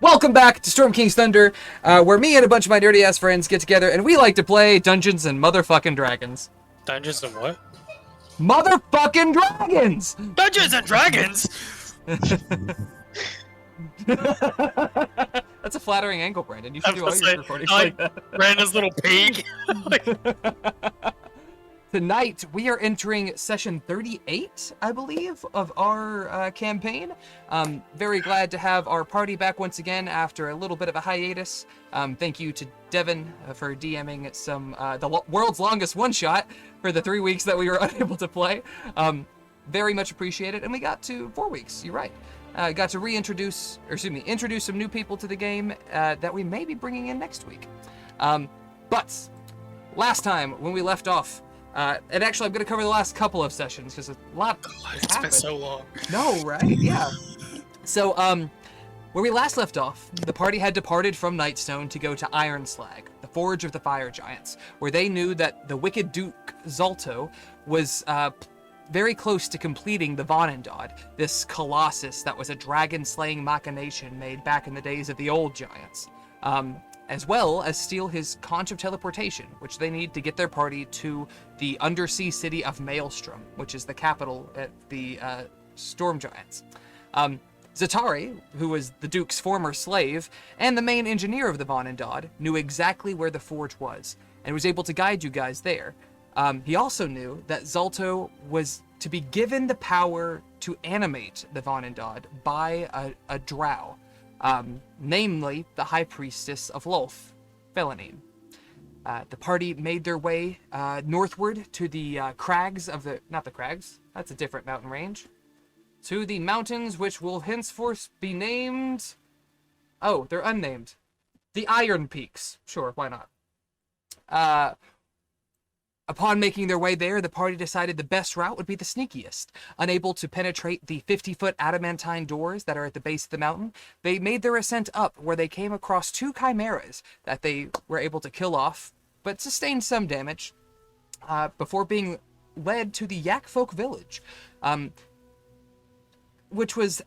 Welcome back to Storm King's Thunder, where me and a bunch of my nerdy-ass friends get together and we like to play Dungeons and Motherfucking Dragons. Dungeons and what? Motherfucking Dragons! Dungeons and Dragons! That's a flattering angle, Brandon. You should do all your recordings like that. Brandon's little pig. Tonight, we are entering session 38, I believe, of our campaign. Very glad to have our party back once again after a little bit of a hiatus. Thank you to Devin for DMing some the world's longest one-shot for the 3 weeks that we were unable to play. Very much appreciated, and we got to 4 weeks, you're right. Got to introduce some new people to the game that we may be bringing in next week. But last time, when we left off, and actually, I'm going to cover the last couple of sessions because a lot has It's happened. been so long. No, right? Yeah. So, where we last left off, the party had departed from Nightstone to go to Ironslag, the Forge of the Fire Giants, where they knew that the wicked Duke Zaulto was very close to completing the Vonindod, this colossus that was a dragon-slaying machination made back in the days of the old giants. As well as steal his conch of teleportation, which they need to get their party to the undersea city of Maelstrom, which is the capital at the Storm Giants. Zatari, who was the Duke's former slave and the main engineer of the Vonindod, knew exactly where the forge was and was able to guide you guys there. He also knew that Zaulto was to be given the power to animate the Vonindod by a drow. Namely the High Priestess of Lolth, Felanine. The party made their way northward to the crags of the... Not the crags, that's a different mountain range. To the mountains which will henceforth be named... Oh, they're unnamed. The Iron Peaks. Sure, why not? Upon making their way there, the party decided the best route would be the sneakiest. Unable to penetrate the 50-foot adamantine doors that are at the base of the mountain, they made their ascent up, where they came across two chimeras that they were able to kill off, but sustained some damage, before being led to the Yak Folk village, which was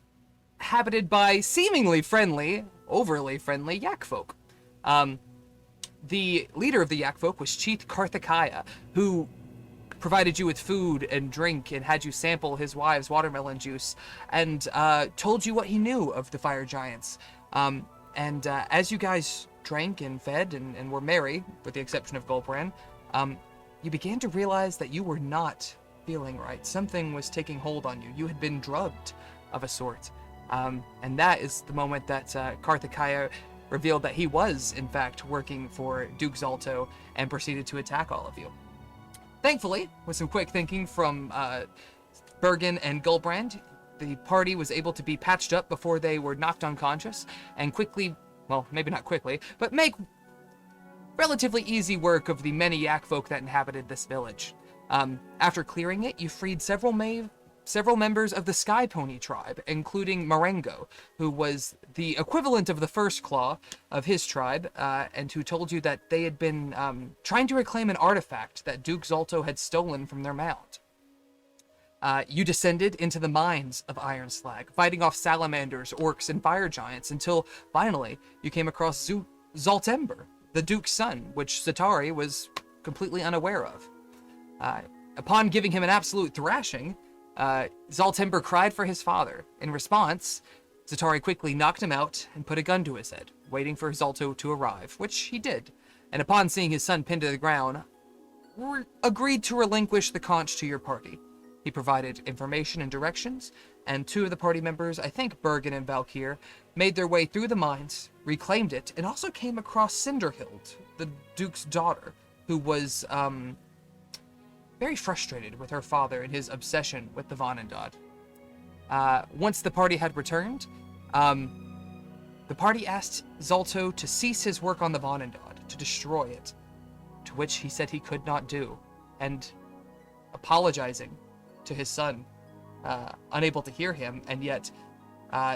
habited by seemingly friendly, overly friendly Yak Folk. The leader of the Yak Folk was Chief Karthikaya, who provided you with food and drink and had you sample his wife's watermelon juice and told you what he knew of the fire giants. As you guys drank and fed and were merry, with the exception of Gulbran, you began to realize that you were not feeling right. Something was taking hold on you. You had been drugged of a sort. And that is the moment that Karthikaya revealed that he was, in fact, working for Duke Zaulto and proceeded to attack all of you. Thankfully, with some quick thinking from Bergen and Gulbrand, the party was able to be patched up before they were knocked unconscious and quickly, well, maybe not quickly, but make relatively easy work of the many Yak folk that inhabited this village. After clearing it, you freed several members of the Sky Pony tribe, including Marengo, who was the equivalent of the First Claw of his tribe, and who told you that they had been trying to reclaim an artifact that Duke Zaulto had stolen from their mount. You descended into the mines of Ironslag, fighting off salamanders, orcs, and fire giants, until finally you came across Zaltember, the Duke's son, which Zatari was completely unaware of. Upon giving him an absolute thrashing, Zaltember cried for his father. In response, Zatari quickly knocked him out and put a gun to his head, waiting for Zaulto to arrive, which he did. And upon seeing his son pinned to the ground, agreed to relinquish the conch to your party. He provided information and directions, and two of the party members, I think Bergen and Valkyr, made their way through the mines, reclaimed it, and also came across Cinderhild, the Duke's daughter, who was, very frustrated with her father and his obsession with the Vonindod. Once the party had returned, the party asked Zaulto to cease his work on the Vonindod, to destroy it, to which he said he could not do, and apologizing to his son, unable to hear him, and yet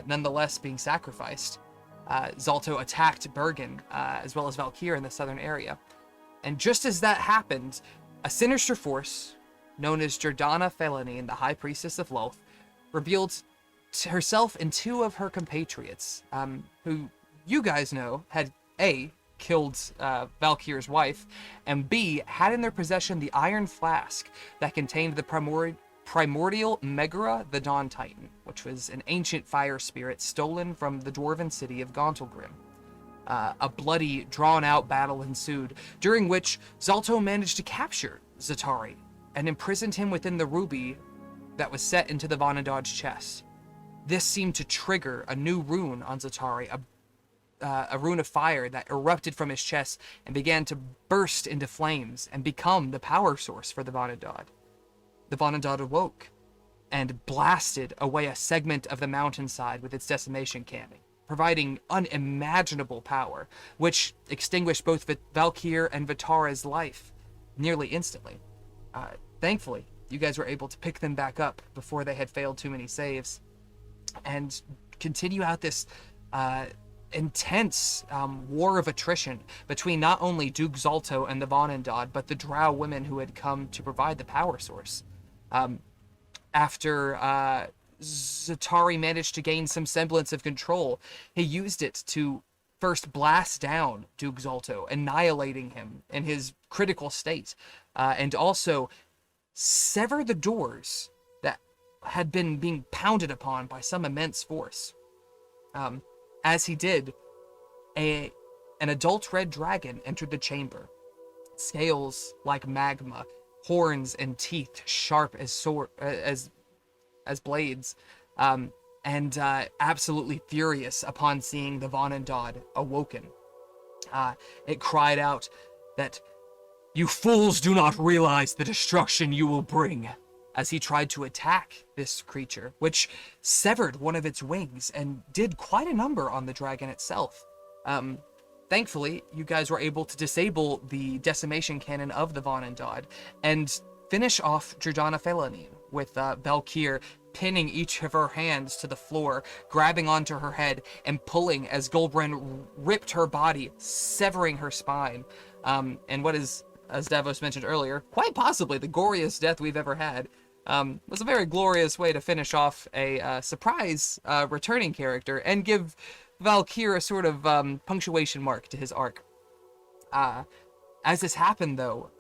nonetheless being sacrificed, Zaulto attacked Bergen, as well as Valkyr in the southern area. And just as that happened, a sinister force, known as Jordana Felanine, the High Priestess of Lolth, revealed herself and two of her compatriots, who you guys know had A, killed Valkyr's wife, and B, had in their possession the iron flask that contained the primordial Megara, the Dawn Titan, which was an ancient fire spirit stolen from the dwarven city of Gauntlgrim. A bloody, drawn-out battle ensued, during which Zaulto managed to capture Zatari and imprisoned him within the ruby that was set into the Vonindod's chest. This seemed to trigger a new rune on Zatari, a rune of fire that erupted from his chest and began to burst into flames and become the power source for the Vonindod. The Vonindod awoke and blasted away a segment of the mountainside with its decimation cannon, providing unimaginable power, which extinguished both Valkyr and Vitara's life nearly instantly. Thankfully, you guys were able to pick them back up before they had failed too many saves, and continue out this intense war of attrition between not only Duke Zaulto and the Vonindod, but the Drow women who had come to provide the power source. After Zatari managed to gain some semblance of control, he used it to first blast down Duke Zaulto, annihilating him in his critical state, and also sever the doors that had been being pounded upon by some immense force. As he did, an adult red dragon entered the chamber, scales like magma, horns and teeth sharp as blades, and absolutely furious upon seeing the Vonindod awoken. It cried out that, "You fools do not realize the destruction you will bring," as he tried to attack this creature, which severed one of its wings and did quite a number on the dragon itself. Thankfully, you guys were able to disable the decimation cannon of the Vonindod and finish off Jordana Felanine, with Valkyr pinning each of her hands to the floor, grabbing onto her head, and pulling as Goldbrand ripped her body, severing her spine. And what is, as Davos mentioned earlier, quite possibly the goriest death we've ever had. Was a very glorious way to finish off a surprise returning character and give Valkyr a sort of punctuation mark to his arc. As this happened, though,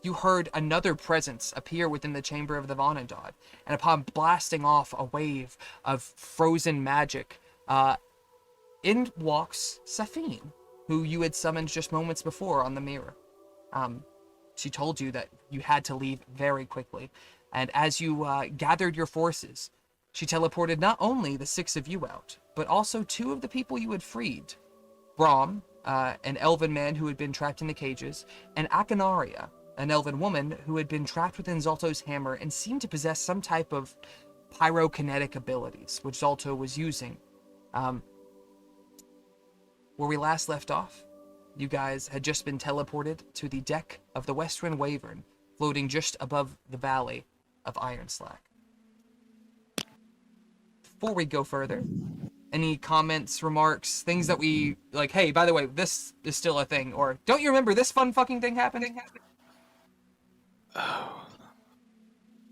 you heard another presence appear within the chamber of the Vonindod, and upon blasting off a wave of frozen magic, in walks Safine, who you had summoned just moments before on the mirror. She told you that you had to leave very quickly, and as you gathered your forces, she teleported not only the 6 of you out, but also 2 of the people you had freed. Brahm, an elven man who had been trapped in the cages, and Akanaria, an elven woman who had been trapped within Zaulto's hammer and seemed to possess some type of pyrokinetic abilities, which Zaulto was using. Where we last left off, you guys had just been teleported to the deck of the Westwind Wyvern, floating just above the valley of Ironslack. Before we go further, any comments, remarks, things that we, like, hey, by the way, this is still a thing, or don't you remember this fun fucking thing happening?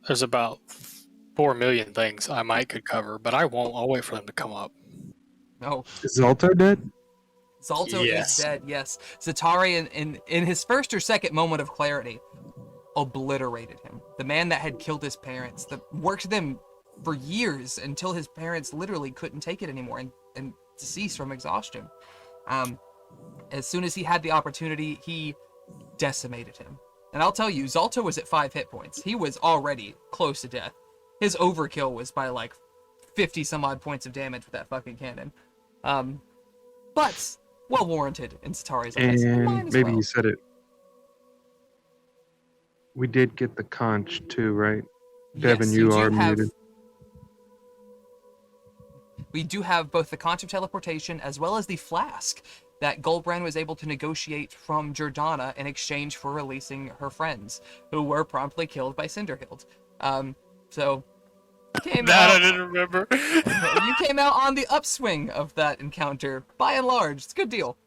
There's about 4 million things I might could cover, but I won't. I'll wait for them to come up. No. Is Zaulto dead? Zaulto Yes. is dead, yes. Zatari, in his first or second moment of clarity, obliterated him. The man that had killed his parents, that worked them for years until his parents literally couldn't take it anymore and deceased from exhaustion. As soon as he had the opportunity, he decimated him. And I'll tell you, Zaulto was at 5 hit points. He was already close to death. His overkill was by like 50 some odd points of damage with that fucking cannon. But well warranted in Zatari's eyes. And Mine as maybe well. you said it. We did get the conch too, right? Devin, Yes, you do are have- muted. We do have both the conch of teleportation as well as the flask that Goldbrand was able to negotiate from Jordana in exchange for releasing her friends, who were promptly killed by Cinderhild. So came That I out, didn't remember. you came out on the upswing of that encounter, by and large. It's a good deal.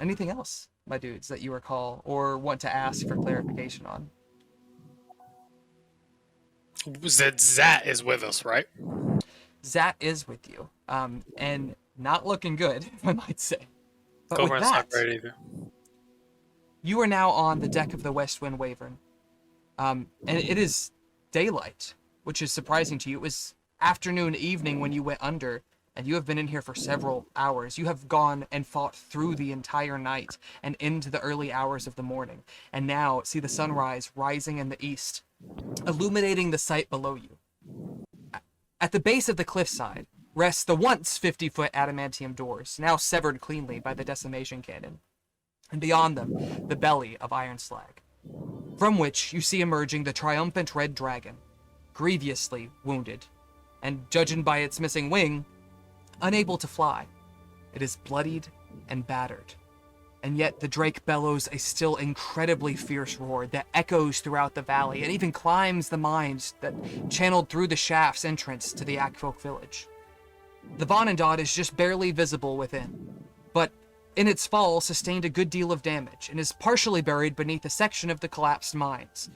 Anything else, my dudes, that you recall or want to ask for clarification on? Zat is with us, right? Zat is with you, and not looking good, I might say. But with Goldberg's that, not great either. you are now on the deck of the West Wind Wyvern, and it is daylight, which is surprising to you. It was afternoon, evening when you went under, and you have been in here for several hours. You have gone and fought through the entire night and into the early hours of the morning, and now see the sunrise rising in the east, illuminating the sight below you. At the base of the cliffside rests the once 50-foot adamantium doors, now severed cleanly by the decimation cannon, and beyond them, the belly of iron slag, from which you see emerging the triumphant red dragon, grievously wounded, and judging by its missing wing, unable to fly. It is bloodied and battered, and yet the drake bellows a still incredibly fierce roar that echoes throughout the valley and even climbs the mines that channeled through the shaft's entrance to the Akfolk village. The Vonindod is just barely visible within, but in its fall sustained a good deal of damage and is partially buried beneath a section of the collapsed mines.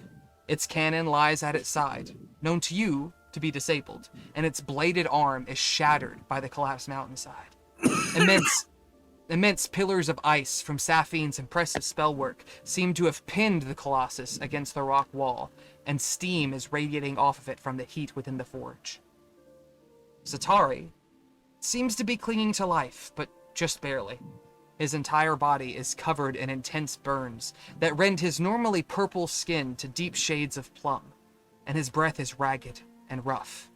Its cannon lies at its side, known to you to be disabled, and its bladed arm is shattered by the collapsed mountainside. Immense pillars of ice from Safine's impressive spellwork seem to have pinned the colossus against the rock wall, and steam is radiating off of it from the heat within the forge. Satari seems to be clinging to life, but just barely. His entire body is covered in intense burns that rend his normally purple skin to deep shades of plum, and his breath is ragged and rough.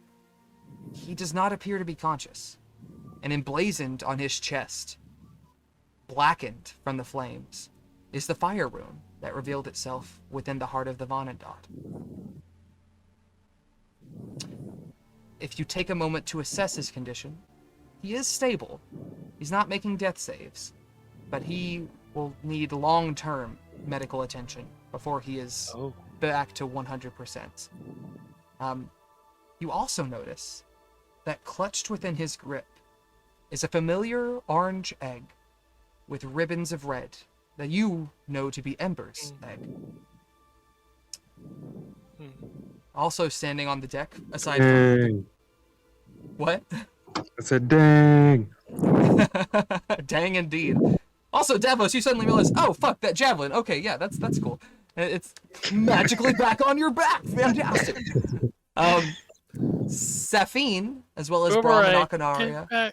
He does not appear to be conscious, and emblazoned on his chest, blackened from the flames, is the fire rune that revealed itself within the heart of the Vonindod. If you take a moment to assess his condition, he is stable. He's not making death saves, but he will need long-term medical attention before he is back to 100%. You also notice that clutched within his grip is a familiar orange egg with ribbons of red that you know to be Ember's egg. Also standing on the deck, aside from... Dang. What? I said, dang. Dang indeed. Also, Davos, you suddenly realize, oh, fuck, that javelin. Okay, yeah, that's cool. It's magically back on your back. Fantastic. Safine, as well as Brahm and Akanaria.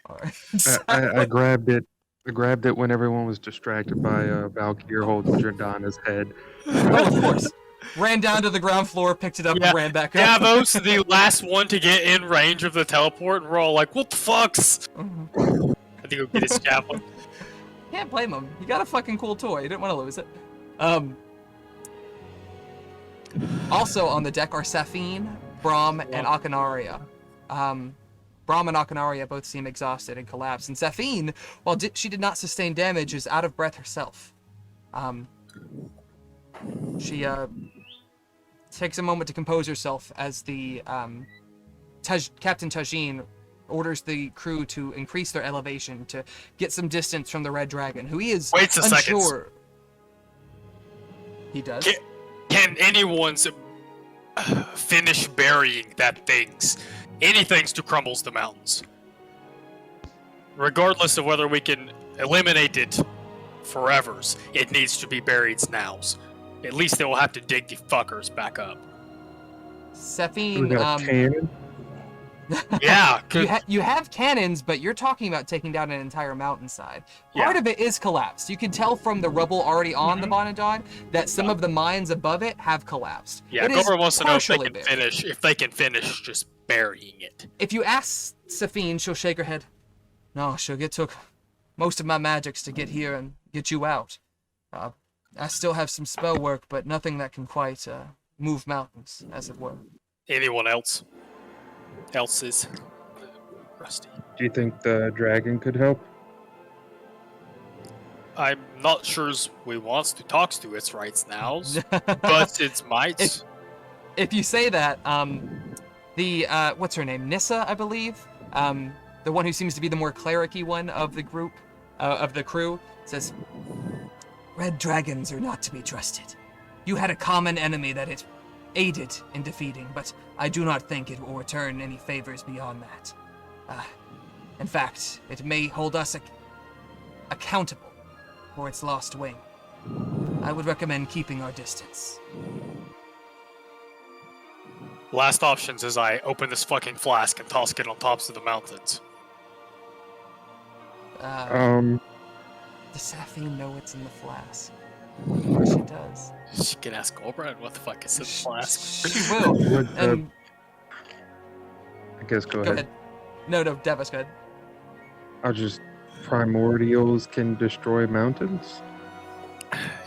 I grabbed it. I grabbed it when everyone was distracted by Valkyr holding Jordana's head. Oh, of course. Ran down to the ground floor, picked it up, and ran back up. Davos, the last one to get in range of the teleport, and we're all like, what the fucks? I think he'll get his javelin. Can't blame him. He got a fucking cool toy. He didn't want to lose it. Also on the deck are Safine, Brahm, and Akanaria. Brahm and Akanaria both seem exhausted and collapsed, and Safine, while she did not sustain damage, is out of breath herself. She takes a moment to compose herself as the Captain Tajin orders the crew to increase their elevation to get some distance from the Red Dragon, who he is Waits a second. unsure. He does? Can anyone's finish burying that things? Anything's to crumbles the mountains. Regardless of whether we can eliminate it forevers, it needs to be buried nows. At least they will have to dig the fuckers back up. Safine, We got a cannon? Yeah, you have cannons, but you're talking about taking down an entire mountainside. Part of it is collapsed. You can tell from the rubble already on the Vonindod that some of the mines above it have collapsed. Yeah, Gomer wants to know if they can finish just burying it. If you ask Safine, she'll shake her head. No, she'll took most of my magics to get here and get you out. I still have some spell work, but nothing that can quite move mountains, as it were. Anyone else? Is rusty. Do you think the dragon could help? I'm not sure we wants to talk to its rights now, but it might. If you say that, the what's her name? Nissa, I believe. The one who seems to be the more cleric-y one of the group, of the crew, says, "Red dragons are not to be trusted. You had a common enemy that it aided in defeating, but I do not think it will return any favors beyond that. In fact, it may hold us accountable for its lost wing. I would recommend keeping our distance. Last options is I open this fucking flask and toss it on tops of the mountains. Um, Does Saphine know it's in the flask? She does. She can ask Goldbrand what the fuck is in the flask. She will. Would, And I guess go go ahead. ahead. No, Devas, go ahead. I'll just primordials can destroy mountains.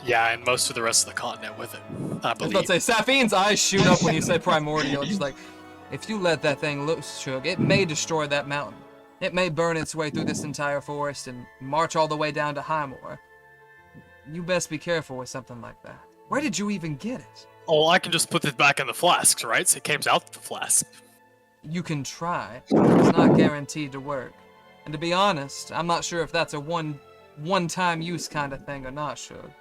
Yeah, and most of the rest of the continent with it, I I was about believe. to say, Saphine's eyes shoot up when you said primordial. Just like, if you let that thing loose, Shug, it may destroy that mountain. It may burn its way through this entire forest and march all the way down to Highmoor. You best be careful with something like that. Where did you even get it? Oh, I can just put it back in the flasks, right? So it came out of the flask. You can try. It's not guaranteed to work. And to be honest, I'm not sure if that's a one-time use kind of thing or not, Shug.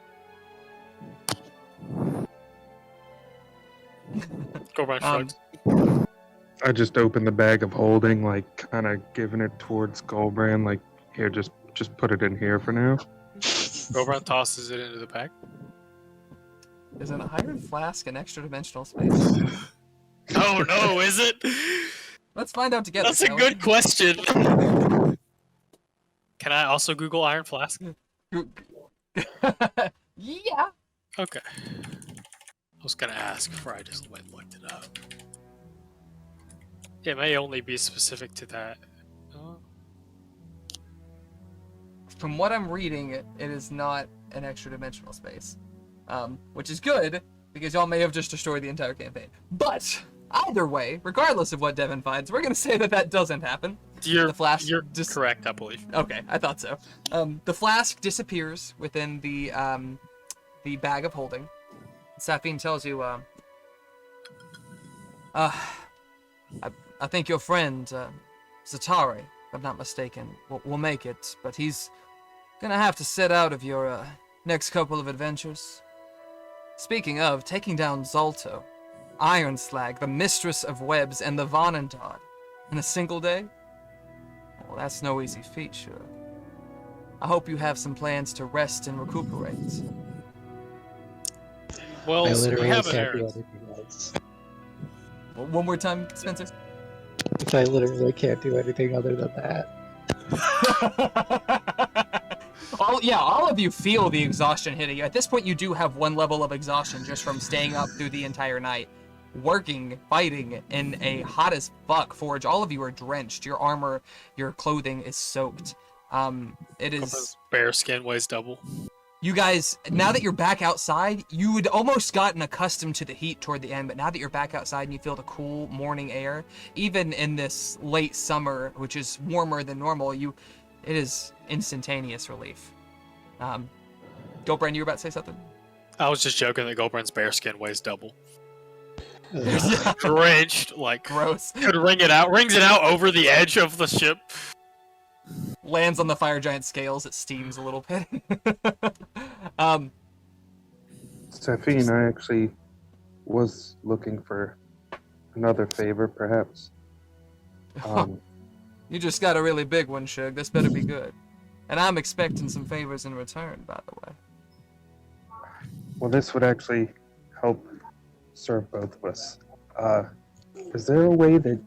Goldbrand shrugs. I just opened the bag of holding, like kind of giving it towards Goldbrand, like here, just put it in here for now. Goldbrand tosses it into the bag. Is an iron flask an extra-dimensional space? Oh no, is it? Let's find out together. That's a shall we? good question. Can I also Google iron flask? Yeah. Okay. I was gonna ask before I just went and looked it up. It may only be specific to that. Oh. From what I'm reading, it is not an extra-dimensional space, which is good because y'all may have just destroyed the entire campaign. But either way, regardless of what Devin finds, we're gonna say that doesn't happen. You're The flask correct, I believe. Okay, I thought so. The flask disappears within the bag of holding. Saphine tells you, I think your friend, Zatari, if I'm not mistaken, will make it, but he's gonna have to set out of your next couple of adventures. Speaking of, taking down Zaulto, Iron Slag, the Mistress of Webs, and the Vonindod in a single day? Well, that's no easy feat, sure. I hope you have some plans to rest and recuperate. Well, I so we literally have an can't do errand. anything else. One more time, Spencer. I literally can't do anything other than that. all of you feel the exhaustion hitting you. At this point, you do have one level of exhaustion just from staying up through the entire night, working, fighting in a hot as fuck forge. All of you are drenched. Your armor, your clothing is soaked. It is. Bear skin weighs double. You guys, now that you're back outside, you had almost gotten accustomed to the heat toward the end, but now that you're back outside and you feel the cool morning air, even in this late summer, which is warmer than normal, it is instantaneous relief. Goldbrand, you were about to say something? I was just joking that Goldbrand's bear skin weighs double. Ugh. Drenched, like, Gross. could rings it out over the edge of the ship. Lands on the fire giant scales, it steams a little bit. Saphine, I actually was looking for another favor, perhaps. You just got a really big one, Shug. This better be good. And I'm expecting some favors in return, by the way. Well, this would actually help serve both of us. Is there a way that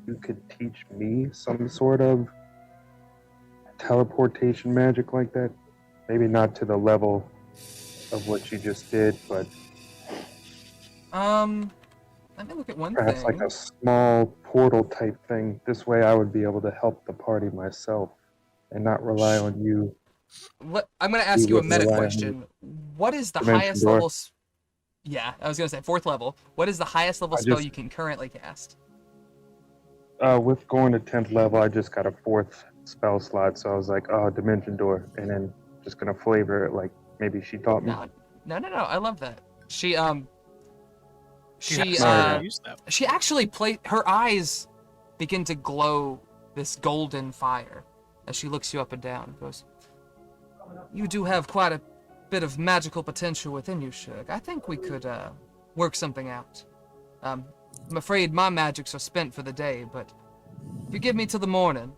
you could teach me some sort of teleportation magic like that? Maybe not to the level of what you just did, but Let me look at one perhaps thing. like a small portal type thing. This way I would be able to help the party myself and not rely on you. What I'm gonna ask you a wouldn't meta rely on question. What is the Dimension highest door. level? Yeah, I was gonna say 4th level. What is the highest level spell just- you can currently cast? With going to 10th level, I just got a 4th spell slot, so I was like, oh, Dimension Door, and then just gonna flavor it like maybe she taught me. No. I love that. She Use that. she actually her eyes begin to glow this golden fire as she looks you up and down. Goes, you do have quite a bit of magical potential within you, Shug. I think we could work something out. I'm afraid my magics are spent for the day, but If you give me till the morning,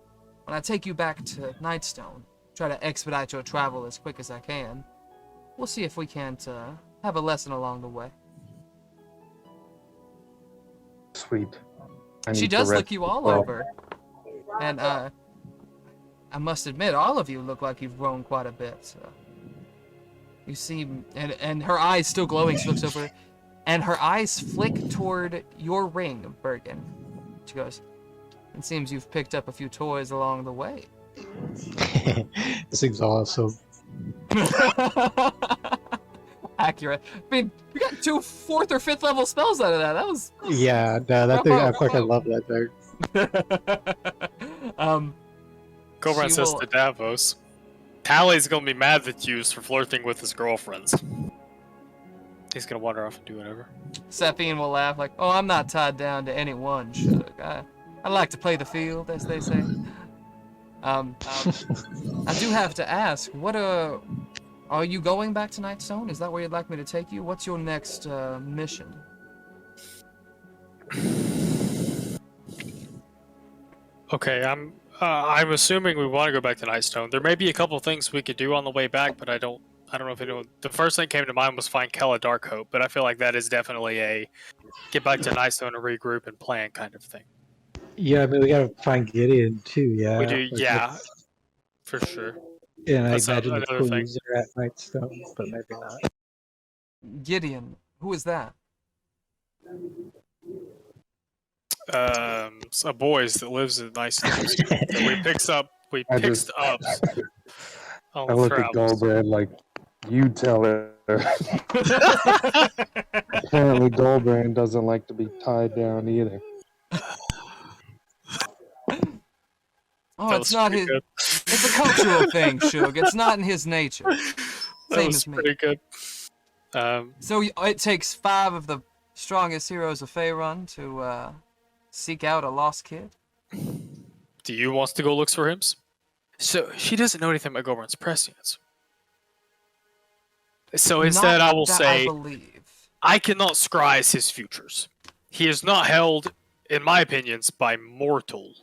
when I take you back to Nightstone, try to expedite your travel as quick as I can, we'll see if we can't have a lesson along the way. Sweet. I She need to does rest look you as all well. over. And I must admit, all of you look like you've grown quite a bit. You seem, and her eyes still glowing, she looks over, and her eyes flick toward your ring, Bergen. She goes, it seems you've picked up a few toys along the way. This thing's awesome. Accurate. I mean, you got 2 4th or 5th level spells out of that. That was Yeah, no, that thing, I fucking love that thing. Gobran She says will- to Davos, Tally's gonna be mad at you for flirting with his girlfriends. He's gonna wander off and do whatever. Sephine will laugh like, "Oh, I'm not tied down to any one, Shug. I like to play the field, as they say." I do have to ask, what are you going back to Nightstone? Is that where you'd like me to take you? What's your next mission? Okay, I'm assuming we want to go back to Nightstone. There may be a couple things we could do on the way back, but I don't know if anyone. The first thing that came to mind was find Kella Darkhope, but I feel like that is definitely a get back to Nightstone and regroup and plan kind of thing. Yeah, I mean, we gotta find Gideon too, yeah. We do, Like, yeah, for sure. And I That's imagine the another thing. clues are at Nightstone, but maybe not. Gideon. Who is that? A boys that lives in Nightstone. that we picked up. I On I the look at travels. Goldbrand like, you tell her. Apparently Goldbrand doesn't like to be tied down either. Oh, That it's was not pretty his. good. It's a cultural thing, Shug. It's not in his nature. That Same was as me. pretty good. So it takes 5 of the strongest heroes of Faerun to seek out a lost kid. Do you want to go look for him? So she doesn't know anything about Gobrand's prescience. So instead, Not I will that say I believe. I cannot scry his futures. He is not held, in my opinions, by mortal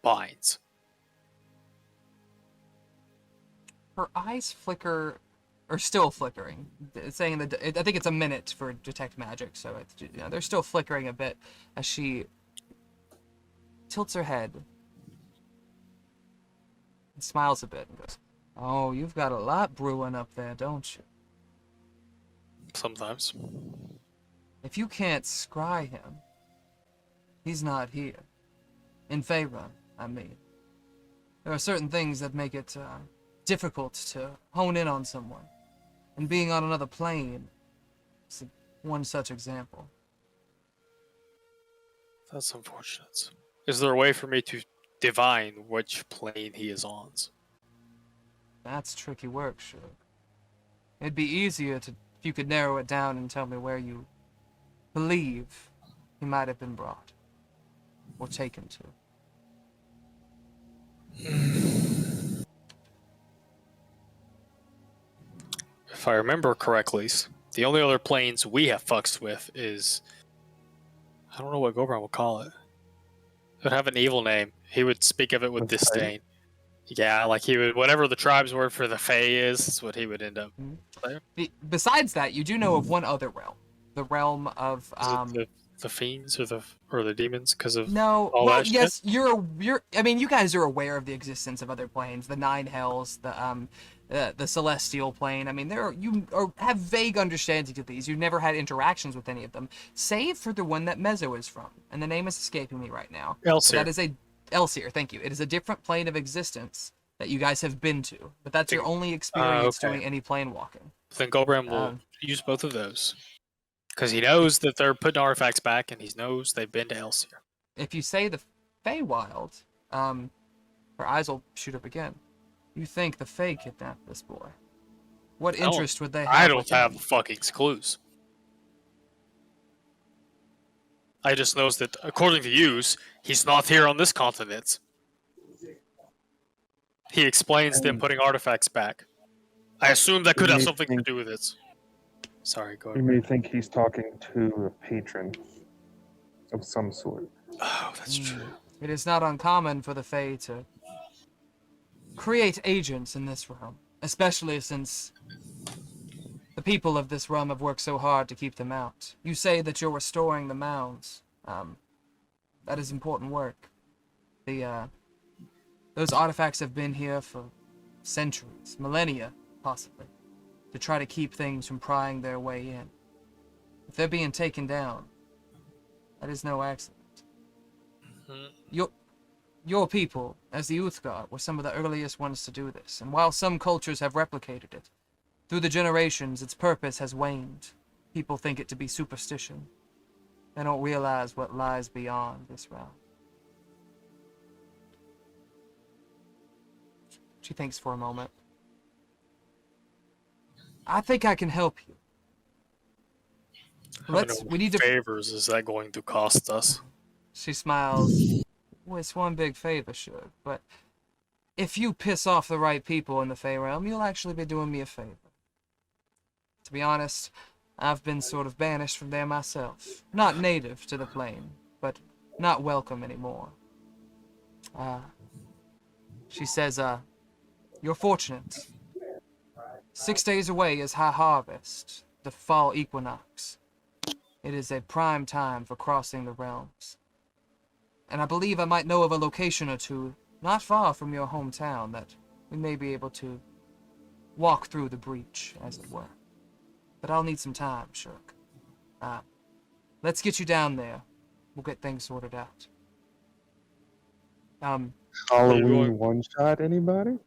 binds. Her eyes flicker, or still flickering. It's saying that I think it's a minute for detect magic, so they're still flickering a bit as she tilts her head and smiles a bit and goes, "Oh, you've got a lot brewing up there, don't you? Sometimes. If you can't scry him, he's not here. In Faerun, I mean. There are certain things that make it difficult to hone in on someone. And being on another plane is one such example." That's unfortunate. Is there a way for me to divine which plane he is on? That's tricky work, sure. It'd be easier if you could narrow it down and tell me where you believe he might have been brought or taken to. If I remember correctly, the only other planes we have fucked with is... I don't know what Gobrand would call it. It would have an evil name. He would speak of it with The Fae? disdain. Yeah, like he would... Whatever the tribe's word for the Fae is what he would end up... Besides that, you do know of one other realm. The realm of... Is it the fiends or the demons because of No, all well, that shit? yes, you're. I mean, you guys are aware of the existence of other planes, the Nine Hells, the Celestial Plane. I mean, have vague understanding of these. You've never had interactions with any of them, save for the one that Mezzo is from, and the name is escaping me right now. Elsyr. That is a Elsyr. Thank you. It is a different plane of existence that you guys have been to, but that's your only experience okay. doing any plane walking. Then Gobrand will use both of those. Because he knows that they're putting artifacts back, and he knows they've been to Elsyr. If you say the Feywild, her eyes will shoot up again. You think the Fey kidnapped this boy? What interest would they have? I don't with him? have fucking clues. I just knows that, according to yous, he's not here on this continent. He explains them putting artifacts back. I assume that could have something to do with it. Sorry, go You ahead. may think he's talking to a patron of some sort. Oh, that's true. It is not uncommon for the Fae to create agents in this realm, especially since the people of this realm have worked so hard to keep them out. You say that you're restoring the mounds. That is important work. Those artifacts have been here for centuries, millennia, possibly, to try to keep things from prying their way in. If they're being taken down, that is no accident. Your people, as the Uthgar, were some of the earliest ones to do this, and while some cultures have replicated it, through the generations, its purpose has waned. People think it to be superstition. They don't realize what lies beyond this realm. She thinks for a moment. I think I can help you. We need to... favors is that going to cost us? She smiles. Well, it's one big favor, sure, but if you piss off the right people in the Fey realm, you'll actually be doing me a favor. To be honest, I've been sort of banished from there myself. Not native to the plane, but not welcome anymore. She says, you're fortunate. 6 days away is High Harvest, the fall equinox. It is a prime time for crossing the realms. And I believe I might know of a location or two, not far from your hometown, that we may be able to walk through the breach, as it were. But I'll need some time, Shirk. Let's get you down there. We'll get things sorted out. Halloween one-shot, anybody?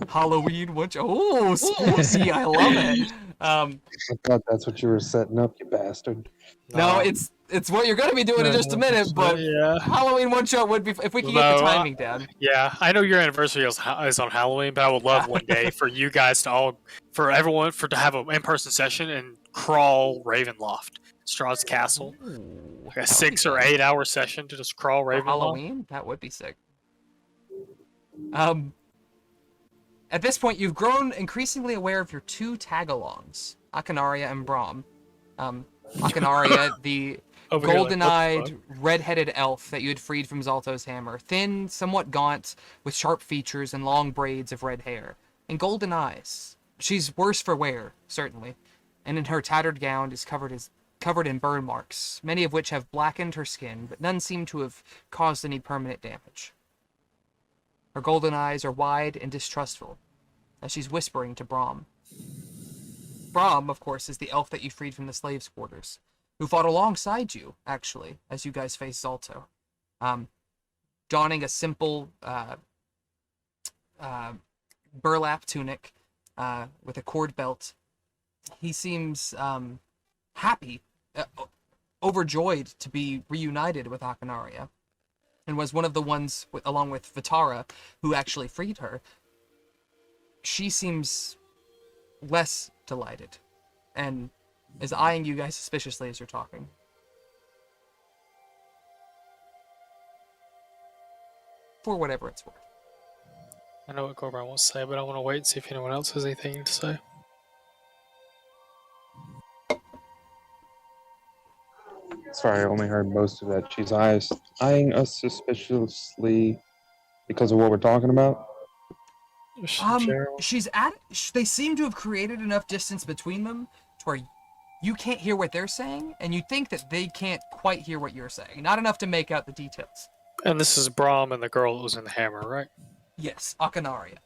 Halloween, oh, spooky, I love it. I thought that's what you were setting up, you bastard. No, it's what you're going to be doing in just a minute, but yeah. Halloween one-shot would be, if we can get the timing down. Yeah, I know your anniversary is on Halloween, but I would love one day for you guys to to have an in-person session and crawl Ravenloft, Strahd's Castle. Like a 6 or 8 hour session to just crawl Ravenloft. Halloween? That would be sick. At this point, you've grown increasingly aware of your two tag-alongs, Akanaria and Brahm. Akanaria, the golden-eyed, red-headed elf that you had freed from Zaulto's hammer. Thin, somewhat gaunt, with sharp features and long braids of red hair. And golden eyes. She's worse for wear, certainly. And in her tattered gown is covered in burn marks, many of which have blackened her skin, but none seem to have caused any permanent damage. Her golden eyes are wide and distrustful, as she's whispering to Brahm. Brahm, of course, is the elf that you freed from the slaves' quarters, who fought alongside you, actually, as you guys faced Zaulto. Donning a simple burlap tunic with a cord belt, he seems happy, overjoyed to be reunited with Akanaria, and was one of the ones, along with Vitara, who actually freed her. She seems less delighted, and is eyeing you guys suspiciously as you're talking. For whatever it's worth. I know what Corbin wants to say, but I want to wait and see if anyone else has anything to say. Sorry, I only heard most of that. She's eyeing us suspiciously because of what we're talking about. They seem to have created enough distance between them to where you can't hear what they're saying, and you think that they can't quite hear what you're saying. Not enough to make out the details. And this is Brahm and the girl that was in the hammer, right? Yes, Akanaria.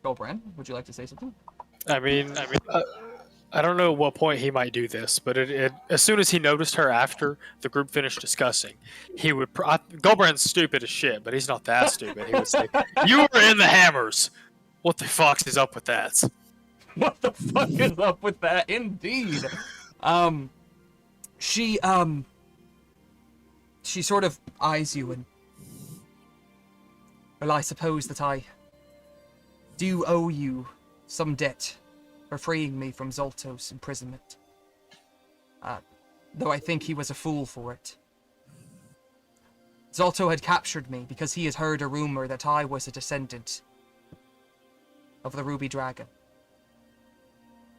Goldbrand, would you like to say something? I don't know at what point he might do this, but as soon as he noticed her after the group finished discussing, he would... Goldbrand's stupid as shit, but he's not that stupid. He would say, "You were in the hammers! What the fuck is up with that?" What the fuck is up with that? Indeed. She sort of eyes you and... Well, I suppose that I do owe you some debt for freeing me from Zaulto's imprisonment. Though I think he was a fool for it. Zaulto had captured me because he had heard a rumor that I was a descendant of the Ruby Dragon.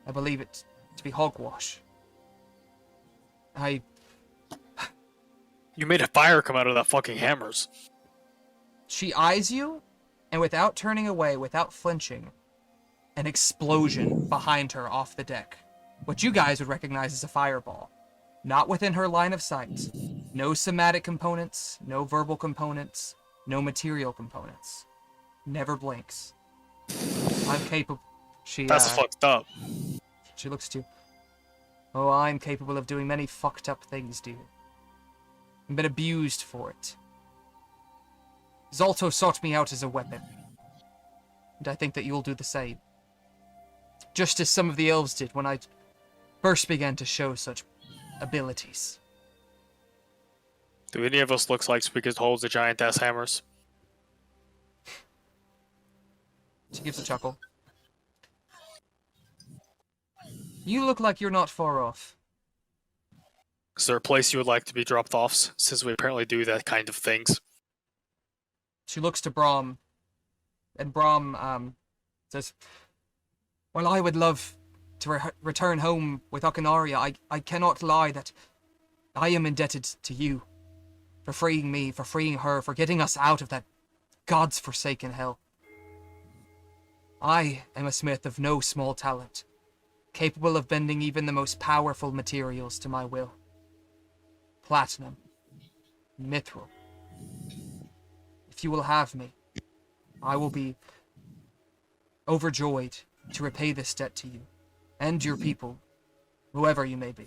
I believe it to be hogwash. You made a fire come out of that fucking hammers. She eyes you, and without turning away, without flinching, an explosion behind her off the deck. What you guys would recognize as a fireball. Not within her line of sight. No somatic components, no verbal components, no material components. Never blinks. I'm capable. That's fucked up. She looks at you. Oh, I'm capable of doing many fucked up things, dear. I've been abused for it. Zaulto sought me out as a weapon. And I think that you'll do the same. Just as some of the elves did when I first began to show such abilities. Do any of us look like we could hold the giant ass hammers? She gives a chuckle. You look like you're not far off. Is there a place you would like to be dropped off, since we apparently do that kind of things? She looks to Brahm, and Brahm says, "Well, I would love to return home with Akanaria. I cannot lie that I am indebted to you for freeing me, for freeing her, for getting us out of that God's forsaken hell. I am a smith of no small talent, capable of bending even the most powerful materials to my will. Platinum, mithril. If you will have me, I will be overjoyed to repay this debt to you and your people, whoever you may be."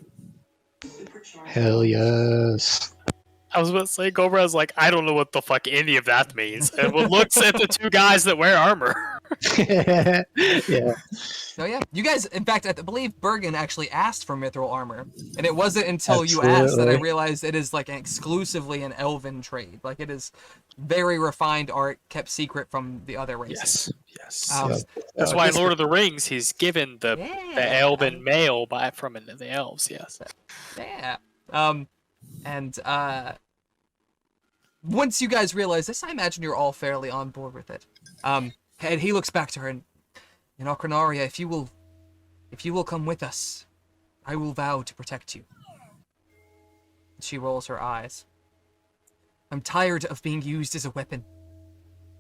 Hell yes. I was about to say, Gobra's like, I don't know what the fuck any of that means. And looks at the two guys that wear armor. Yeah. So yeah, you guys, in fact, I believe Bergen actually asked for mithril armor, and it wasn't until you asked that I Absolutely. realized it is like exclusively an elven trade. Like it is very refined art kept secret from the other races. Yes. Um, That's why in Lord of the Rings he's given the Yeah. elven male from the elves, yes. Yeah. And once you guys realize this, I imagine you're all fairly on board with it. And he looks back to her and, in Okrinaria, if you will come with us, I will vow to protect you. She rolls her eyes. I'm tired of being used as a weapon.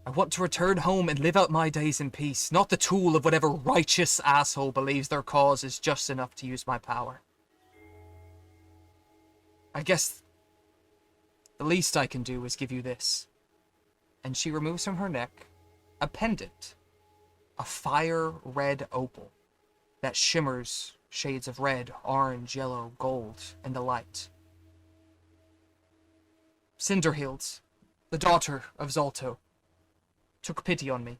I want to return home and live out my days in peace, not the tool of whatever righteous asshole believes their cause is just enough to use my power. I guess the least I can do is give you this. And she removes from her neck a pendant, a fire red opal that shimmers shades of red, orange, yellow, gold in the light. Cinderhild, the daughter of Zaulto, took pity on me,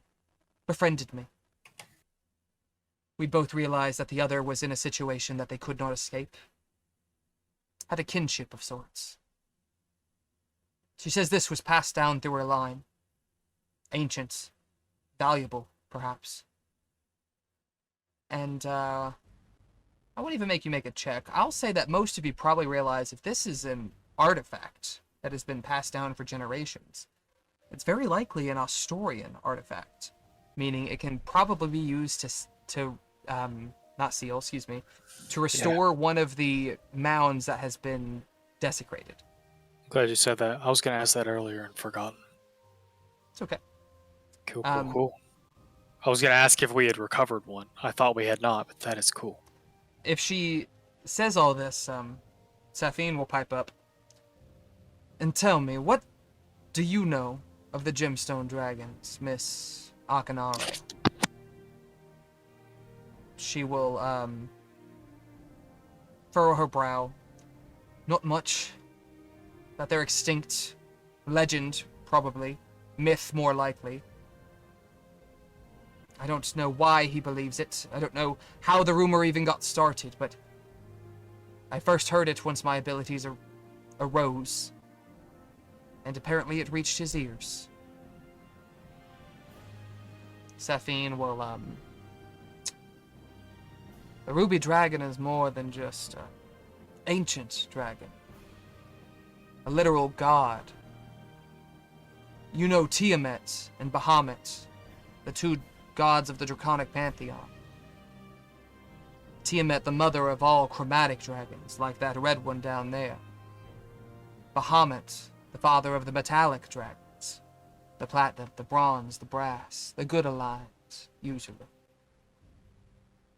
befriended me. We both realized that the other was in a situation that they could not escape. Had a kinship of sorts. She says this was passed down through her line. Ancient. Valuable, perhaps. And, I won't even make you make a check. I'll say that most of you probably realize if this is an artifact that has been passed down for generations, it's very likely an Asturian artifact. Meaning it can probably be used to restore one of the mounds that has been desecrated. Glad you said that. I was going to ask that earlier and forgotten. It's okay. Cool. I was going to ask if we had recovered one. I thought we had not, but that is cool. If she says all this, Safine will pipe up. And tell me, what do you know of the Gemstone Dragons, Miss Akanara? She will, furrow her brow. Not much. That they're extinct. Legend, probably. Myth, more likely. I don't know why he believes it. I don't know how the rumor even got started, but I first heard it once my abilities arose. And apparently it reached his ears. Safine will, the Ruby Dragon is more than just an ancient dragon. A literal god. You know Tiamat and Bahamut, the two gods of the Draconic Pantheon. Tiamat, the mother of all chromatic dragons, like that red one down there. Bahamut, the father of the metallic dragons. The platinum, the bronze, the brass, the good alliance, usually.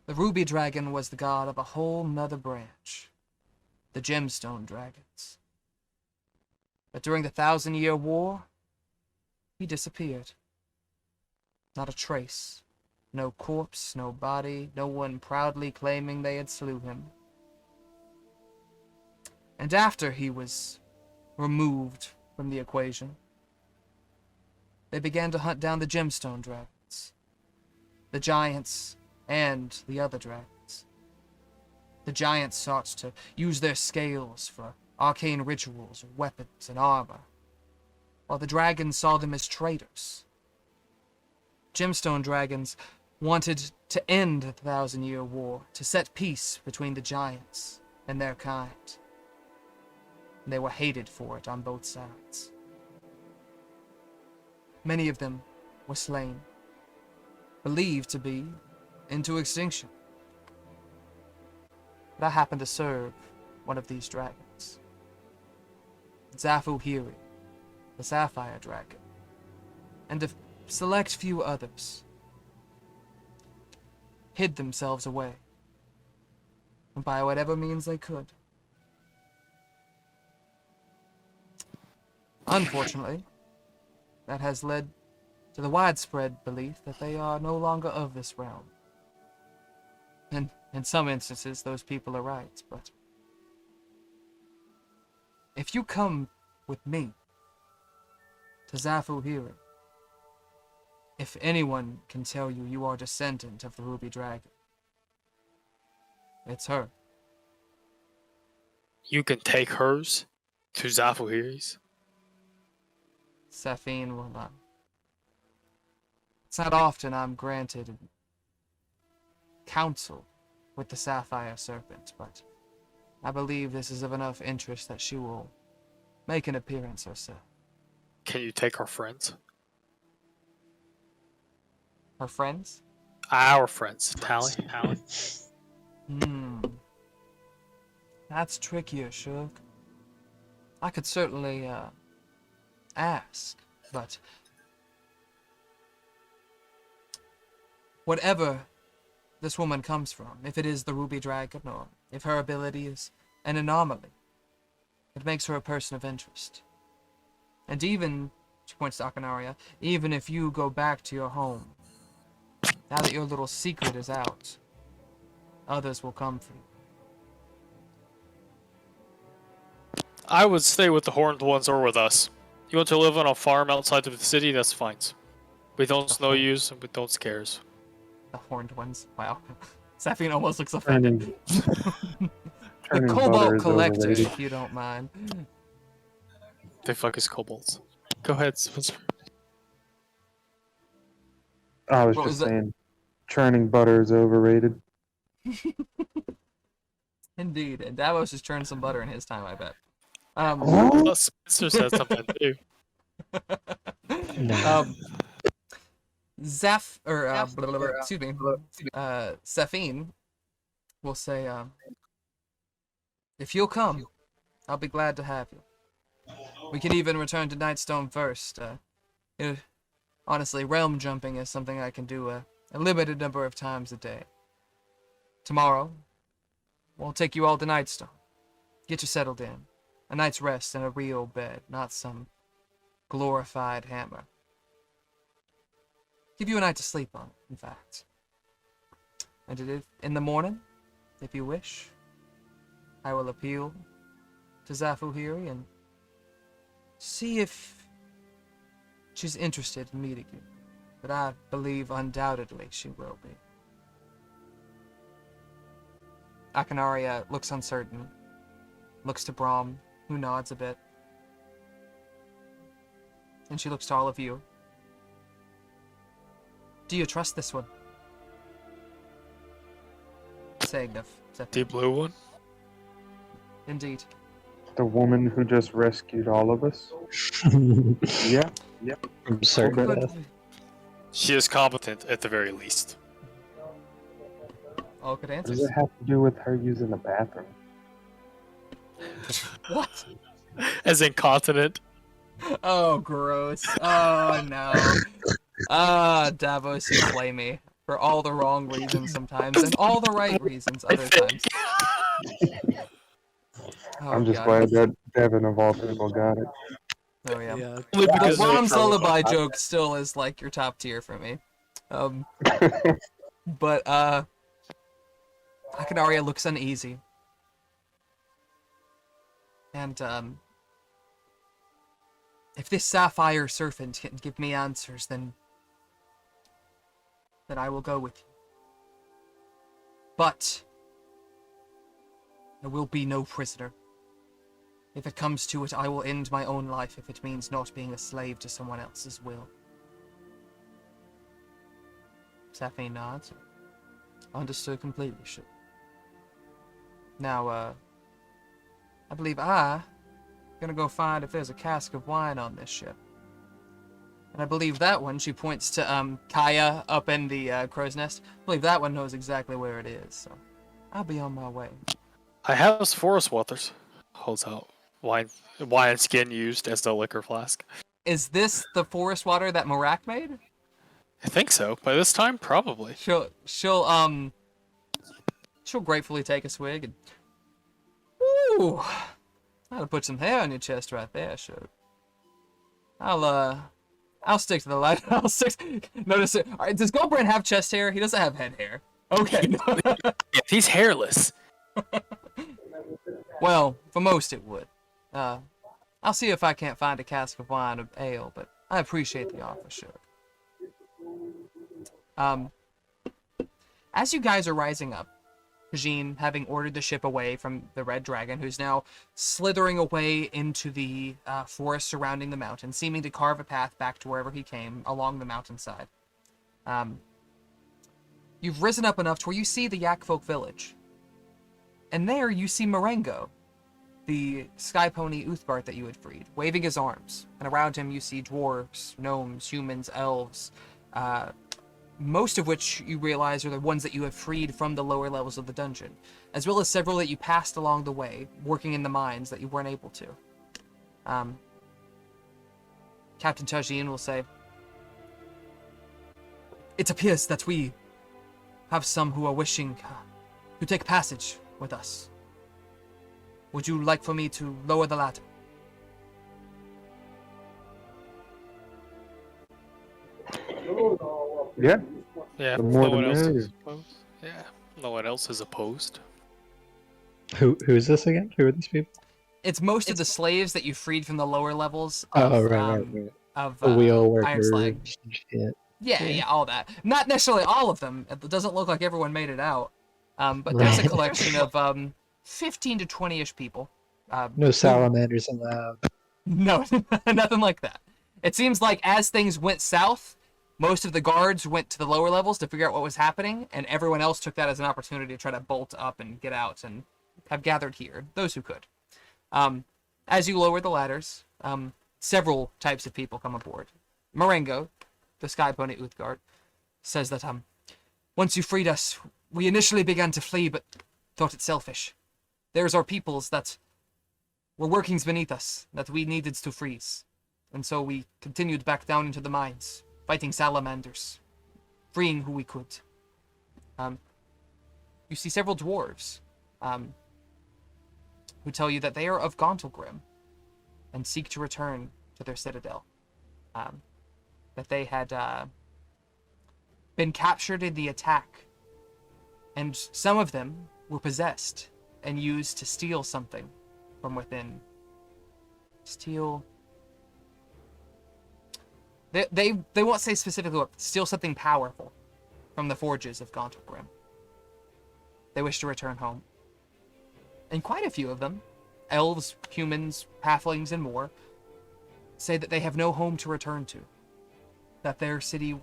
The ruby dragon was the god of a whole nother branch. The gemstone dragons. But during the 1,000-Year War, he disappeared. Not a trace. No corpse, no body, no one proudly claiming they had slew him. And after he was removed from the equation, they began to hunt down the gemstone dragons, the giants, and the other dragons. The giants sought to use their scales for arcane rituals, weapons, and armor, while the dragons saw them as traitors. Gemstone dragons wanted to end the 1,000-Year War, to set peace between the giants and their kind. And they were hated for it on both sides. Many of them were slain, believed to be into extinction. But I happened to serve one of these dragons. Zafu-Hiri, the Sapphire Dragon, and a select few others hid themselves away, and by whatever means they could. Unfortunately, that has led to the widespread belief that they are no longer of this realm. And in some instances, those people are right, but if you come with me to Zafu-Hiri, if anyone can tell you you are descendant of the Ruby Dragon, it's her. You can take hers to Zafu-Hiri's. Safine will not. It's not often I'm granted counsel with the Sapphire Serpent, but I believe this is of enough interest that she will make an appearance herself. Can you take our friends? Her friends? Our friends. Tally. That's trickier, Shug. I could certainly, ask, but whatever this woman comes from, if it is the Ruby Dragon or if her ability is an anomaly, it makes her a person of interest. And even, she points to Akanaria, even if you go back to your home, now that your little secret is out, others will come for you. I would stay with the horned ones or with us. You want to live on a farm outside of the city? That's fine. We don't know yous and we don't scares. The horned ones. Wow. Safine almost looks offended. Turning The butter Cobalt is Collector, overrated. if you don't mind. They fuck his kobolds. Go ahead, Spencer. I was What just was that? saying, churning butter is overrated. Indeed, and Davos just churned some butter in his time, I bet. Plus, Spencer said something too. Safine will say, if you'll come, I'll be glad to have you. We could even return to Nightstone first. Honestly, realm jumping is something I can do a limited number of times a day. Tomorrow, we'll take you all to Nightstone. Get you settled in. A night's rest in a real bed, not some glorified hammer. Give you a night to sleep on, in fact. And in the morning, if you wish, I will appeal to Zafu-Hiri and see if she's interested in meeting you. But I believe undoubtedly she will be. Akanaria looks uncertain, looks to Brahm, who nods a bit. And she looks to all of you. Do you trust this one? Saying of The blue one? Indeed. The woman who just rescued all of us? Yeah. From certain Good. death. She is competent at the very least. All good What does answers. it have to do with her using the bathroom? What? As incontinent. Oh, gross. Oh, no. Ah, Davos, you slay me. For all the wrong reasons sometimes, and all the right reasons I other think. times. Oh, I'm just God. glad that Devin of all people got it. Oh, yeah. Only The because of Ron's trouble. lullaby joke still is, like, your top tier for me. But, Akinaria looks uneasy. And, if this sapphire serpent can give me answers, then I will go with you. But there will be no prisoner. If it comes to it, I will end my own life if it means not being a slave to someone else's will. Saphine nods. Understood completely, sure. Now, I believe gonna go find if there's a cask of wine on this ship. And I believe that one, she points to, Kaya up in the, crow's nest. I believe that one knows exactly where it is, so I'll be on my way. I have forest waters. Holds out wine skin used as the liquor flask. Is this the forest water that Marak made? I think so. By this time, probably. She'll gratefully take a swig and... Ooh! That'll put some hair on your chest right there, sure. I'll stick to the light. Notice it. Alright, does Goldbrand have chest hair? He doesn't have head hair. Okay. If he's hairless. Well, for most it would. I'll see if I can't find a cask of wine or ale, but I appreciate the offer, sure. As you guys are rising up, Jean, having ordered the ship away from the Red Dragon, who's now slithering away into the forest surrounding the mountain, seeming to carve a path back to wherever he came, along the mountainside. You've risen up enough to where you see the Yak Folk village. And there you see Marengo, the sky pony Uthgard that you had freed, waving his arms. And around him you see dwarves, gnomes, humans, elves, most of which you realize are the ones that you have freed from the lower levels of the dungeon, as well as several that you passed along the way, working in the mines that you weren't able to. Captain Tajin will say, "It appears that we have some who are wishing to take passage with us. Would you like for me to lower the ladder?" Yeah. Yeah, The more no the one else merrier. is opposed. Yeah, no one else is opposed. Who is this again? Who are these people? It's most of the slaves that you freed from the lower levels of, Oh, right. of The wheel Iron workers Slag. and shit. Yeah, all that. Not necessarily all of them. It doesn't look like everyone made it out. But there's a Right. collection of 15 to 20-ish people. No salamanders allowed. No, nothing like that. It seems like as things went south, most of the guards went to the lower levels to figure out what was happening, and everyone else took that as an opportunity to try to bolt up and get out, and have gathered here, those who could. As you lower the ladders, several types of people come aboard. Marengo, the sky pony Uthgard, says that once you freed us, we initially began to flee, but thought it selfish. There's our peoples that were workings beneath us that we needed to freeze. And so we continued back down into the mines, fighting salamanders, freeing who we could. You see several dwarves who tell you that they are of Gauntlgrim and seek to return to their citadel. That they had been captured in the attack, and some of them were possessed and used to steal something from within. Steal... They won't say specifically what, steal something powerful from the forges of Gauntlgrim. They wish to return home. And quite a few of them, elves, humans, halflings, and more, say that they have no home to return to. That their city,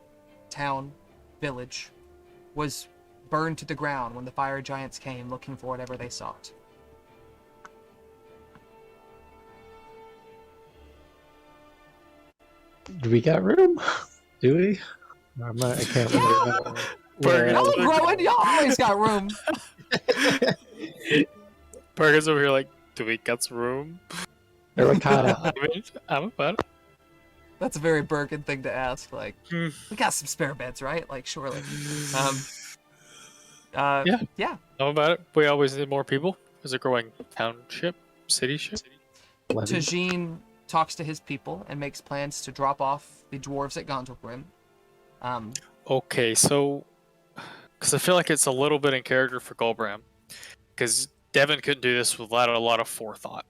town, village was burned to the ground when the fire giants came looking for whatever they sought. Do we got room? Do we? I can't really remember. Burgers. Y'all are growing. Y'all always got room. Burgers over here like, do we got some room? They're kind of I'm about it. That's a very Birkin thing to ask. Like, Hmm. we got some spare beds, right? Like, surely. Yeah. Yeah. I'm about it. We always need more people. Is a growing township, city ship. Tajin talks to his people and makes plans to drop off the dwarves at Gondelgrim. Okay, so because I feel like it's a little bit in character for Golbram, because Devin couldn't do this without a lot of forethought.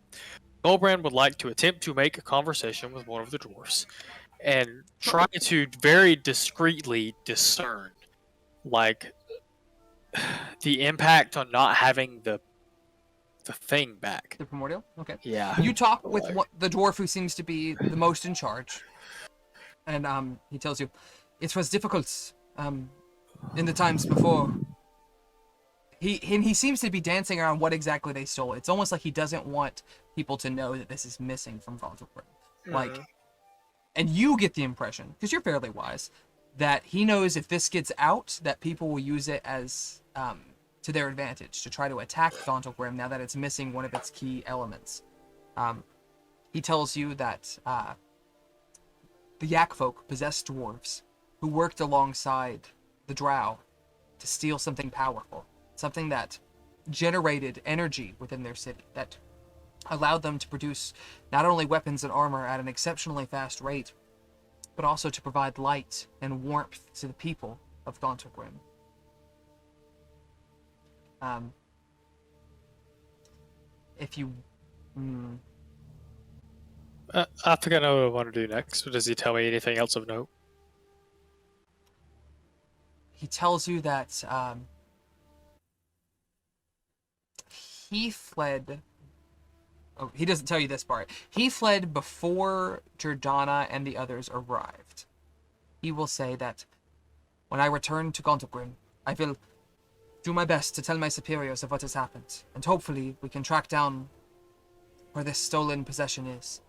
Golbram would like to attempt to make a conversation with one of the dwarves and try to very discreetly discern, like, the impact on not having the thing back. The primordial? Okay. Yeah. You talk with the dwarf who seems to be the most in charge. And he tells you, it was difficult in the times before. He seems to be dancing around what exactly they stole. It's almost like he doesn't want people to know that this is missing from Vonindod. Like, and you get the impression, because you're fairly wise, that he knows if this gets out, that people will use it as to their advantage to try to attack Vonindod now that it's missing one of its key elements. He tells you that the Yak folk possessed dwarves who worked alongside the Drow to steal something powerful, something that generated energy within their city, that allowed them to produce not only weapons and armor at an exceptionally fast rate, but also to provide light and warmth to the people of Gondelgrim. If you... I think I know what I want to do next. Does he tell me anything else of note? He tells you that he fled... Oh, he doesn't tell you this part. He fled before Jordana and the others arrived. He will say that when I return to Gondelgrim, I will do my best to tell my superiors of what has happened, and hopefully we can track down where this stolen possession is.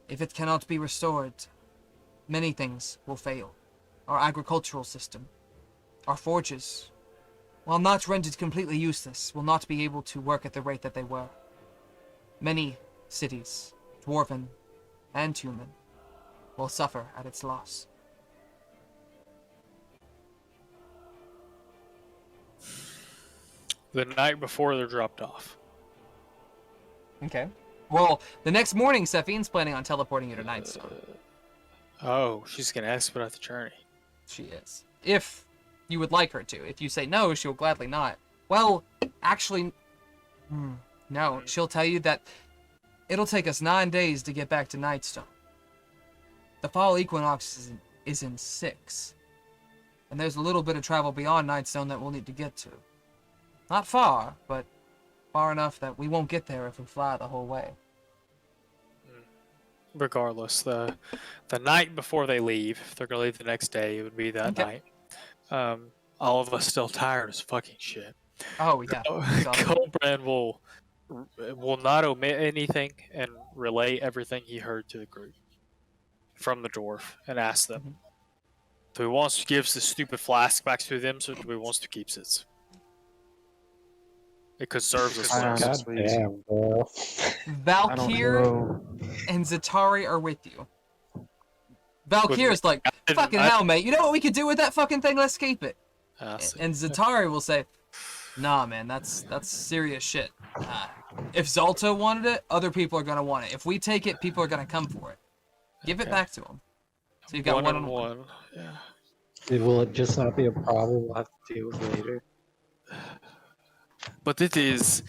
If it cannot be restored, many things will fail. Our agricultural system, our forges, while not rendered completely useless, will not be able to work at the rate that they were. Many cities, dwarven and human, will suffer at its loss. The night before they're dropped off. Okay. Well, the next morning, Sephine's planning on teleporting you to Nightstone. Oh, she's gonna ask about the journey. She is. If you would like her to. If you say no, she'll gladly not. Well, actually, no. She'll tell you that it'll take us 9 days to get back to Nightstone. The fall equinox is in 6. And there's a little bit of travel beyond Nightstone that we'll need to get to. Not far, but far enough that we won't get there if we fly the whole way. Regardless, the night before they leave, if they're gonna leave the next day, it would be that night. All of us still tired as fucking shit. Oh, yeah. Colbrand will not omit anything and relay everything he heard to the group from the dwarf and ask them, do we want to give the stupid flask back to them, so do we want to keep it? It could serve us well. God damn, bro. Valkyr and Zatari are with you. Valkyr's like, fucking hell, mate. You know what we could do with that fucking thing? Let's keep it. And Zatari will say, nah, man, that's serious shit. If Zaulto wanted it, other people are going to want it. If we take it, people are going to come for it. Give it back to them. So you've got one on one. Yeah. Will it just not be a problem we'll have to deal with later? But this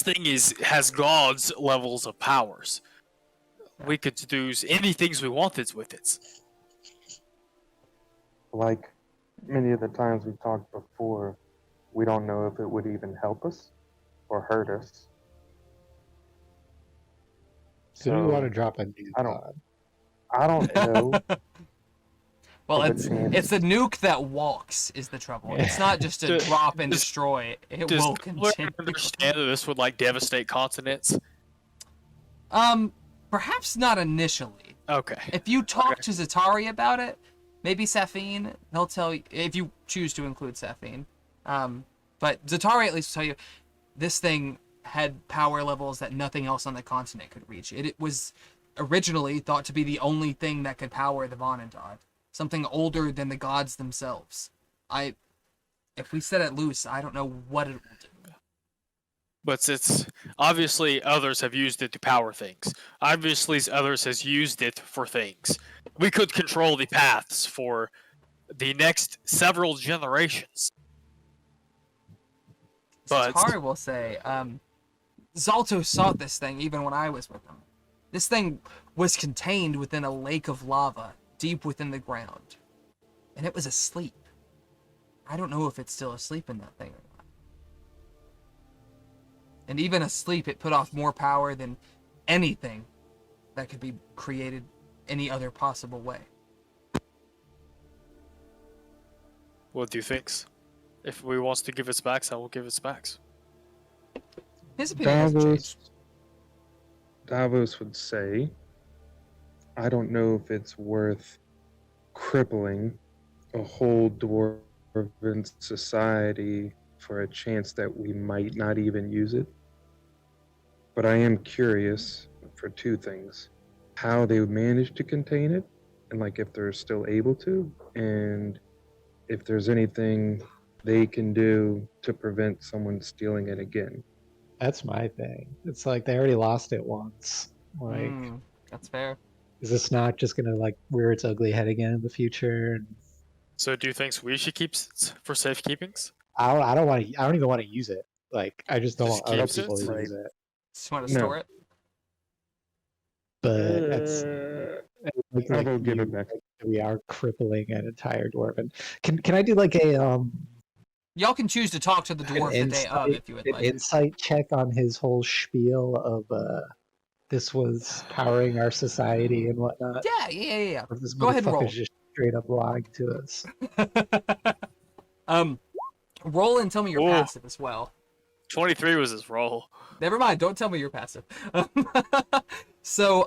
thing has God's levels of powers. We could do anything we wanted with it. Like many of the times we talked before, we don't know if it would even help us or hurt us. So do we want to drop a nuke I don't know. Well, it's a nuke that walks is the trouble. It's not just a drop and destroy. It will continue. Understand that this would like devastate continents? Perhaps not initially. Okay. If you talk to Zatari about it, Maybe Saphine. He'll tell you if you choose to include Saphine. But Zatari at least will tell you this thing had power levels that nothing else on the continent could reach. It was originally thought to be the only thing that could power the Vonindod. Something older than the gods themselves. If we set it loose, I don't know what it will do. But it's obviously others have used it to power things. Obviously, others has used it for things. We could control the paths for the next several generations. But Zatari will say, Zaulto sought this thing even when I was with him. This thing was contained within a lake of lava, deep within the ground. And it was asleep. I don't know if it's still asleep in that thing or not. And even asleep, it put off more power than anything that could be created any other possible way. what do you think? If we wants to give it back, I will give it back. His opinion hasn't changed. Davos would say, I don't know if it's worth crippling a whole dwarven society for a chance that we might not even use it. But I am curious for two things. How they managed to contain it, and like if they're still able to, and if there's anything they can do to prevent someone stealing it again. That's my thing. It's like they already lost it once. Like, That's fair. is this not just gonna like rear its ugly head again in the future? So do you think we should keep for safekeepings? I don't want to. I don't even want to use it. Like, I just don't Just want other keeps it? people to Right. use it. Just want to No. store it. But that's I will give it back. we are crippling an entire dwarven. Can I do like a Y'all can choose to talk to the dwarf the day of if you would an like. insight check on his whole spiel of this was powering our society and whatnot? Yeah. Or if this Go ahead and roll. motherfucker's just straight up lying to us. Roll and tell me your Ooh. passive as well. 23 was his roll. Never mind, don't tell me your passive. So,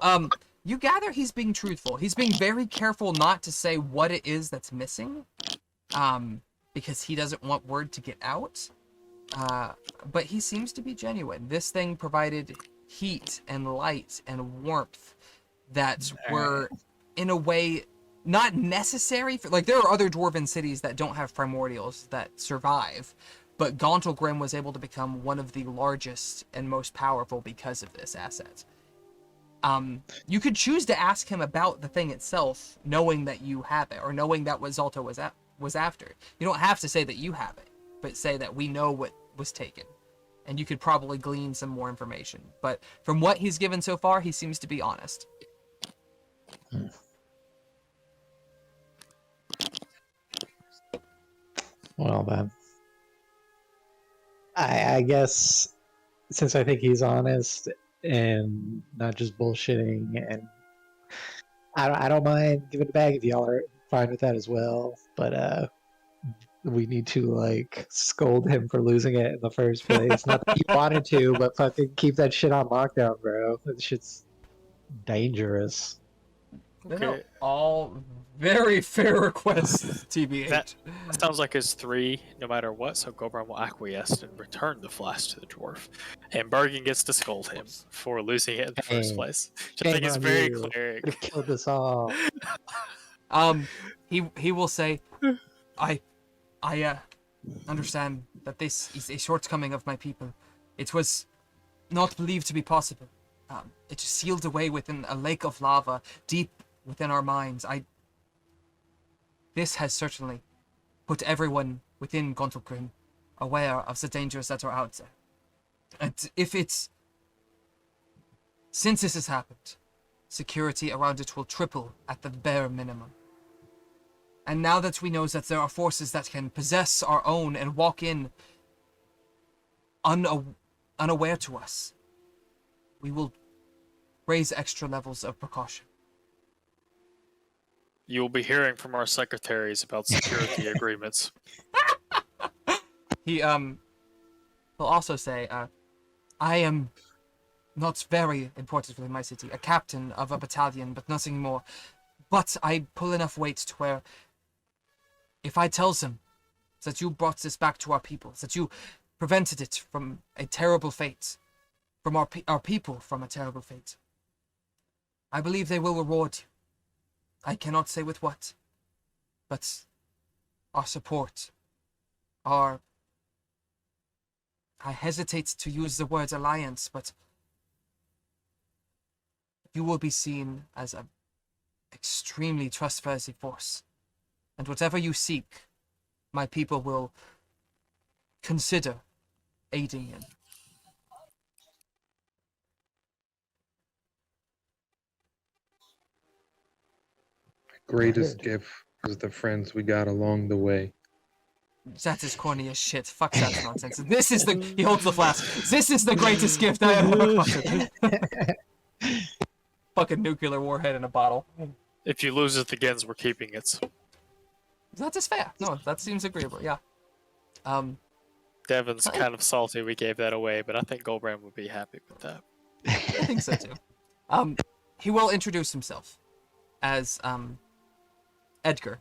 you gather he's being truthful. He's being very careful not to say what it is that's missing, because he doesn't want word to get out. But he seems to be genuine. This thing provided heat and light and warmth that were, in a way, not necessary for, like, there are other dwarven cities that don't have primordials that survive, but Gauntlgrim was able to become one of the largest and most powerful because of this asset. You could choose to ask him about the thing itself, knowing that you have it, or knowing that what Zaulto was after. You don't have to say that you have it, but say that we know what was taken. And you could probably glean some more information. But from what he's given so far, he seems to be honest. Well then, I guess since I think he's honest and not just bullshitting, and I don't mind giving it back if y'all are fine with that as well. But we need to like scold him for losing it in the first place. Not that he wanted to, but fucking keep that shit on lockdown, bro. That shit's dangerous. Okay. All very fair requests, TBH. That sounds like his 3, no matter what, so Gobran will acquiesce and return the flask to the dwarf. And Bergen gets to scold him for losing it in the first place. Which I think is very clear. Could have killed us all. He will say, I understand that this is a shortcoming of my people. It was not believed to be possible. It is sealed away within a lake of lava, deep within our minds. This has certainly put everyone within Gauntlgrim aware of the dangers that are out there. And since this has happened, security around it will triple at the bare minimum. And now that we know that there are forces that can possess our own and walk in unaware to us, we will raise extra levels of precaution. You will be hearing from our secretaries about security agreements. He'll also say, I am not very important within my city, a captain of a battalion, but nothing more. But I pull enough weight to where if I tells him that you brought this back to our people, that you prevented it from a terrible fate, from our people from a terrible fate, I believe they will reward you. I cannot say with what, but our support, our... I hesitate to use the word alliance, but you will be seen as an extremely trustworthy force. And whatever you seek, my people will consider aiding in. Greatest gift is the friends we got along the way. That is corny as shit. Fuck that nonsense. This is the... He holds the flask. This is the greatest gift I have ever fucking... Fucking nuclear warhead in a bottle. If you lose it, the Gens, we're keeping it. That is fair. No, that seems agreeable, yeah. Devin's kind of salty we gave that away, but I think Goldbrand would be happy with that. I think so too. He will introduce himself as, Edgar.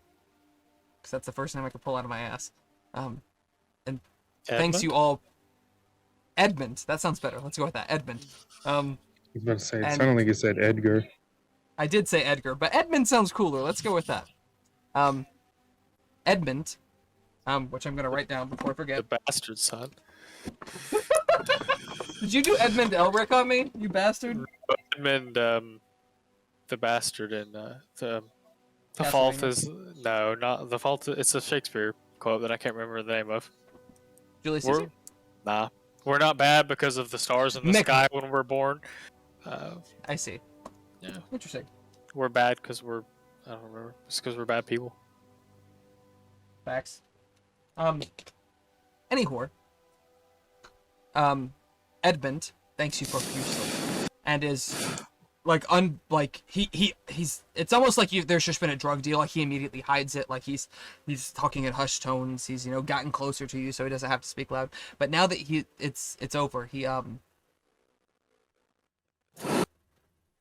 Because that's the first name I could pull out of my ass. And thanks you all... Edmund. That sounds better. Let's go with that. Edmund. I was about to say, it sounded like you said Edgar. I did say Edgar, but Edmund sounds cooler. Let's go with that. Edmund, which I'm gonna write down before I forget. The bastard son. Did you do Edmund Elric on me, you bastard? Edmund, the bastard, and the Catherine. fault is not the fault. It's a Shakespeare quote that I can't remember the name of. Julius Caesar? Nah, we're not bad because of the stars in the Mick. sky when we're born. I see. Yeah, Interesting. we're bad because we're. I don't remember. It's because we're bad people. Facts. Anyhow, Edmund thanks you profusely, and is like he's. It's almost like there's just been a drug deal. Like he immediately hides it. Like he's talking in hushed tones. He's gotten closer to you, so he doesn't have to speak loud. But now that it's over, he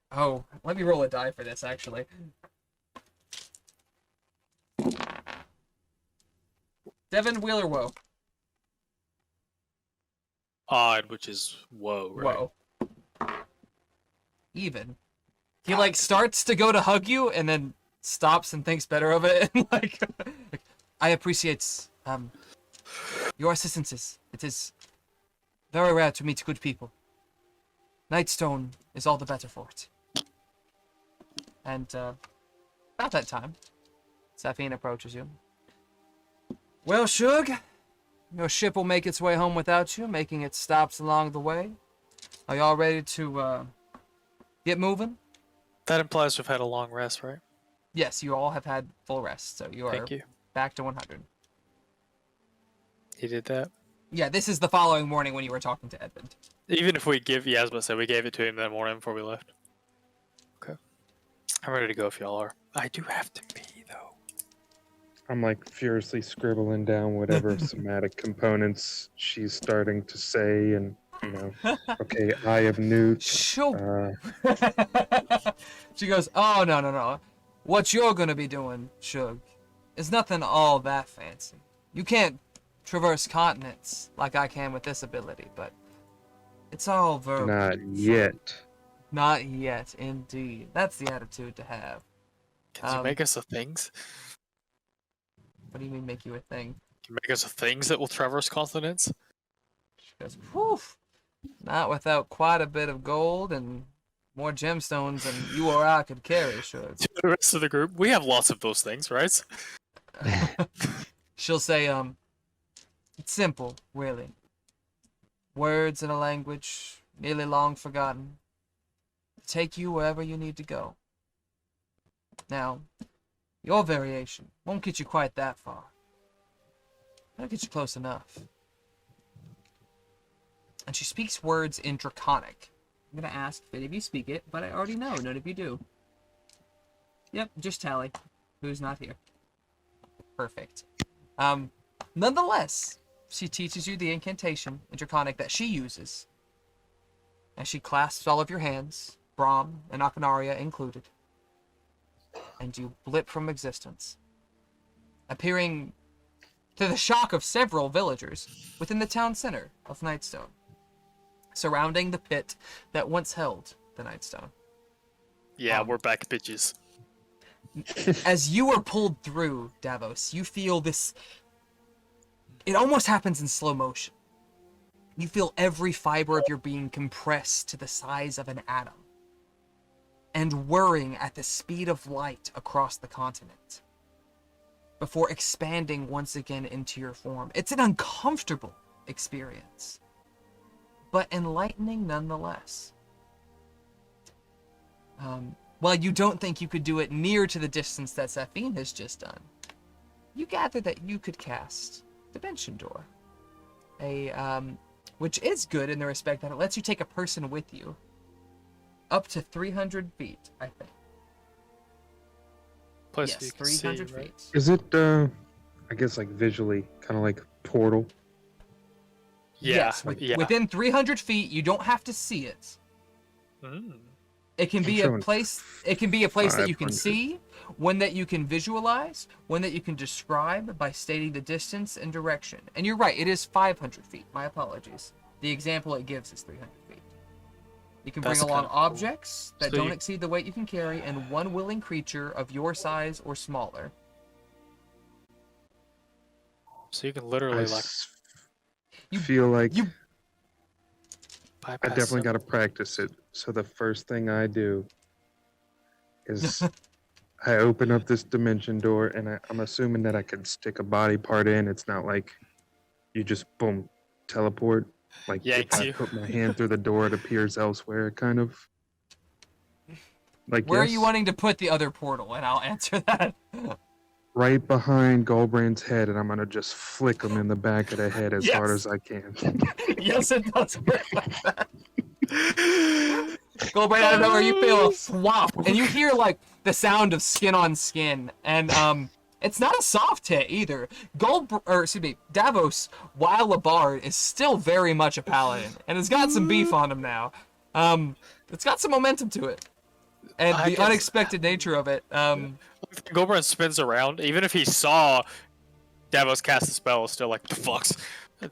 Oh, let me roll a die for this actually. Devin, Wheel or Woe? Odd, which is whoa, right? Whoa. Even. He like starts to go to hug you and then stops and thinks better of it and like I appreciate your assistances. It is very rare to meet good people. Nightstone is all the better for it. And about that time, Saphine approaches you. Well, Shug, your ship will make its way home without you, making its stops along the way. Are y'all ready to get moving? That implies we've had a long rest, right? Yes, you all have had full rest, so you are Thank you. back to 100. He did that. Yeah, this is the following morning when you were talking to Edmund. Even if we give, yeah, I was about to say, we gave it to him that morning before we left. Okay. I'm ready to go if y'all are. I do have to pee, though. I'm like furiously scribbling down whatever somatic components she's starting to say, and okay, I have nuked. Sure. She goes, oh, no. What you're gonna be doing, Shug, is nothing all that fancy. You can't traverse continents like I can with this ability, but it's all verbal. Not yet. Not yet, indeed. That's the attitude to have. Can you make us a things? What do you mean make you a thing? Can you make us a things that will traverse continents? She goes, whew, not without quite a bit of gold and more gemstones than you or I could carry, Shug. To the rest of the group, we have lots of those things, right? She'll say, it's simple, really. Words in a language nearly long forgotten. Take you wherever you need to go. Now, your variation won't get you quite that far. It'll get you close enough. And she speaks words in Draconic. I'm gonna ask if any of you speak it, but I already know none of you do. Yep, just Tally, who's not here. Perfect. Nonetheless, she teaches you the incantation in Draconic that she uses. And she clasps all of your hands, Brahm and Akanaria included. and you blip from existence, appearing to the shock of several villagers within the town center of Nightstone, surrounding the pit that once held the Nightstone. Yeah, we're back, bitches. As you are pulled through, Davos, you feel this. It almost happens in slow motion. You feel every fiber of your being compressed to the size of an atom and whirring at the speed of light across the continent before expanding once again into your form. It's an uncomfortable experience, but enlightening nonetheless. While you don't think you could do it near to the distance that Safine has just done, you gather that you could cast Dimension Door. Which is good in the respect that it lets you take a person with you up to 300 feet, I think. Plus Yes, you can 300 see, feet. right? Is it, I guess, like visually, kind of like Portal? Yeah, Yes, yeah. within 300 feet, you don't have to see it. Mm. It can be I'm a showing place. It can be a place that you can 500. see, one that you can visualize, one that you can describe by stating the distance and direction. And you're right, it is 500 feet. My apologies. The example it gives is 300 feet. You can That's bring along kinda cool. objects that So don't you- exceed the weight you can carry, and one willing creature of your size or smaller. So you can I literally like You- feel like you- I bypass definitely got them. to practice it. So the first thing I do is I open up this dimension door, and I'm assuming that I can stick a body part in. It's not like you just boom teleport. Like Yanks if I you. put my hand through the door, it appears elsewhere. Kind of. Like Where are yes, you wanting to put the other portal? And I'll answer that. right behind Goldbrand's head, and I'm gonna just flick him in the back of the head as hard Yes. as I can. Yes, it does work like that. Goldbraid, out of nowhere, you feel a swap, and you hear like the sound of skin on skin, and it's not a soft hit either. Davos, while a bard, is still very much a paladin, and has got some beef on him now. It's got some momentum to it, and I the guess- unexpected nature of it. Goldbrand spins around. Even if he saw Davos cast a spell, it's still like, the fucks. Can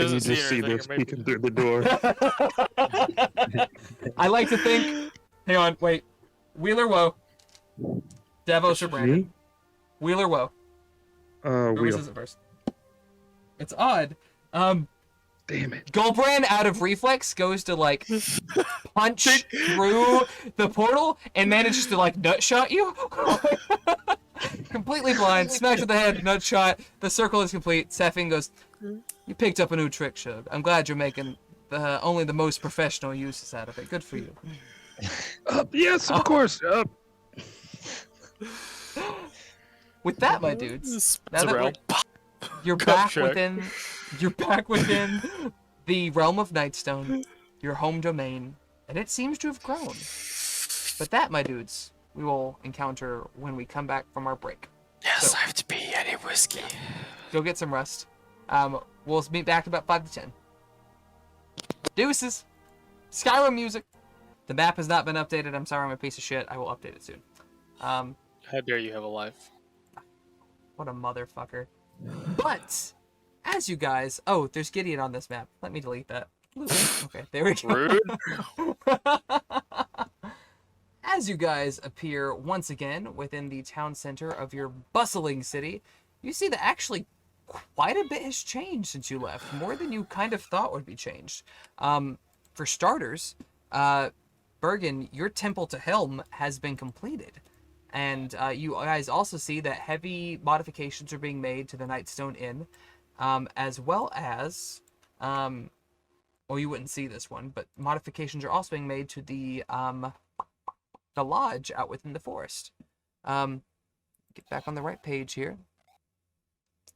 you Doesn't just see anything, this or maybe- peeking through the door? I like to think. Hang on, wait. Wheeler Woe. Davos or Brandon? Me? Wheeler Woe. Whoever Wheel. says it first. It's odd. Damn it. Goldbrand, out of reflex, goes to like punch through the portal and manages to like nut shot you. Completely blind, smacked with the head, nut shot. The circle is complete. Sefin goes, "You picked up a new trick, Shug. I'm glad you're making only the most professional uses out of it. Good for you." Up, yes, of course. Up. With that, my dudes, Spins now that around. you're Cup back check. within the realm of Nightstone, your home domain, and it seems to have grown. But that, my dudes, we will encounter when we come back from our break. Yes, So- I have to pee. I need whiskey. Go get some rest. We'll meet back about 5 to 10. Deuces. Skyrim music. The map has not been updated. I'm sorry, I'm a piece of shit. I will update it soon. How dare you have a life? What a motherfucker. But, as you guys... Oh, there's Gideon on this map. Let me delete that. Okay, there we go. Rude. As you guys appear once again within the town center of your bustling city, you see that actually quite a bit has changed since you left. More than you kind of thought would be changed. For starters, Bergen, your temple to Helm has been completed. And you guys also see that heavy modifications are being made to the Nightstone Inn, as well as, well, you wouldn't see this one, but modifications are also being made to the lodge out within the forest. Get back on the right page here.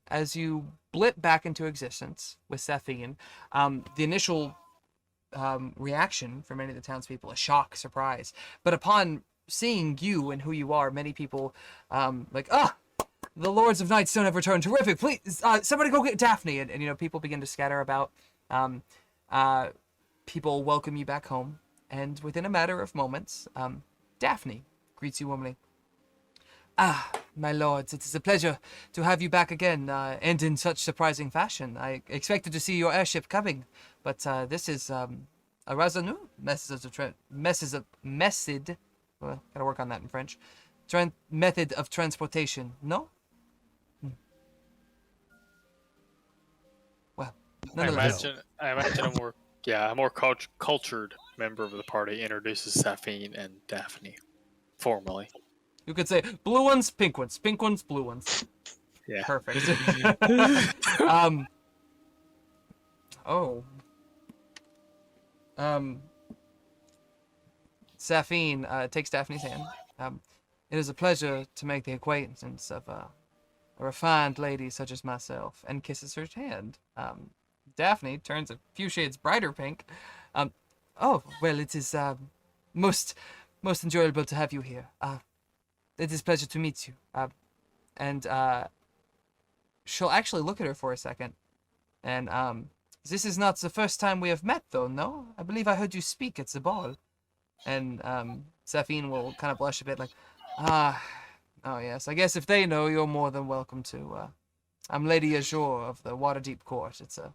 As you blip back into existence with Sefine, the initial reaction for many of the townspeople is shock, surprise. But upon seeing you and who you are, many people like, the Lords of Nightstone have returned. Terrific! Please, somebody go get Daphne. And you know, people begin to scatter about. People welcome you back home, and within a matter of moments, Daphne greets you warmly. Ah, my lords, it is a pleasure to have you back again, and in such surprising fashion. I expected to see your airship coming, but this is a rather new method. Well, gotta work on that in French. Method of transportation. No. Well, I nonetheless. imagine a more cultured member of the party introduces Safine and Daphne formally. You could say blue ones, pink ones, blue ones. Yeah. Perfect. Oh. Safine takes Daphne's hand. It is a pleasure to make the acquaintance of a refined lady such as myself, and kisses her hand. Daphne turns a few shades brighter pink. Oh, well, it is most enjoyable to have you here. It is a pleasure to meet you. And she'll actually look at her for a second. And this is not the first time we have met, though, no? I believe I heard you speak at the ball. And Safine will kind of blush a bit, like, oh yes, I guess if they know, you're more than welcome to. I'm Lady Azure of the Waterdeep Court. It's a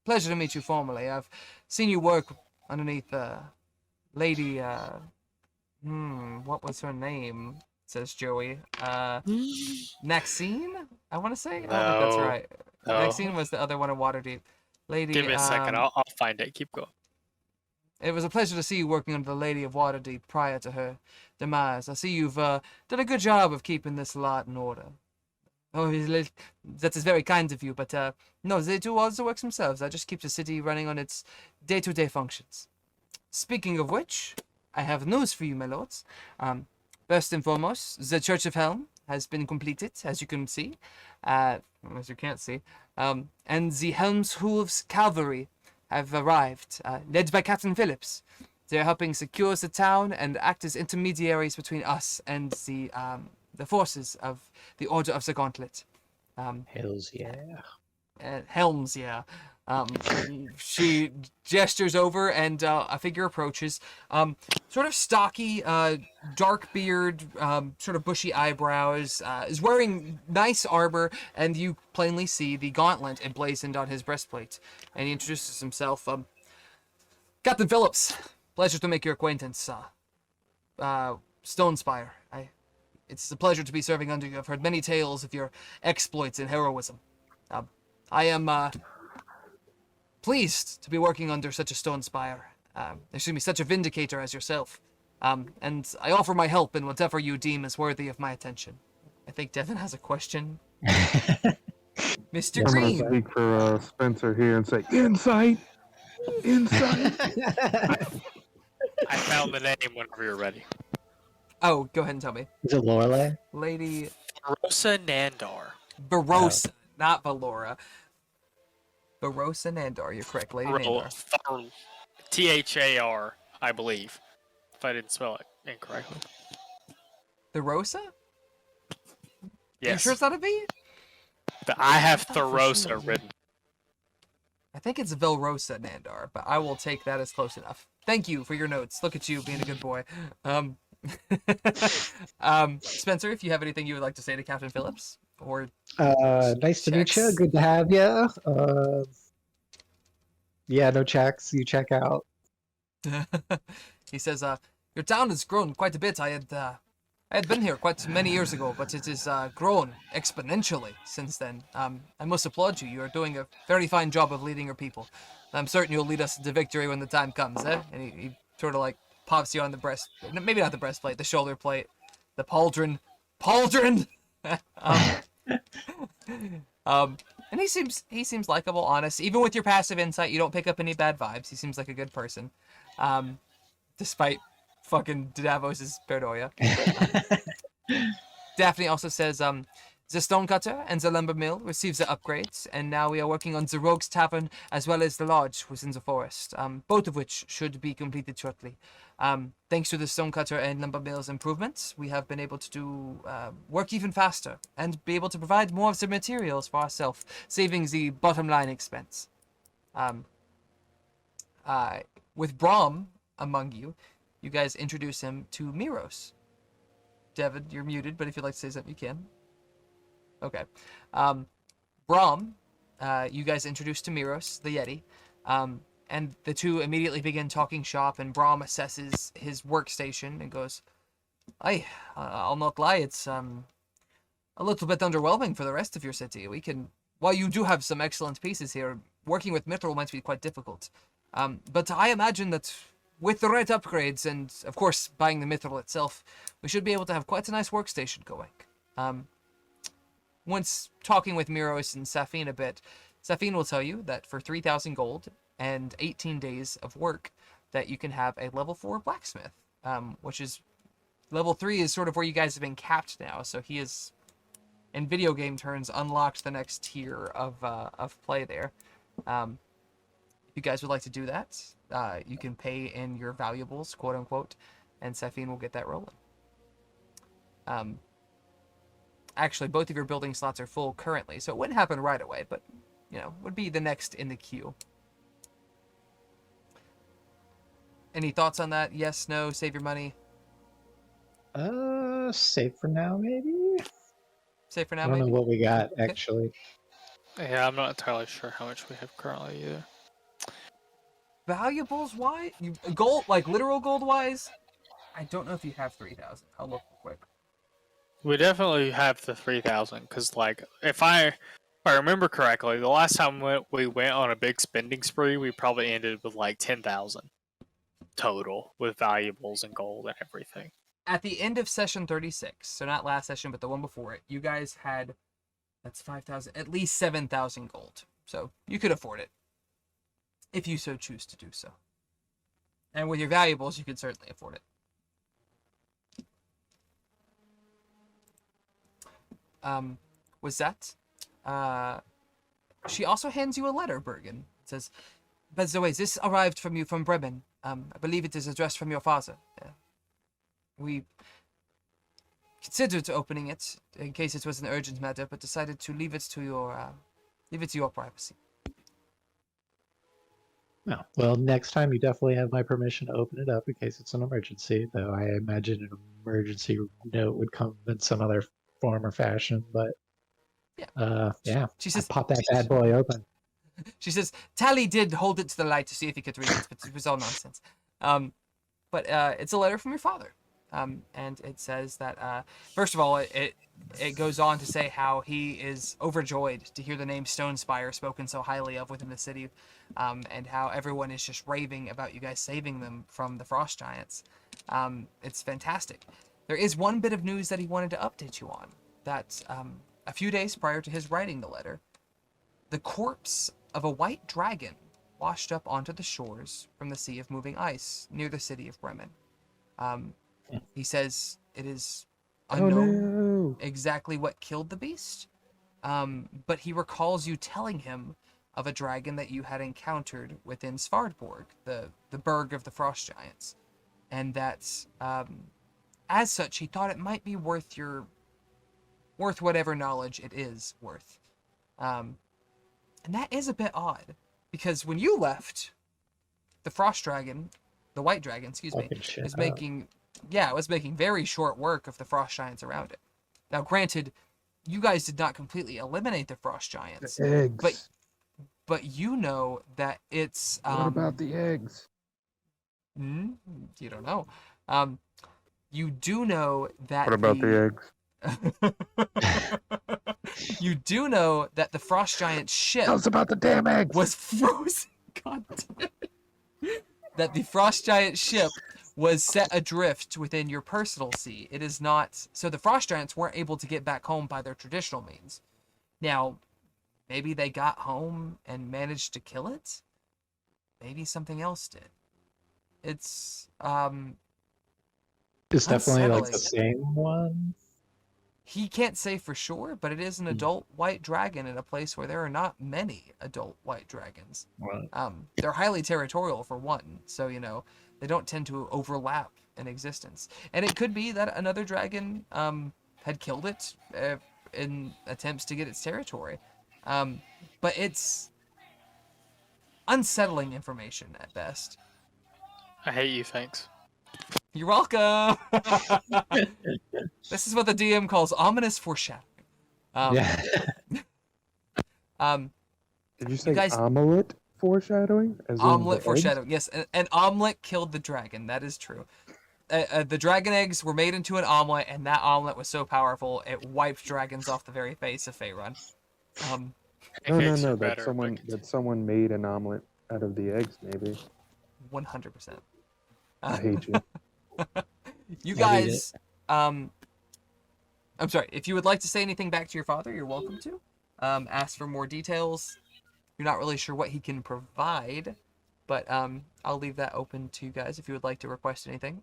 pleasure to meet you formally. I've seen you work underneath Lady, what was her name? Says Joey. Maxine? I want to say? I don't think that's No. right. No. Maxine was the other one in Waterdeep. Lady, Give me a second. I'll find it. Keep going. it was a pleasure to see you working under the Lady of Waterdeep prior to her demise. I see you've done a good job of keeping this lot in order. Oh, that is very kind of you, but no, they do all the works themselves. I just keep the city running on its day-to-day functions. Speaking of which, I have news for you, my lords. First and foremost, the Church of Helm has been completed, as you can see, as you can't see, and the Helm's Hooves Cavalry have arrived, led by Captain Phillips. They're helping secure the town and act as intermediaries between us and the forces of the Order of the Gauntlet. Hells yeah. Helms, yeah. She gestures over, and a figure approaches. Sort of stocky, dark beard, sort of bushy eyebrows. Is wearing nice armor, and you plainly see the gauntlet emblazoned on his breastplate. And he introduces himself. Captain Phillips, pleasure to make your acquaintance. Stonespire. It's a pleasure to be serving under you. I've heard many tales of your exploits and heroism. I am pleased to be working under such a Stonespire. Such a vindicator as yourself. And I offer my help in whatever you deem is worthy of my attention. I think Devin has a question. Mr. I'm Green. gonna speak for Spencer here and say, insight! Insight! I found the name whenever you're ready. Oh, go ahead and tell me. Is it Lorelei? Lady Rosa Nandar. Barossa, not Valora. Barossa Nandar, you're correct, Lady Nandar. Thar, I believe. If I didn't spell it incorrectly. The Rosa? Yes. You sure it's not a V? I have thought for Thorosa sure. written. I think it's Velrosa Nandar, but I will take that as close enough. Thank you for your notes. Look at you being a good boy. Spencer, if you have anything you would like to say to Captain Phillips, or Nice to meet you. checks. Good to have you. Yeah, no checks. You check out. He says, your town has grown quite a bit. I had been here quite many years ago, but it has grown exponentially since then. I must applaud you. You are doing a very fine job of leading your people. I'm certain you'll lead us to victory when the time comes, eh? And he sort of like pops you on the breast, maybe not the breastplate, the shoulder plate, the pauldron. And he seems likable, honest. Even with your passive insight, you don't pick up any bad vibes. He seems like a good person, despite fucking Davos's paranoia. Daphne also says, the stonecutter and the lumber mill receives the upgrades, and now we are working on the Rogue's Tavern as well as the lodge within the forest, both of which should be completed shortly. Thanks to the stonecutter and lumber mill's improvements, we have been able to do work even faster and be able to provide more of the materials for ourselves, saving the bottom line expense. With Brahm among you, you guys introduce him to Miros. Devin, you're muted, but if you'd like to say something, you can. Okay. Brahm, you guys introduced to Miros, the Yeti, and the two immediately begin talking shop, and Brahm assesses his workstation and goes, I'll not lie, it's a little bit underwhelming for the rest of your city. While you do have some excellent pieces here, working with mithril might be quite difficult. But I imagine that with the right upgrades and, of course, buying the mithril itself, we should be able to have quite a nice workstation going. Once talking with Miros and Safine a bit, Safine will tell you that for 3,000 gold and 18 days of work, that you can have a level 4 blacksmith, which is level 3 is sort of where you guys have been capped now. So he is, in video game terms, unlocked the next tier of play there. If you guys would like to do that, you can pay in your valuables, quote unquote, and Safine will get that rolling. Actually, both of your building slots are full currently, so it wouldn't happen right away, but, would be the next in the queue. Any thoughts on that? Yes, no, save your money? Save for now, maybe? Save for now, I don't maybe? know what we got, Okay. actually. Yeah, I'm not entirely sure how much we have currently either. Valuables-wise? Gold, like literal gold-wise? I don't know if you have 3,000. I'll look real quick. We definitely have the 3,000 because, like, if I remember correctly, the last time we went on a big spending spree, we probably ended with like 10,000 total with valuables and gold and everything. At the end of session 36, so not last session, but the one before it, you guys had, that's 5,000, at least 7,000 gold. So you could afford it if you so choose to do so. And with your valuables, you could certainly afford it. Was that? She also hands you a letter, Bergen. It says, by the way, this arrived from you from Bremen. I believe it is addressed from your father. We considered opening it in case it was an urgent matter, but decided to leave it to your privacy. No. Well, next time you definitely have my permission to open it up in case it's an emergency, though I imagine an emergency note would come in some other form or fashion, but yeah. She says, pop that bad boy open. She says, Tally did hold it to the light to see if he could read it, but it was all nonsense. But it's a letter from your father. And it says that, first of all, it goes on to say how he is overjoyed to hear the name Stonespire spoken so highly of within the city, and how everyone is just raving about you guys saving them from the frost giants. It's fantastic. There is one bit of news that he wanted to update you on, that a few days prior to his writing the letter, the corpse of a white dragon washed up onto the shores from the Sea of Moving Ice near the city of Bremen. He says it is unknown exactly what killed the beast, but he recalls you telling him of a dragon that you had encountered within Svardborg, the burg of the frost giants, and that as such he thought it might be worth whatever knowledge it is worth. And that is a bit odd, because when you left, the frost dragon, the white dragon, was making very short work of the frost giants around it. Now, granted, you guys did not completely eliminate the frost giants, The eggs. but you know that it's What about the eggs? You don't know. You do know that What about the eggs? You do know that the frost giant ship Tell us about the damn eggs. was frozen. God damn it. That the frost giant ship was set adrift within your personal sea. It is not, so the frost giants weren't able to get back home by their traditional means. Now, maybe they got home and managed to kill it? Maybe something else did. It's definitely like the unsettling. same one. He can't say for sure, but it is an adult white dragon in a place where there are not many adult white dragons. Right. They're highly territorial for one, so they don't tend to overlap in existence. And it could be that another dragon had killed it in attempts to get its territory. But it's unsettling information at best. I hate you, thanks. You're welcome. This is what the DM calls ominous foreshadowing. Yeah. Did you say guys- omelet foreshadowing? As in Omelet the eggs? foreshadowing. Yes, an omelet killed the dragon. That is true. The dragon eggs were made into an omelet, and that omelet was so powerful it wiped dragons off the very face of Faerun. No. Pancakes are That better, someone made an omelet out of the eggs. Maybe. 100%. I hate you. You I hate guys, I'm sorry. If you would like to say anything back to your father, you're welcome to. Ask for more details. You're not really sure what he can provide, but I'll leave that open to you guys if you would like to request anything.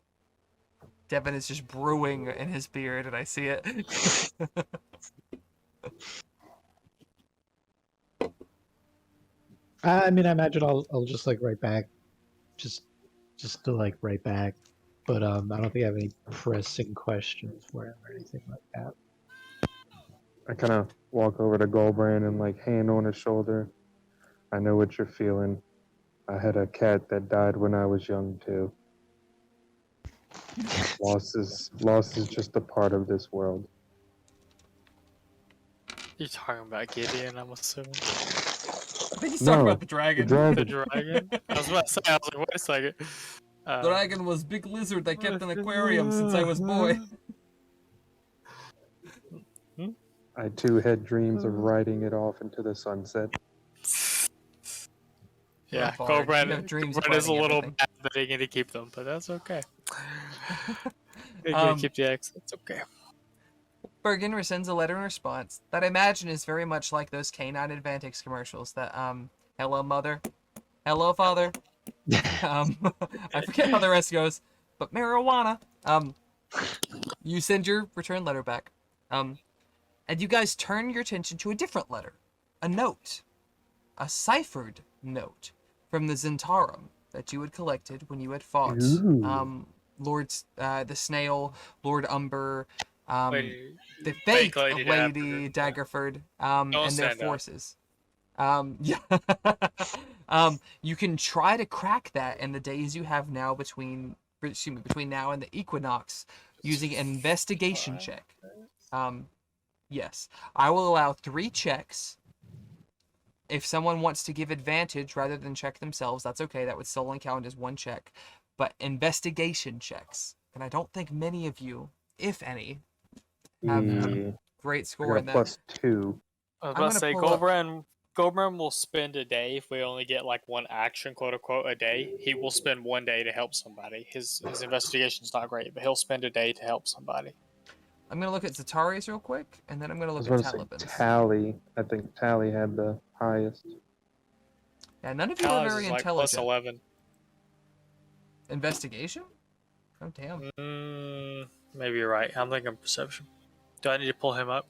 Devin is just brewing in his beard, and I see it. I mean, I imagine I'll just like write back, just to like write back. But I don't think I have any pressing questions for him or anything like that. I kind of walk over to Goldbrand and like hand on his shoulder. I know what you're feeling. I had a cat that died when I was young too. Loss is just a part of this world. You're talking about Gideon, I'm assuming. I think he's No, talking about the dragon. The dragon? I was about to say, I was like, wait a second. The dragon was big lizard that kept an aquarium since I was boy. I too had dreams of riding it off into the sunset. Yeah, Rough hard. You have Goldbrand dreams of is a riding little everything. bad that he get to keep them, but that's okay. He get to keep the X, that's okay. Bergen resends a letter in response that I imagine is very much like those Canine Advantix commercials that, hello mother, hello father, I forget how the rest goes, but marijuana. You send your return letter back, and you guys turn your attention to a different letter, a note, a ciphered note from the Zentarum that you had collected when you had fought, Ooh. the snail, Lord Umber, Lady- the fake Lady Lady Daggerford, and their stand up. forces. Yeah. You can try to crack that in the days you have now between now and the equinox using an investigation check. Yes. I will allow 3 checks. If someone wants to give advantage rather than check themselves, that's okay. That would still only count as 1 check. But investigation checks. And I don't think many of you, if any, have a great I score in got that. +2. I was I'm about to say, gonna pull up- Goldbrand will spend a day if we only get like 1 action, quote unquote, a day. He will spend 1 day to help somebody. His investigation's not great, but he'll spend a day to help somebody. I'm going to look at Zatari's real quick, and then I'm going to I was look about at to say Taliban's. Tally. I think Tally had the highest. Yeah, none of you are Tally's very is like intelligent. +11. Investigation? Oh, damn. Maybe you're right. I'm thinking perception. Do I need to pull him up?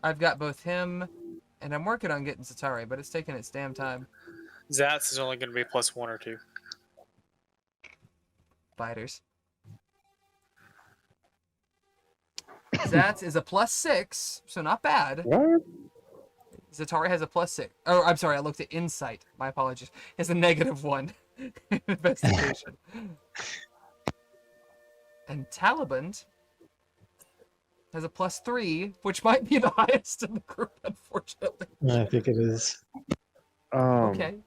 I've got both him, and I'm working on getting Zatari, but it's taking its damn time. Zats is only going to be +1 or 2. Fighters. Zats is a +6, so not bad. What? Zatari has a +6. Oh, I'm sorry, I looked at insight. My apologies. He has a -1 in investigation. And Taliban has a +3, which might be the highest in the group, unfortunately. I think it is. Okay.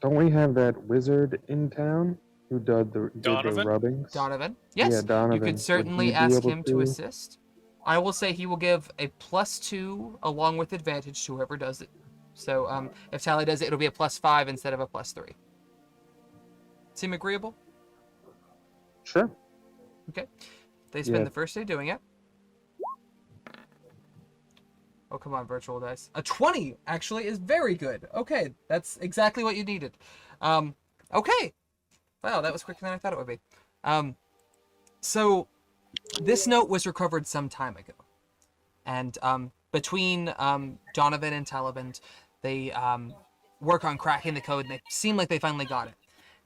Don't we have that wizard in town who did the Donovan? rubbings? Donovan? Yes. Yeah, Donovan. You could Would certainly he be ask able him to assist. I will say he will give a +2 along with advantage to whoever does it. So if Tally does it, it'll be a +5 instead of a +3. Seem agreeable? Sure. Okay. They spend Yeah. the first day doing it. Oh, come on, virtual dice. A 20, actually, is very good. Okay, that's exactly what you needed. Okay. Wow, that was quicker than I thought it would be. So, this note was recovered some time ago. And between Donovan and Taliban, they work on cracking the code, and they seem like they finally got it.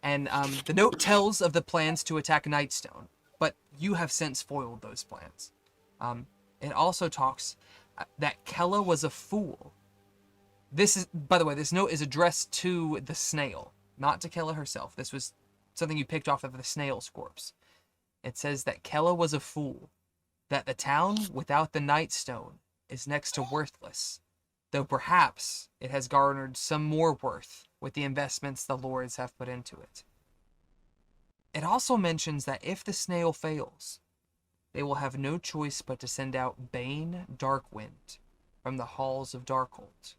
And the note tells of the plans to attack Nightstone, but you have since foiled those plans. It also talks that Kella was a fool. This is, by the way, this note is addressed to the snail, not to Kella herself. This was something you picked off of the snail's corpse. It says that Kella was a fool, that the town without the Nightstone is next to worthless, though perhaps it has garnered some more worth with the investments the lords have put into it. It also mentions that if the snail fails, they will have no choice but to send out Bane Darkwind from the halls of Darkhold,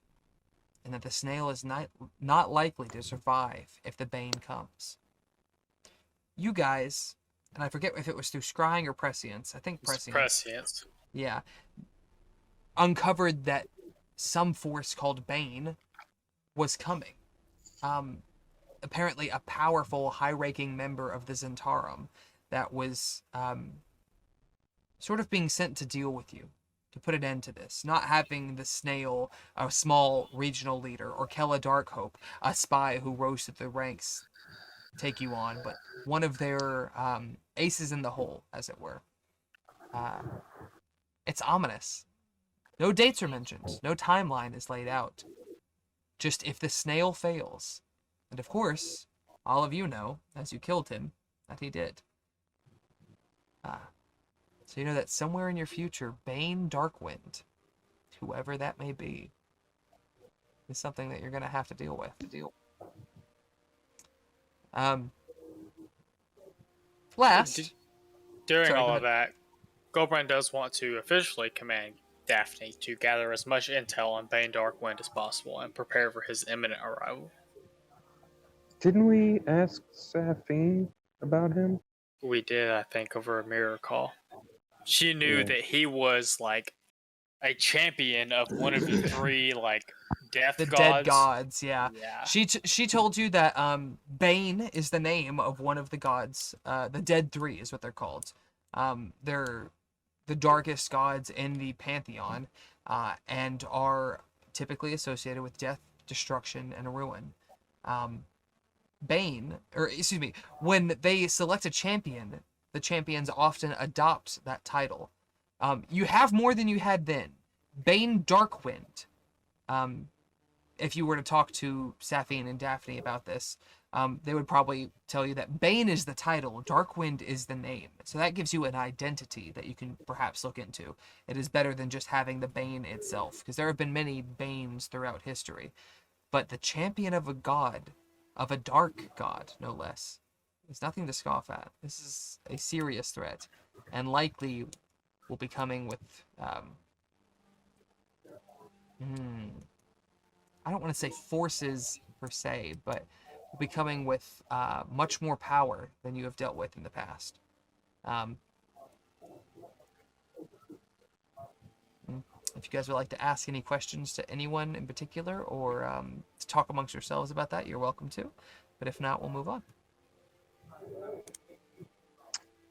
and that the snail is not likely to survive if the Bane comes. You guys, and I forget if it was through scrying or prescience, I think prescience. Prescience. Yeah. Uncovered that some force called Bane was coming. Apparently a powerful, high-ranking member of the Zentarum that was sort of being sent to deal with you, to put an end to this. Not having the snail, a small regional leader, or Kella Darkhope, a spy who rose to the ranks, take you on, but one of their aces in the hole, as it were. It's ominous. No dates are mentioned. No timeline is laid out. Just if the snail fails. And of course, all of you know, as you killed him, that he did. So you know that somewhere in your future, Bane Darkwind, whoever that may be, is something that you're going to have to deal with. Last. During Sorry, go all of ahead. that, Goldbrand does want to officially command Daphne to gather as much intel on Bane Darkwind as possible and prepare for his imminent arrival. Didn't we ask Safine about him? We did, I think, over a mirror call. She knew Yeah. that he was like a champion of one of the three death The gods. dead gods, yeah. Yeah. She told you that Bane is the name of one of the gods. The Dead Three is what they're called. They're the darkest gods in the pantheon, and are typically associated with death, destruction, and ruin. When they select a champion, the champions often adopt that title. You have more than you had then. Bane Darkwind. If you were to talk to Safine and Daphne about this, they would probably tell you that Bane is the title, Darkwind is the name. So that gives you an identity that you can perhaps look into. It is better than just having the Bane itself, because there have been many Banes throughout history. But the champion of a god, of a dark god, no less, is nothing to scoff at. This is a serious threat, and likely will be coming with I don't want to say forces per se, but will be coming with much more power than you have dealt with in the past. If you guys would like to ask any questions to anyone in particular, or to talk amongst yourselves about that, you're welcome to. But if not, we'll move on.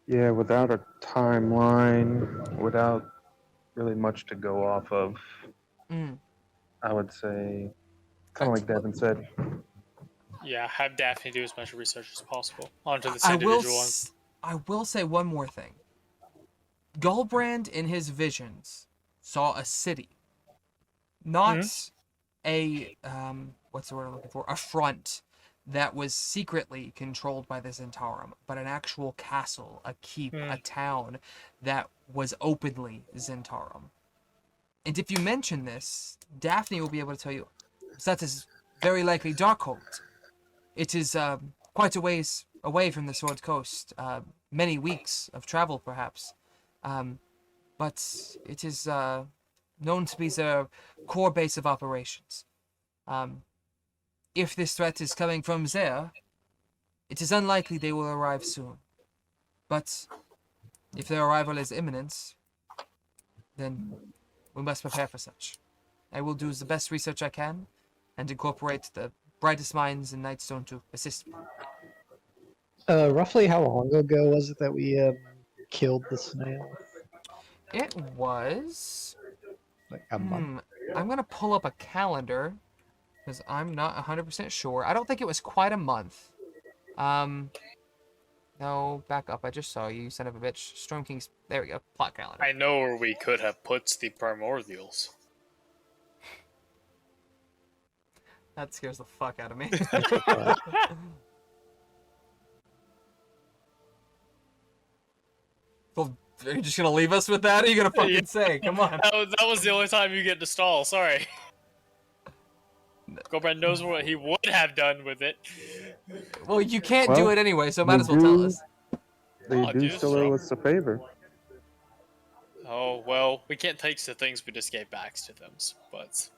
Yeah, without a timeline, without really much to go off of, I would say, kind of like Devin said. Yeah, have Daphne do as much research as possible onto this I individual. will say one more thing. Gullbrand in his visions saw a city, not a what's the word I'm looking for? A front that was secretly controlled by the Zentarum, but an actual castle, a keep, a town that was openly Zentarum. And if you mention this, Daphne will be able to tell you that is very likely Darkhold. It is quite a ways away from the Sword Coast, many weeks of travel perhaps. But it is known to be the core base of operations. If this threat is coming from there, it is unlikely they will arrive soon. But if their arrival is imminent, then we must prepare for such. I will do the best research I can and incorporate the brightest minds in Nightstone to assist me. Roughly how long ago was it that we killed the snail? It was... Like a month. I'm going to pull up a calendar, because I'm not 100% sure. I don't think it was quite a month. No, back up. I just saw you, son of a bitch. Storm King's... There we go. Plot calendar. I know where we could have put the primordials. That scares the fuck out of me. Are you just gonna leave us with that? Or are you gonna fucking say? Come on. That was the only time you get to stall. Sorry. Gobrand knows what he would have done with it. Well, you can't do Well, it anyway, so might they as well tell do- us. They Oh, do dude, still sure. owe us a favor. Oh, well, we can't take the things we just gave back to them, but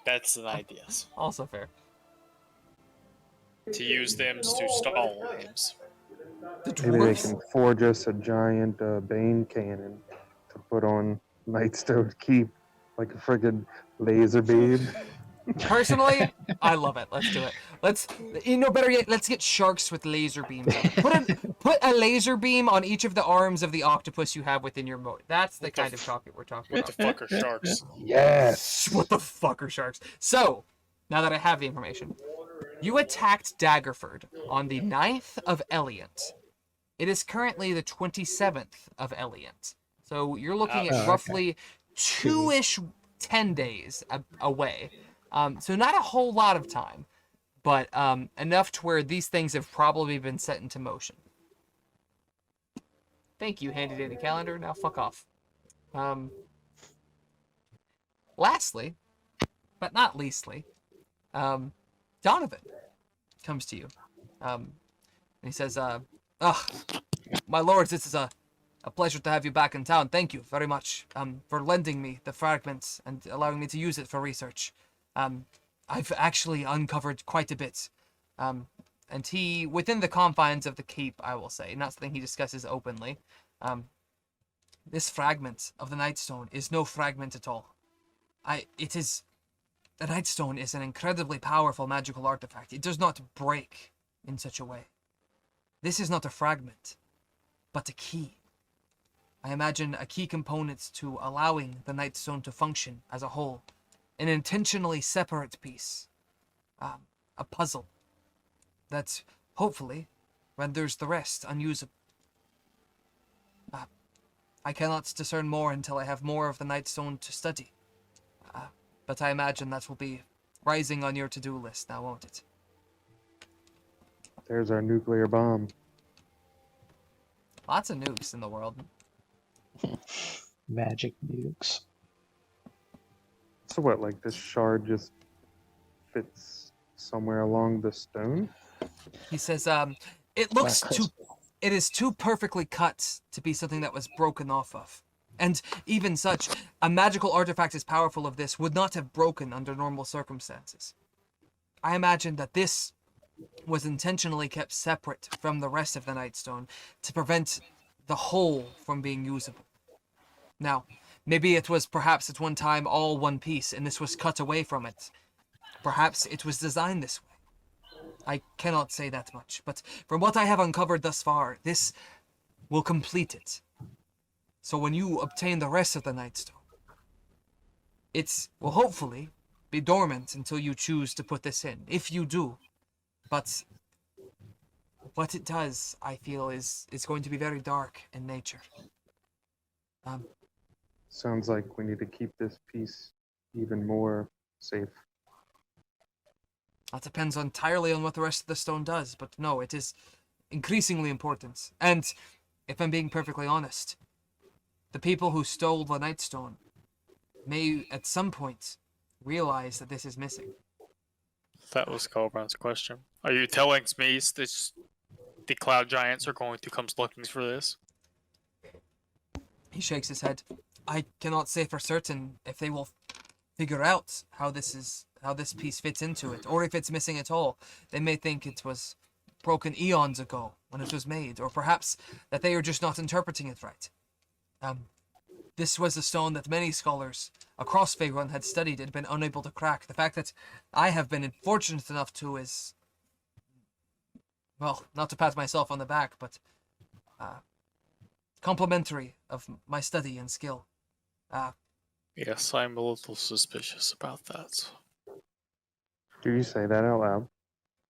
that's an idea. Also fair. To use them to stall games. The Maybe they dwarves. can forge us a giant Bane cannon to put on Nightstone Keep, like a friggin' laser beam. Personally, I love it. Let's do it. Better yet, let's get sharks with laser beams. Put a laser beam on each of the arms of the octopus you have within your moat. That's the kind of chocolate we're talking What about. the fuck are sharks? Yes. What the fuck are sharks? So, now that I have the information, you attacked Daggerford on the 9th of Eliant. It is currently the 27th of Eliant. So you're looking at okay. roughly 2-ish 10 days away. So not a whole lot of time, but enough to where these things have probably been set into motion. Thank you, handy dandy calendar. Now fuck off. Lastly, but not leastly, Donovan comes to you. And he says, my lords, this is a pleasure to have you back in town. Thank you very much for lending me the fragments and allowing me to use it for research. I've actually uncovered quite a bit. And he, within the confines of the keep, I will say, not something he discusses openly, this fragment of the Nightstone is no fragment at all. The Nightstone is an incredibly powerful magical artifact. It does not break in such a way. This is not a fragment, but a key. I imagine a key component to allowing the Nightstone to function as a whole. An intentionally separate piece. A puzzle. That, hopefully, renders the rest unusable. I cannot discern more until I have more of the Nightstone to study. But I imagine that will be rising on your to-do list now, won't it? There's our nuclear bomb. Lots of nukes in the world. Magic nukes. So what, like this shard just fits somewhere along the stone? He says, it looks Black too... crystal. It is too perfectly cut to be something that was broken off of. And even such, a magical artifact as powerful as this would not have broken under normal circumstances. I imagine that this was intentionally kept separate from the rest of the Nightstone to prevent the whole from being usable. Now, maybe it was perhaps at one time all one piece and this was cut away from it. Perhaps it was designed this way. I cannot say that much, but from what I have uncovered thus far, this will complete it. So when you obtain the rest of the Nightstone, it will hopefully be dormant until you choose to put this in, if you do. But what it does, I feel, is going to be very dark in nature. Sounds like we need to keep this piece even more safe. That depends entirely on what the rest of the stone does, but no, it is increasingly important. And if I'm being perfectly honest, the people who stole the Nightstone may, at some point, realize that this is missing. That was Gobrand's question. Are you telling me the Cloud Giants are going to come looking for this? He shakes his head. I cannot say for certain if they will figure out how this piece fits into it, or if it's missing at all. They may think it was broken eons ago when it was made, or perhaps that they are just not interpreting it right. This was a stone that many scholars across Faerun had studied and been unable to crack. The fact that I have been fortunate enough to is, well, not to pat myself on the back, but complimentary of my study and skill. Yes, I'm a little suspicious about that. Do you say that out loud?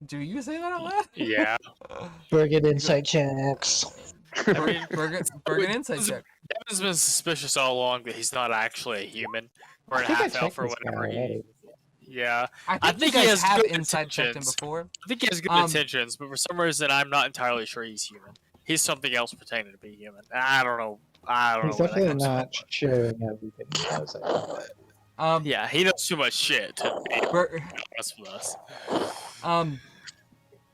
Do you say that out loud? Yeah. Bergen insight checks. I mean, Bergen insight check. Devin's been suspicious all along that he's not actually a human or a I think I half elf checked or this guy whatever. already. Yeah. I think he you guys has have good inside checked him intentions. before. I think he has good Um, intentions, but for some reason I'm not entirely sure he's human. He's something else pretending to be human. I don't know I don't He's know where that definitely comes not from. sharing everything he knows. I know that. Yeah, he knows too much shit to be Ber- honest with us.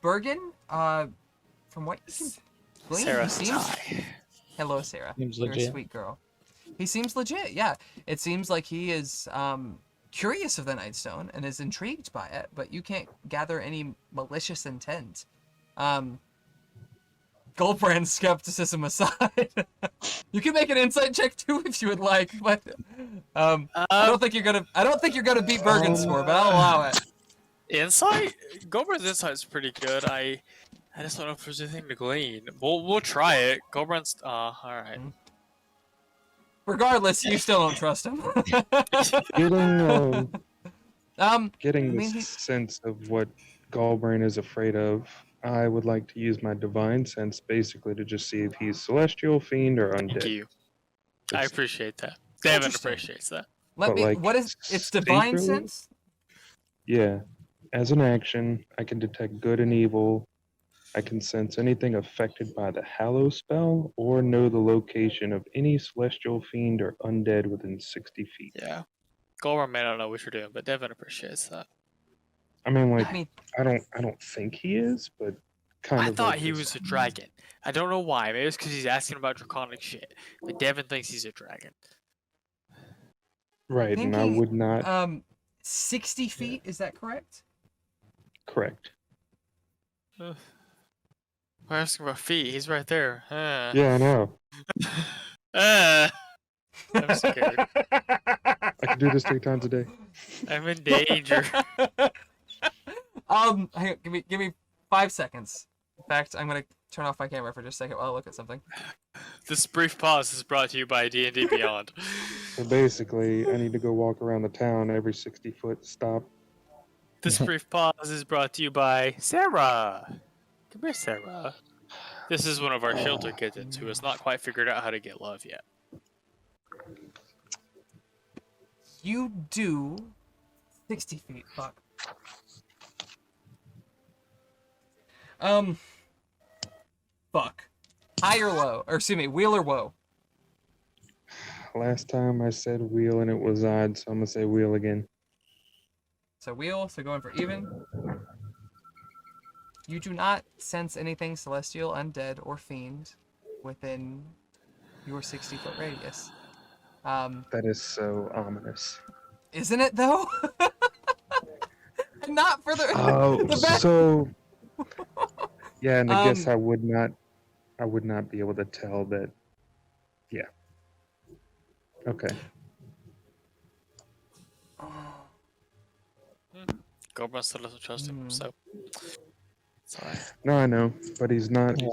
Bergen, from what you can glean, he Sarah seems. Ty. Hello, Sarah. Seems You're a legit. sweet girl. He seems legit. Yeah, it seems like he is curious of the Nightstone and is intrigued by it, but you can't gather any malicious intent. Goldbrand's skepticism aside, you can make an insight check too if you would like, but I don't think you're gonna beat Bergen's score, but I'll allow it. Insight? Goldbrand's insight's pretty good. I just don't know if there's anything to glean. We'll try it. Goldbrand's alright. Regardless, you still don't trust him. Getting I getting the mean, he, sense of what Galbrain is afraid of, I would like to use my divine sense basically to just see if he's celestial, fiend, or Thank undead. you. I It's- appreciate that. Devin Interesting. appreciates that. let But, me. like, What is? It's divine secretly? sense. Yeah. As an action, I can detect good and evil. I can sense anything affected by the Hallow spell or know the location of any celestial fiend or undead within 60 feet. Yeah. Goldbrand may not know what you're doing, but Devin appreciates that. I mean, like, I mean, I don't think he is, but kind I of. thought like he this- was a dragon. I don't know why. Maybe it's because he's asking about draconic shit. But Devin thinks he's a dragon. right, and I thinking, would not. 60 feet. Is that correct? Correct. We're asking about feet. He's right there. Yeah, I know. I'm scared. I can do this 3 times a day. I'm in danger. Hang on, give me 5 seconds. In fact, I'm gonna turn off my camera for just a second while I look at something. This brief pause is brought to you by D&D Beyond. So basically, I need to go walk around the town every 60-foot stop. This brief pause is brought to you by Sarah. Come here, Sarah. This is one of our shelter kittens who has not quite figured out how to get love yet. You do 60 feet. Fuck. Fuck. High or low? Or excuse me, wheel or woe? Last time I said wheel and it was odd, so I'm gonna say wheel again. So wheel, so going for even. You do not sense anything celestial, undead, or fiend within your 60-foot radius. That is so ominous. Isn't it though? Not for the. Oh, the best. so yeah, and I guess Um, I would not be able to tell that. Yeah. Okay. Goldbrand still doesn't trust him, Hmm. so. Sorry. No, I know, but he's not. Yeah.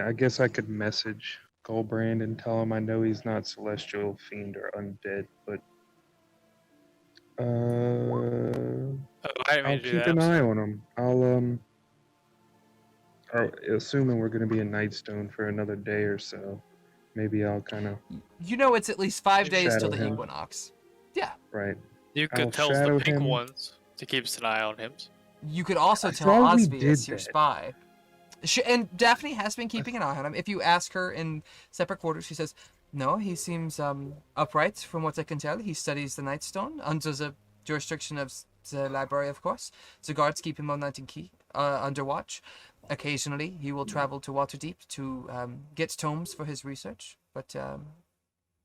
I guess I could message Goldbrand and tell him I know he's not celestial, fiend, or undead, but I didn't mean I'll to do keep that. an I'm eye sorry. on him. Assuming we're going to be in Nightstone for another day or so, maybe I'll kind of You know it's at least 5 days till Shadow the him. equinox. Yeah. right. You I'll could tell us shadow the pink him. ones to keep us an eye on him. You could also I tell thought we Osvius, did your that. spy. And Daphne has been keeping an eye on him. If you ask her in separate quarters, she says, no, he seems upright from what I can tell. He studies the Nightstone under the jurisdiction of the library, of course. The guards keep him on night and key, under watch. Occasionally, he will travel to Waterdeep to get tomes for his research, but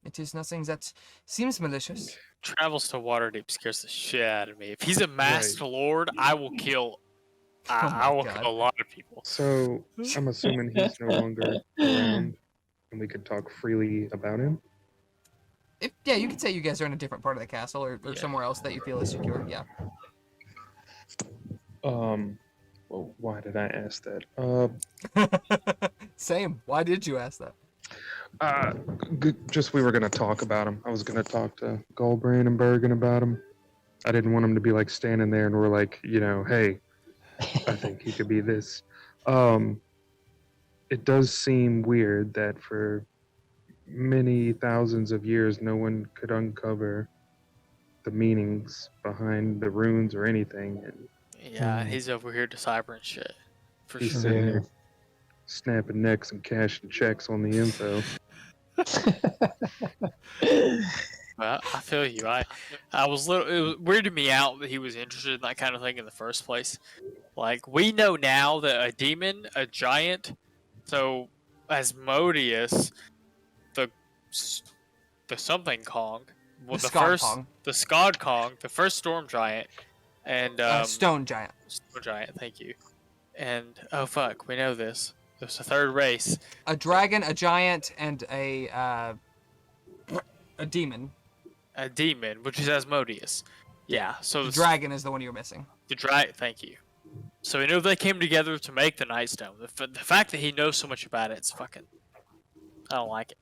it is nothing that seems malicious. Travels to Waterdeep scares the shit out of me. If he's a masked lord, I will kill. Oh my I will God. kill a lot of people. So I'm assuming he's no longer around, and we could talk freely about him. Yeah, you could say you guys are in a different part of the castle or Yeah. somewhere else that you feel is secure. Yeah. Well, why did I ask that? Same. Why did you ask that? Just we were gonna talk about him. I was gonna talk to Goldbrand and Bergen about him. I didn't want him to be like standing there and we're like, hey, I think he could be this. It does seem weird that for many thousands of years, no one could uncover the meanings behind the runes or anything. And Yeah, and he's over here deciphering shit. For he's sure. sitting Yeah. there snapping necks and cashing checks on the info. Well, I feel you. I was little. It was weirded me out that he was interested in that kind of thing in the first place. Like we know now that a demon, a giant, so Asmodeus, the the something Kong, well, The Scod Kong. the Scod Kong, the first storm giant, and Stone giant. Storm giant. Thank you. And oh fuck, we know this. There's a third race, A dragon, a giant, and a demon. a demon, which is Asmodeus. Yeah. So The dragon is the one you're missing. the dragon. Thank you. So we know they came together to make the Nightstone. The fact that he knows so much about it's fucking. I don't like it.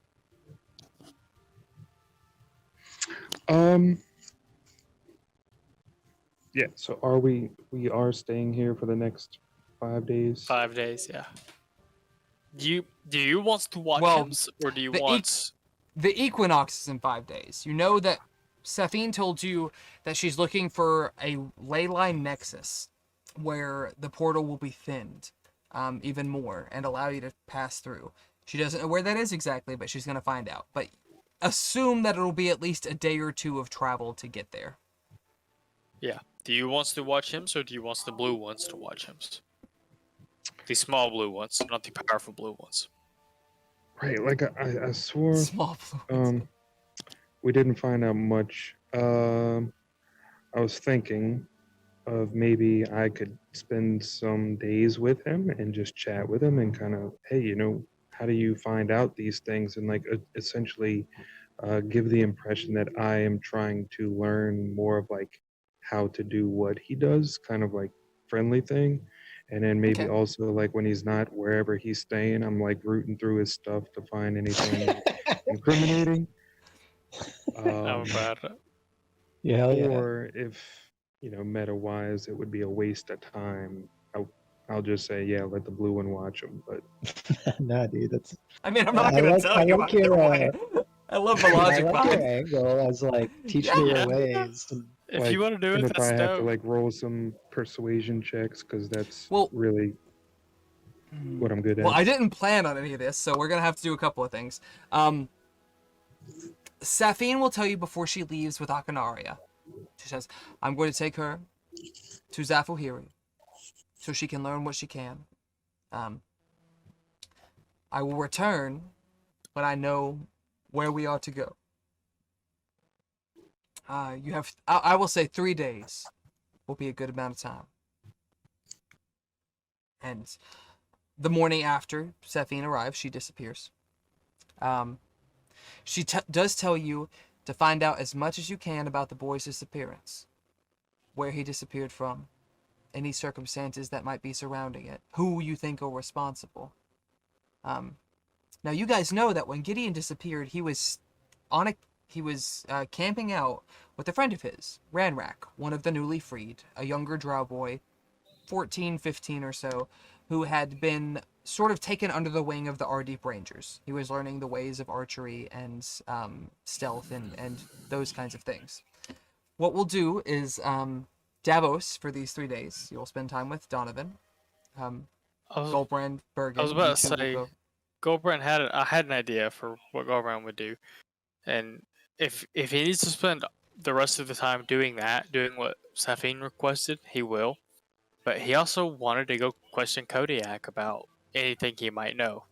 Yeah. So are we are staying here for the next 5 days? 5 days, yeah. Do you want to watch Well, him, or do you the want? The equinox is in 5 days. You know that Safine told you that she's looking for a ley line nexus where the portal will be thinned even more and allow you to pass through. She doesn't know where that is exactly, but she's going to find out. But assume that it'll be at least a day or two of travel to get there. Yeah. Do you want to watch him, or do you want the blue ones to watch him? The small blue ones, not the powerful blue ones. Right. Like I swore. Small fluids. We didn't find out much. I was thinking of maybe I could spend some days with him and just chat with him and kind of, hey, how do you find out these things? And like essentially give the impression that I am trying to learn more of like how to do what he does, kind of like friendly thing. And then maybe Okay. also like when he's not wherever he's staying, I'm like rooting through his stuff to find anything incriminating. How about it? Yeah, hell yeah. Or if, meta wise, it would be a waste of time. I'll just say, yeah, let the blue one watch him. But Nah, dude, that's. I mean, I'm not I going to like- tell I you like either your, way. I love the logic I like behind your it. angle as like teach Yeah. me your Yeah. ways. And, If like, you want to do and it, if I that's have to dope. like roll some persuasion checks, because that's Well- really what I'm good at. Well, I didn't plan on any of this, so we're going to have to do a couple of things. Safine will tell you before she leaves with Akanaria. She says, I'm going to take her to Zafuhiri so she can learn what she can. I will return when I know where we are to go. You have, I will say 3 days will be a good amount of time. And the morning after Safine arrives, she disappears. She does tell you to find out as much as you can about the boy's disappearance, where he disappeared from, any circumstances that might be surrounding it, who you think are responsible. Now you guys know that when Gideon disappeared, he was camping out with a friend of his, Ranrak, one of the newly freed, a younger drow boy, 14, 15 or so, who had been sort of taken under the wing of the Ardeep Rangers. He was learning the ways of archery and stealth and those kinds of things. What we'll do is Davos for these 3 days. You'll spend time with Donovan, Goldbrand, Bergen. I was about you to two will say, go- Goldbrand I had an idea for what Goldbrand would do, and if he needs to spend the rest of the time doing what Safine requested, he will. But he also wanted to go question Kodiak about anything he might know.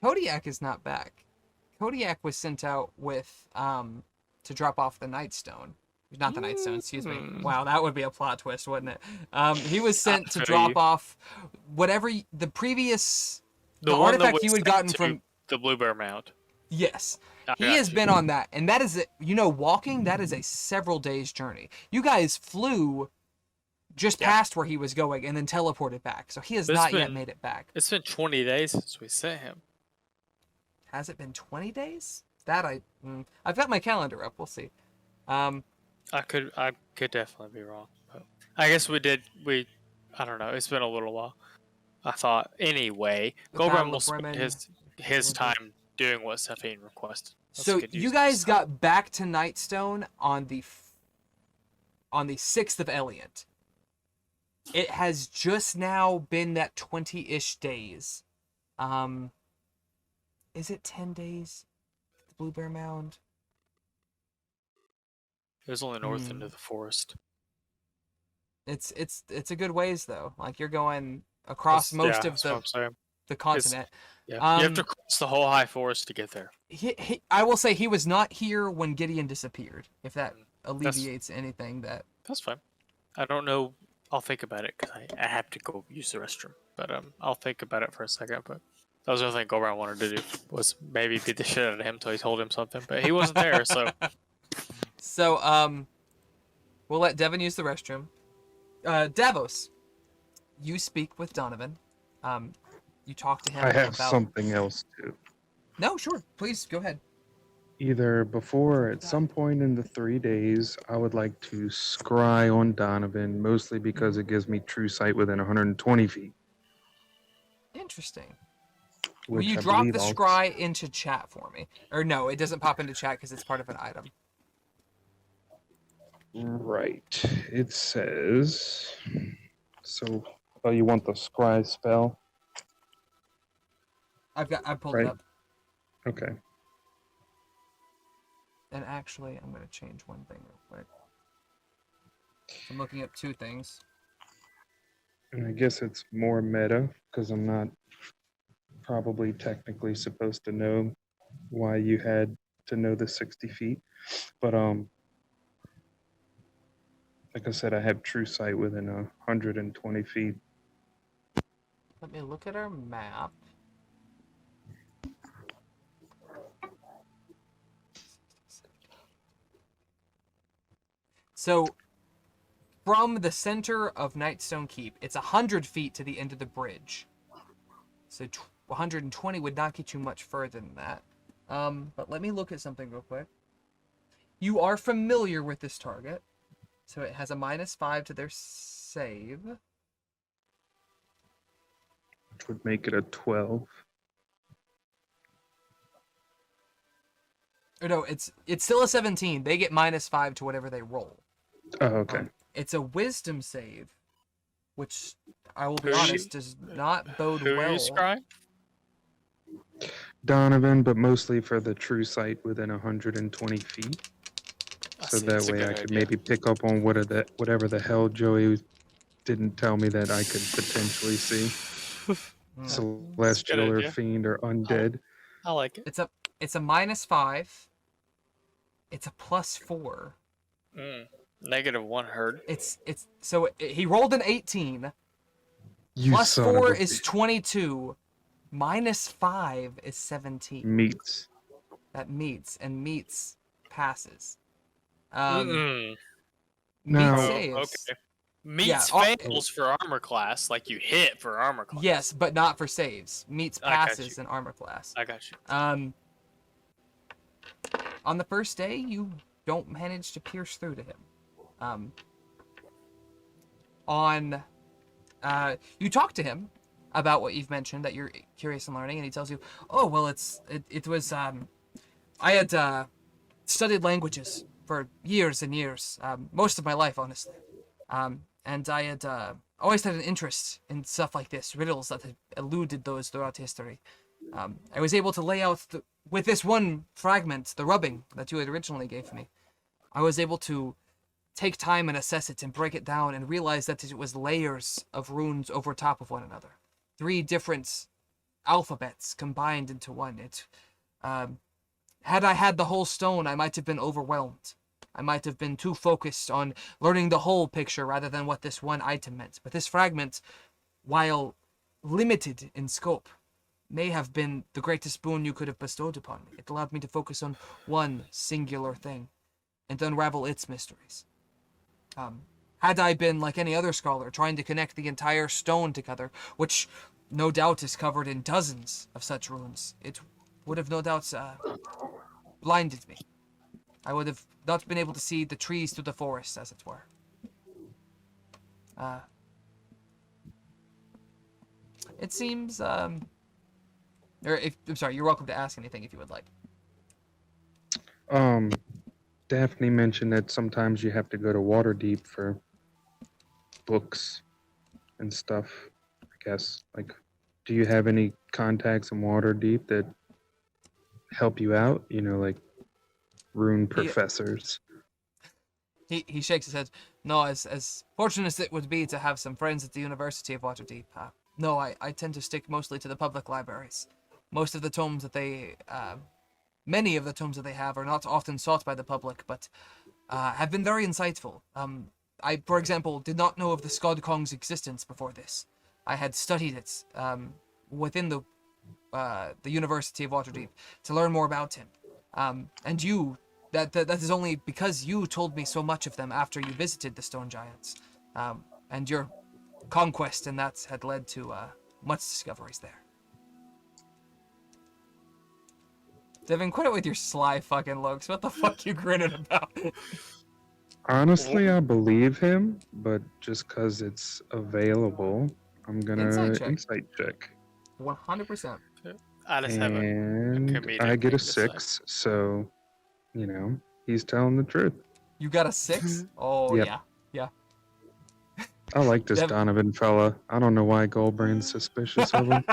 Kodiak is not back. Kodiak was sent out with to drop off the Nightstone. Not the Nightstone, excuse me. Wow, that would be a plot twist, wouldn't it? He was sent to feel drop you. off whatever the previous the one that artifact was you had sent gotten to from. the Blue Bear Mount. Yes. I He got has you. been on that, and that is walking, that is a several days journey. You guys flew just Yeah. past where he was going and then teleported back. So he has But it's not yet been- made it back. It's been 20 days since we sent him. Has it been 20 days? I've got my calendar up. We'll see. I could definitely be wrong. But I guess we I don't know. It's been a little while. I thought anyway. The Goldbrand Battle will of spend Bremen. his time doing what Safine requested. Let's So get you used to guys this. got back to Nightstone on the 6th of Elliot. It has just now been that 20-ish days. Is it 10 days? The Blue Bear Mound? It was only north Hmm. into the forest. It's a good ways though. Like you're going across most of That's what I'm saying. the continent. Yeah, you have to Um, cross the whole high forest to get there. I will say he was not here when Gideon disappeared. If that That's alleviates anything that. that's fine. I don't know. I'll think about it because I have to go use the restroom. But I'll think about it for a second. But that was the other thing Goran wanted to do was maybe beat the shit out of him until he told him something. But he wasn't there, so So we'll let Devin use the restroom. Davos, you speak with Donovan. You talk to him I have about. something else too. No, sure. Please go ahead. Either before or at some point in the 3 days, I would like to scry on Donovan, mostly because it gives me true sight within 120 feet. Interesting. Will Which you I drop believe the I'll- scry into chat for me? Or no, it doesn't pop into chat because it's part of an item. Right. It says. So, oh, you want the scry spell? I pulled it Right. up. Okay. And actually, I'm gonna change one thing real quick. I'm looking up two things. And I guess it's more meta because I'm not probably technically supposed to know why you had to know the 60 feet. But like I said, I have true sight within 120 feet. Let me look at our map. So, from the center of Nightstone Keep, it's 100 feet to the end of the bridge. So 120 would not get you much further than that. But let me look at something real quick. You are familiar with this target, so it has a -5 to their save. Which would make it a 12. Or no, it's still a 17. They get -5 to whatever they roll. Oh, okay. It's a wisdom save, which I will be Who you- honest does not bode who well. you scry? Donovan, but mostly for the true sight within 120 feet. So See, that that's a way I good could idea. maybe pick up on whatever the hell Joey didn't tell me that I could potentially see. Hmm. Celestial or idea. fiend or undead. I like it. It's a -5. It's a +4. -1 herd. He rolled an 18. You son +4 of a is 22. -5 is 17. meats. That meets passes. Mm-mm. Now, Meat Oh, saves. okay. Meets Yeah, fails for armor class, like you hit for armor class. Yes, but not for saves. Meets I got passes you. in armor class. I got you. On the first day, you don't manage to pierce through to him. You talk to him about what you've mentioned, that you're curious in learning, and he tells you, oh, well, it was, I had, studied languages for years and years, most of my life, honestly. And I had, always had an interest in stuff like this, riddles that had eluded those throughout history. I was able to lay out, with this one fragment, the rubbing that you had originally gave me, I was able to take time and assess it and break it down and realize that it was layers of runes over top of one another. 3 different alphabets combined into one. Had I had the whole stone, I might have been overwhelmed. I might have been too focused on learning the whole picture rather than what this one item meant. But this fragment, while limited in scope, may have been the greatest boon you could have bestowed upon me. It allowed me to focus on one singular thing and unravel its mysteries. Had I been like any other scholar, trying to connect the entire stone together, which no doubt is covered in dozens of such runes, it would have no doubt blinded me. I would have not been able to see the trees through the forest, as it were. It seems, I'm sorry, you're welcome to ask anything if you would like. Daphne mentioned that sometimes you have to go to Waterdeep for books and stuff. I guess, like, do you have any contacts in Waterdeep that help you out? You know, like rune He, professors. he shakes his head. No, as fortunate as it would be to have some friends at the University of Waterdeep, no, I tend to stick mostly to the public libraries. Most of the tomes that they, many of the tomes that they have are not often sought by the public, but have been very insightful. I, for example, did not know of the Skod Kong's existence before this. I had studied it within the University of Waterdeep to learn more about him. And you, that is only because you told me so much of them after you visited the Stone Giants. And your conquest and that had led to much discoveries there. Devin, quit it with your sly fucking looks. What the fuck you grinning about? Honestly, I believe him, but just because it's available, I'm gonna Insight check. check. 100%. I just have a And comedic I get a thing to say. 6, so, you know, he's telling the truth. You got a 6? Oh, Yep. yeah. Yeah. I like this Dev- Donovan fella. I don't know why Goldbrain's suspicious of him.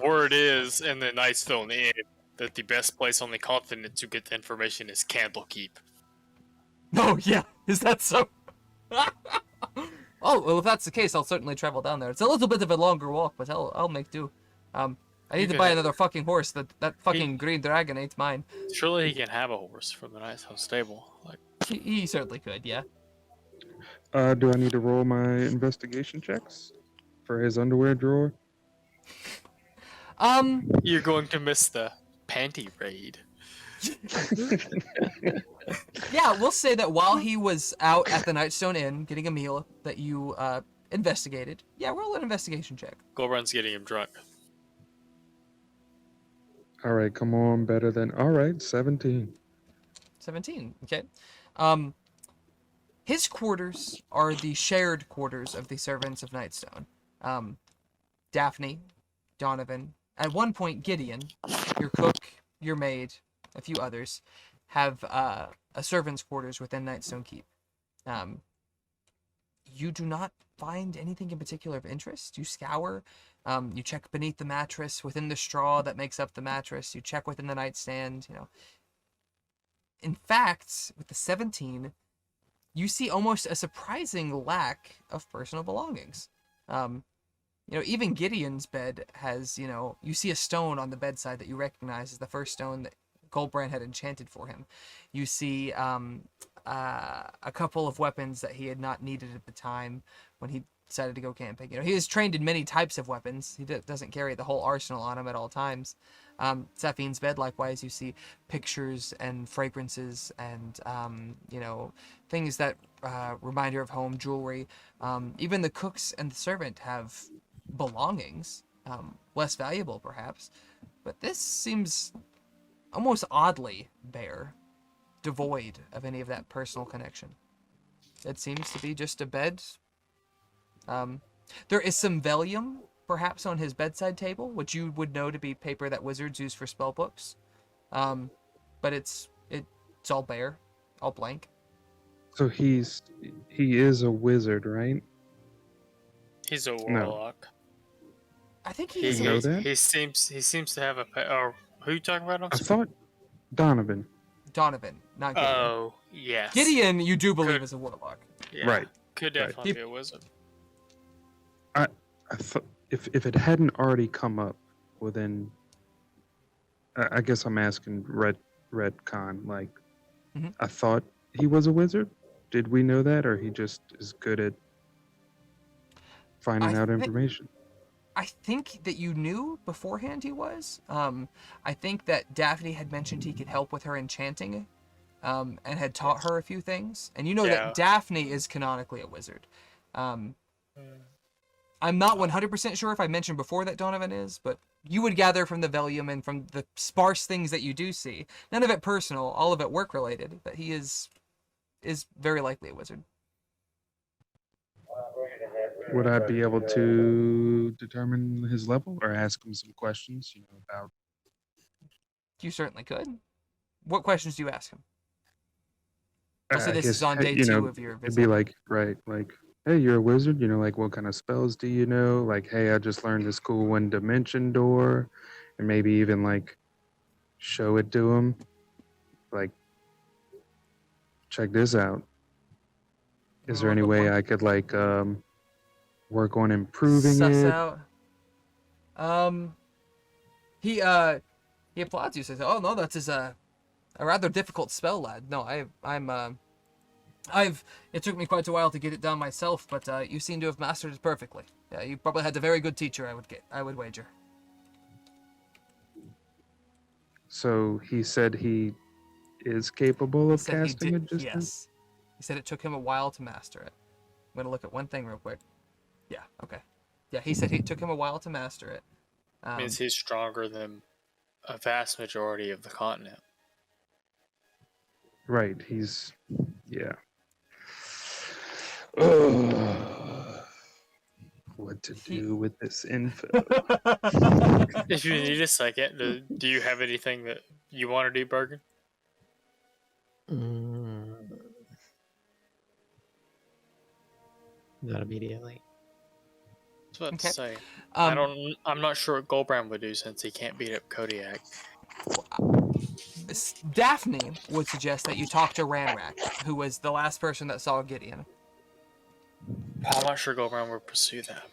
Word is in the Nightstone Inn that the best place on the continent to get the information is Candlekeep. Oh, yeah. Is that so? Oh, well, if that's the case, I'll certainly travel down there. It's a little bit of a longer walk, but I'll make do. I need You to can buy have- another fucking horse. That fucking green dragon ain't mine. Surely he can have a horse from the Nightstone stable. Like, He certainly could, yeah. Do I need to roll my investigation checks for his underwear drawer? you're going to miss the panty raid. Yeah, we'll say that while he was out at the Nightstone Inn getting a meal that you investigated. Yeah, roll an investigation check. Goldbrand's getting him drunk. All right, come on, better than. All right, 17. 17. Okay. His quarters are the shared quarters of the servants of Nightstone. Daphne, Donovan, at one point Gideon, your cook, your maid, a few others, have a servant's quarters within Nightstone Keep. You do not find anything in particular of interest. You scour, you check beneath the mattress, within the straw that makes up the mattress. You check within the nightstand. You know. In fact, with the 17, you see almost a surprising lack of personal belongings. Even Gideon's bed has, you see a stone on the bedside that you recognize as the first stone that Goldbrand had enchanted for him. You see a couple of weapons that he had not needed at the time when he decided to go camping. He is trained in many types of weapons. He doesn't carry the whole arsenal on him at all times. Safine's bed, likewise, you see pictures and fragrances and, things that remind her of home, jewelry. Even the cooks and the servant have belongings, less valuable perhaps, but this seems almost oddly bare, devoid of any of that personal connection. It seems to be just a bed. There is some vellum, perhaps, on his bedside table, which you would know to be paper that wizards use for spell books. But it's all bare, all blank. So he is a wizard, right? He's a warlock. I think You he's know that? He seems to have a. Or who you talking about? I thought Donovan. Donovan, not Gideon. Oh yes. Gideon, you do believe Could- is a warlock. Yeah, Right. Could definitely be a wizard. I thought if it hadn't already come up within, I guess I'm asking Redcon. Like, Mhm. I thought he was a wizard. Did we know that, or he just is good at finding I out thi- information? I think that you knew beforehand he was. I think that Daphne had mentioned he could help with her enchanting, and had taught her a few things. And you know Yeah. that Daphne is canonically a wizard. I'm not 100% sure if I mentioned before that Donovan is, but you would gather from the vellum and from the sparse things that you do see, none of it personal, all of it work related, that he is very likely a wizard. Would I be able to determine his level or ask him some questions, about? You certainly could. What questions do you ask him? I'll say I this is guess, on hey, day 2 of your It'd visit. be like, right, like, hey, you're a wizard, like, what kind of spells do you know? Like, hey, I just learned this cool one dimension door, and maybe even like show it to him. Like, check this out. Is there any way I could like work on improving Suss it? out. He applauds you. Says, "Oh no, that is a rather difficult spell, lad. No, it took me quite a while to get it done myself, but you seem to have mastered it perfectly. Yeah, you probably had a very good teacher. I would wager." So he said he is capable of Said he casting did. magician? Yes. He said it took him a while to master it. I'm gonna look at one thing real quick. Yeah. Okay. Yeah, he said it took him a while to master it. Means he's stronger than a vast majority of the continent. Right, he's yeah. Ugh. What to do with this info? If you need a second, do you have anything that you want to do, Bergen? Not immediately. I was about Okay. to say. I'm not sure what Goldbrand would do since he can't beat up Kodiak. Daphne would suggest that you talk to Ranrak, who was the last person that saw Gideon. I'm not sure Goldbrand would pursue that.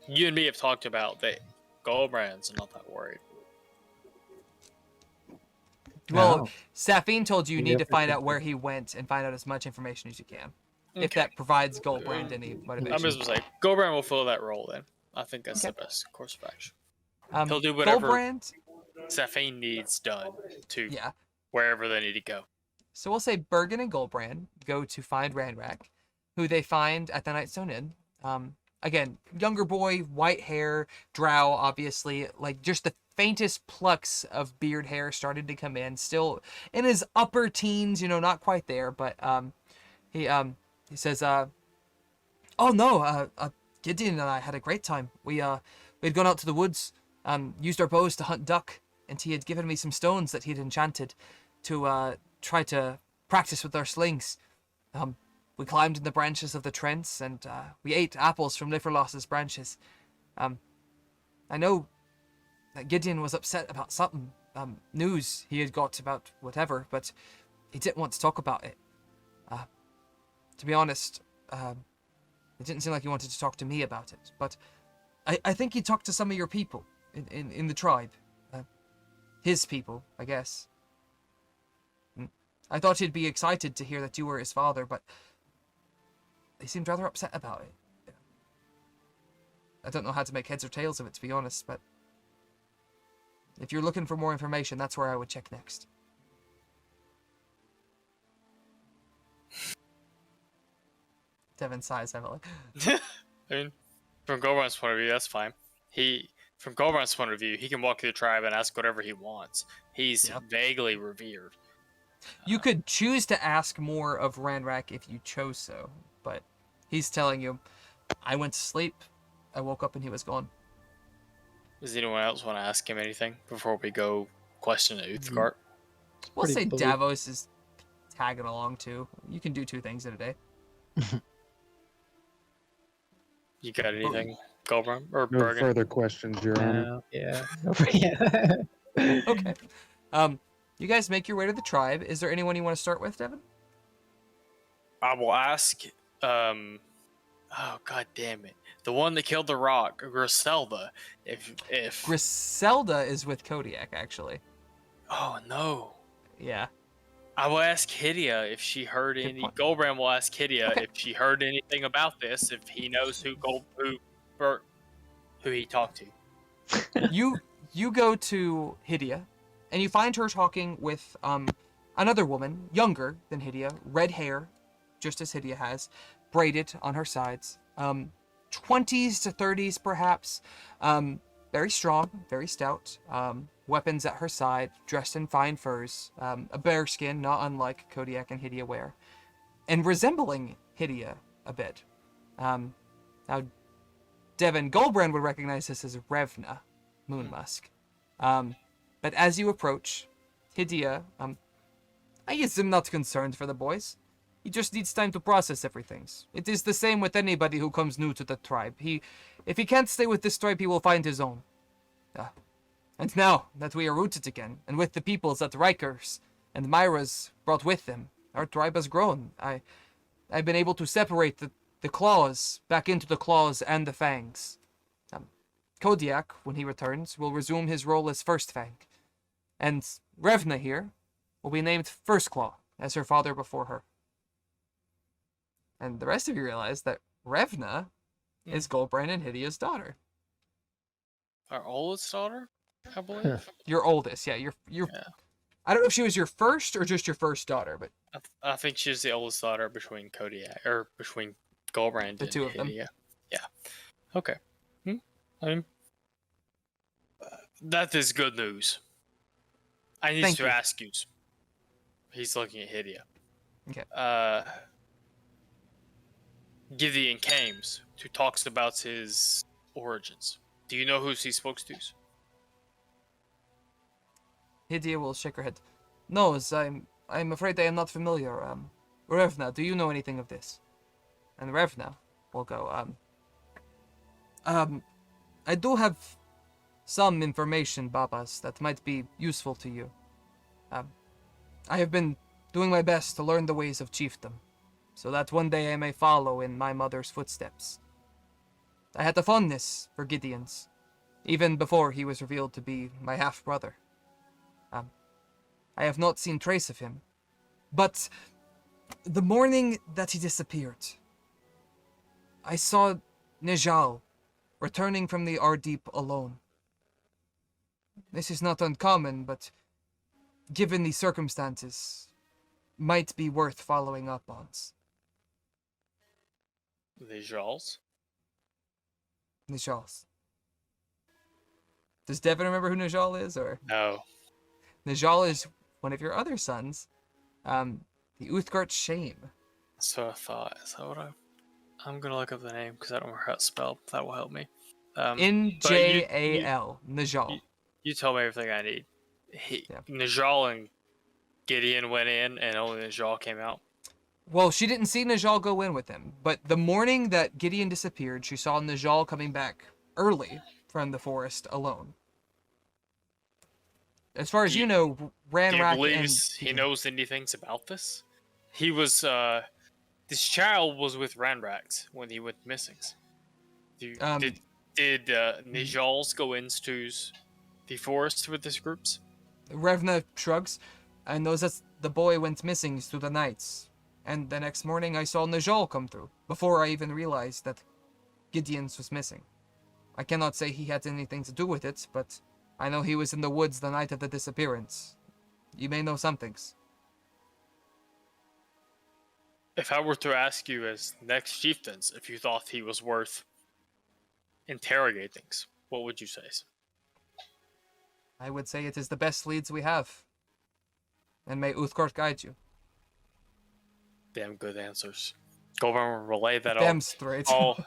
You and me have talked about that Goldbrand's not that worried. Well, Oh. Safine told you you need to Yep. find out where he went and find out as much information as you can. If that provides Goldbrand any motivation. I'm just gonna say Goldbrand will fill that role then. I think that's Okay. the best course of action. He'll do whatever Goldbrand, Safine needs done to yeah. wherever they need to go. So we'll say Bergen and Goldbrand go to find Ranrak, who they find at the Nightstone Inn. Again, younger boy, white hair, drow, obviously, like just the faintest plucks of beard hair started to come in. Still in his upper teens, not quite there, but he says, "Oh no, Gideon and I had a great time. We'd gone out to the woods, used our bows to hunt duck, and he had given me some stones that he had enchanted to try to practice with our slings. We climbed in the branches of the trents, and we ate apples from Liferloss's branches. I know that Gideon was upset about something, news he had got about whatever, but he didn't want to talk about it. To be honest, it didn't seem like he wanted to talk to me about it, but I think he talked to some of your people in the tribe. His people, I guess. I thought he'd be excited to hear that you were his father, but they seemed rather upset about it. I don't know how to make heads or tails of it, to be honest, but if you're looking for more information, that's where I would check next." Devin sighs heavily. I mean, from Goldbrand's point of view, that's fine. From Goldbrand's point of view, he can walk through the tribe and ask whatever he wants. He's vaguely revered. You could choose to ask more of Ranrak if you chose so, but he's telling you, "I went to sleep, I woke up and he was gone." Does anyone else want to ask him anything before we go question the Uthgard? We'll Pretty say believe- Davos is tagging along too. You can do 2 things in a day. You got anything, Goldbrand or No Bergen? further questions, Your Honor. Yeah. Yeah. Okay. You guys make your way to the tribe. Is there anyone you want to start with, Devin? I will ask. Oh god damn it! The one that killed the rock, Griselda. If Griselda is with Kodiak, actually. oh no. Yeah. I will ask Hydia if she heard Good any. point. Goldbrand will ask Hydia Okay. if she heard anything about this. If he knows who he talked to. You go to Hydia, and you find her talking with another woman, younger than Hydia, red hair, just as Hydia has, braided on her sides, 20s to 30s perhaps, very strong, very stout, weapons at her side, dressed in fine furs, a bear skin, not unlike Kodiak and Hydia wear, and resembling Hydia a bit. Now, Devin Goldbrand would recognize this as Revna, Moonmusk. But as you approach, Hydia, I guess I'm not concerned for the boys. He just needs time to process everything. It is the same with anybody who comes new to the tribe. If he can't stay with this tribe, he will find his own. And now that we are rooted again, and with the peoples that Rikers and Myra's brought with them, our tribe has grown. I've been able to separate the claws back into the claws and the fangs. Kodiak, when he returns, will resume his role as First Fang. And Revna here will be named First Claw, as her father before her. And the rest of you realize that Revna is Goldbrand and Hydia's daughter. Our oldest daughter, I believe. Your oldest, yeah. You're Yeah. I don't know if she was your first or just your first daughter, but I think she's the oldest daughter between Kodiak, or between Goldbrand The and two of them. Hydia. Yeah. Okay. I mean, that is good news. I need Thank to you. ask you. He's looking at Hydia. Okay. Gideon came to talks about his origins. Do you know who he spoke to? Hydia will shake her head. No, I'm afraid I am not familiar. Revna, do you know anything of this? And Revna will go, I do have some information, Babas, that might be useful to you. I have been doing my best to learn the ways of chiefdom, so that one day I may follow in my mother's footsteps. I had a fondness for Gideon's, even before he was revealed to be my half-brother. I have not seen trace of him, but the morning that he disappeared, I saw Nejal returning from the Ardeep alone. This is not uncommon, but given the circumstances, might be worth following up on. The Jals? Nejals. Does Devin remember who Nejal is, or? No. Nejal is one of your other sons, the Uthgard Shame. That's what I thought. Is that what I'm gonna look up the name because I don't remember how it's spelled. That will help me. Njal. Nejal. You told me everything I need. Najal and Gideon went in, and only Najal came out. Well, she didn't see Najal go in with him, but the morning that Gideon disappeared, she saw Najal coming back early from the forest alone. As far as you know, Ranrak believes he knows anything about this? He was, this child was with Ranrax when he went missing. Did Najals go into the forest with his groups? Revna shrugs and knows that the boy went missing through the nights. And the next morning I saw Najal come through, before I even realized that Gideon's was missing. I cannot say he had anything to do with it, but I know he was in the woods the night of the disappearance. You may know some things. If I were to ask you as next chieftains if you thought he was worth interrogating, what would you say? I would say it is the best leads we have. And may Uthgard guide you. Damn good answers. Go over and relay that Damn straight. all.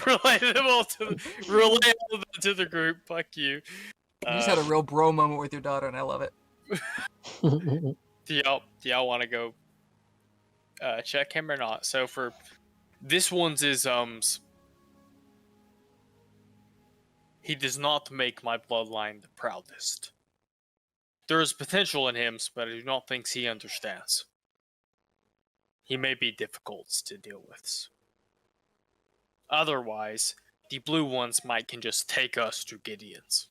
relay them all to the group. Fuck you. You just had a real bro moment with your daughter, and I love it. Do y'all want to go check him or not? So for this one's is he does not make my bloodline the proudest. There is potential in him, but I do not think he understands. He may be difficult to deal with. Otherwise, the blue ones can just take us to Gideon's.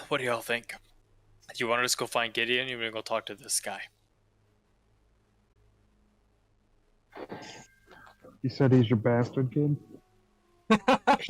What do y'all think? Do you want to just go find Gideon? Or you want to go talk to this guy? You said he's your bastard kid?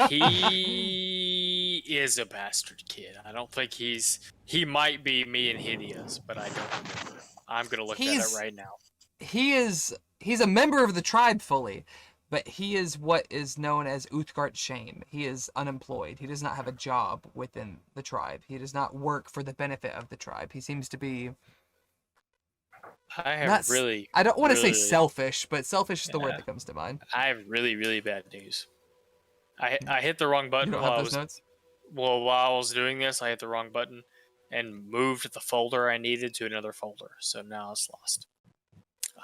He is a bastard kid. I don't think he might be me and Hydia's, but I don't remember. I'm gonna look that up right now. He's a member of the tribe fully, but he is what is known as Uthgard Shame. He is unemployed. He does not have a job within the tribe. He does not work for the benefit of the tribe. He seems to be I don't want to say selfish, but selfish is the word that comes to mind. I have really, really bad news. I hit the wrong button while I was doing this. I hit the wrong button and moved the folder I needed to another folder. So now it's lost.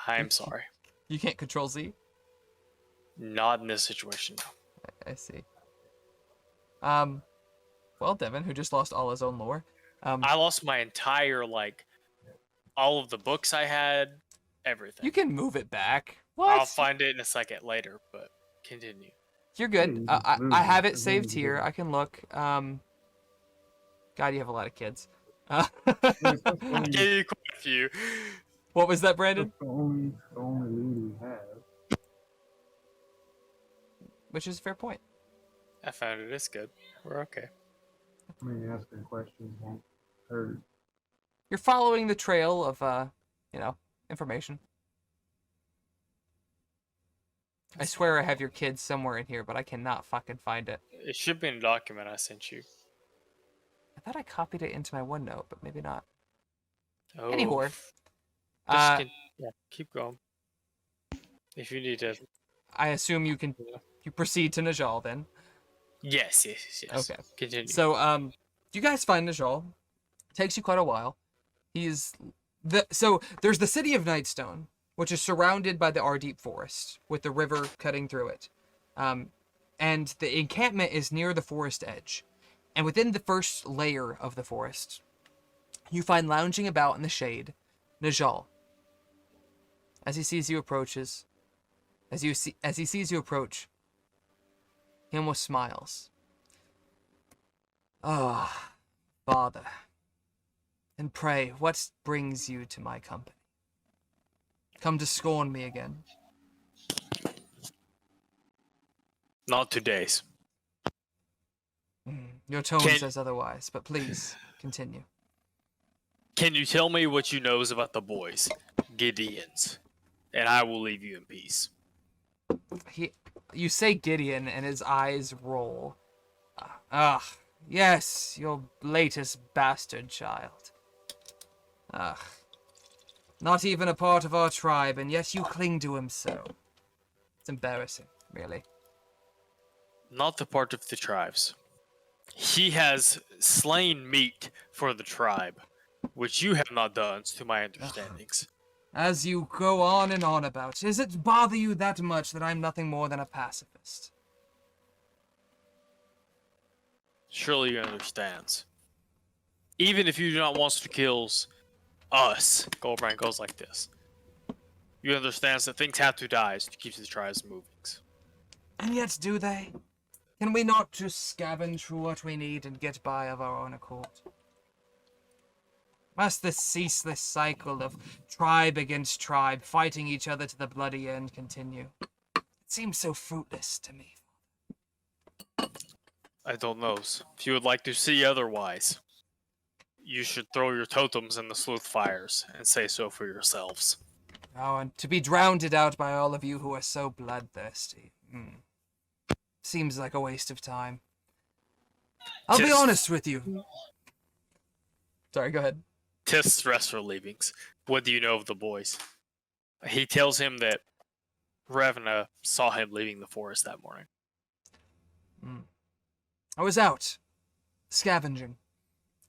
I'm sorry. You can't control Z? Not in this situation. I see. Well, Devin, who just lost all his own lore. I lost my entire, all of the books I had, everything. You can move it back. What? I'll find it in a second later, but continue. You're good. you just move I it. have it As long saved as you here. do it. I can look. God, you have a lot of kids. Yes, that's the I only, gave you quite a few. What was that, Brandon? that's the only lead we have. Which is a fair point. I found it. It's good. We're okay. I mean, asking questions won't hurt. You're following the trail of, information. I swear I have your kids somewhere in here, but I cannot fucking find it. It should be in a document I sent you. I thought I copied it into my OneNote, but maybe not. Oh. Anyway, Yeah, keep going. If you need to. I assume you proceed to Najal then. Yes. Okay. Continue. So, you guys find Najal. Takes you quite a while. There's the city of Nightstone, which is surrounded by the Ardeep forest, with the river cutting through it. And the encampment is near the forest edge. And within the first layer of the forest, you find lounging about in the shade, Najal. As he sees you approach, he almost smiles. Ah, Father. And pray, what brings you to my company? Come to scorn me again? Not 2 days. Your tone Can- says otherwise, but please, continue. Can you tell me what you knows about the boys, Gideons, and I will leave you in peace. You say Gideon, and his eyes roll. Yes, your latest bastard child. Not even a part of our tribe, and yet you cling to him so. It's embarrassing, really. Not the part of the tribes. He has slain meat for the tribe, which you have not done, to my understandings. As you go on and on about, does it bother you that much that I'm nothing more than a pacifist? Surely you understands. Even if you do not want to kill us, Goldbrand goes like this. You understands that things have to die to keep the tribes moving. And yet, do they? Can we not just scavenge for what we need and get by of our own accord? Must this ceaseless cycle of tribe against tribe, fighting each other to the bloody end, continue? It seems so fruitless to me. I don't know. If you would like to see otherwise, you should throw your totems in the sleuth fires and say so for yourselves. Oh, and to be drowned out by all of you who are so bloodthirsty. Seems like a waste of time. I'll be Just- honest with you. Sorry, go ahead. Tis stress relievings. What do you know of the boys? He tells him that Revna saw him leaving the forest that morning. I was out, scavenging.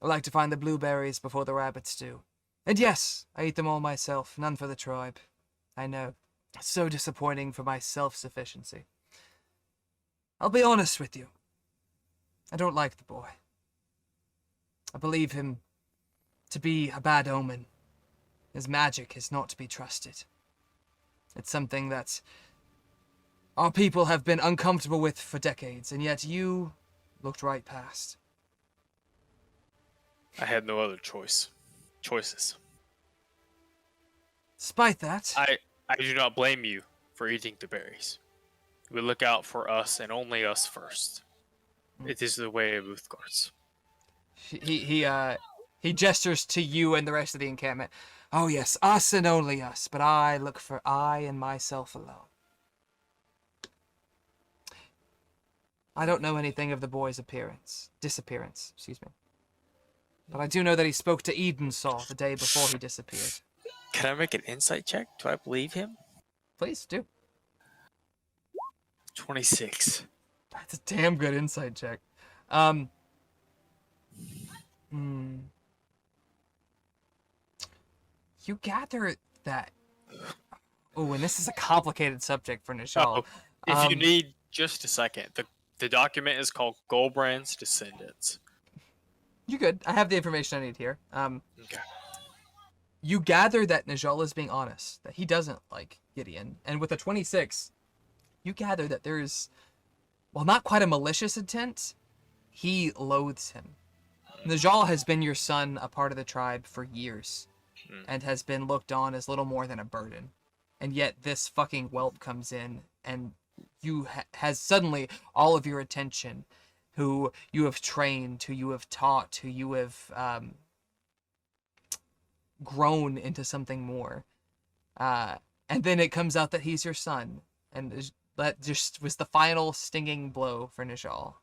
I like to find the blueberries before the rabbits do. And yes, I eat them all myself, none for the tribe. I know. So disappointing for my self-sufficiency. I'll be honest with you. I don't like the boy. I believe him to be a bad omen. His magic is not to be trusted. It's something that our people have been uncomfortable with for decades, and yet you looked right past. I had no other choices. Despite that, I do not blame you for eating the berries. We look out for us and only us first. It is the way of Uthgards. he gestures to you and the rest of the encampment. Oh yes, us and only us, but I look for I and myself alone. I don't know anything of the boy's disappearance, excuse me. But I do know that he spoke to Edensaw the day before he disappeared. Can I make an insight check? Do I believe him? Please do. 26. That's a damn good insight check. You gather that Oh, and this is a complicated subject for Nishal. Oh, if you Um, need just a second, the document is called Goldbrand's Descendants. you're good. I have the information I need here. Okay. You gather that Najal is being honest, that he doesn't like Gideon, and with a 26, you gather that there's, well, not quite a malicious intent. He loathes him. Najal has been your son, a part of the tribe, for years, and has been looked on as little more than a burden. And yet this fucking whelp comes in, and you has suddenly all of your attention, who you have trained, who you have taught, who you have grown into something more. And then it comes out that he's your son, and that just was the final stinging blow for Nijal.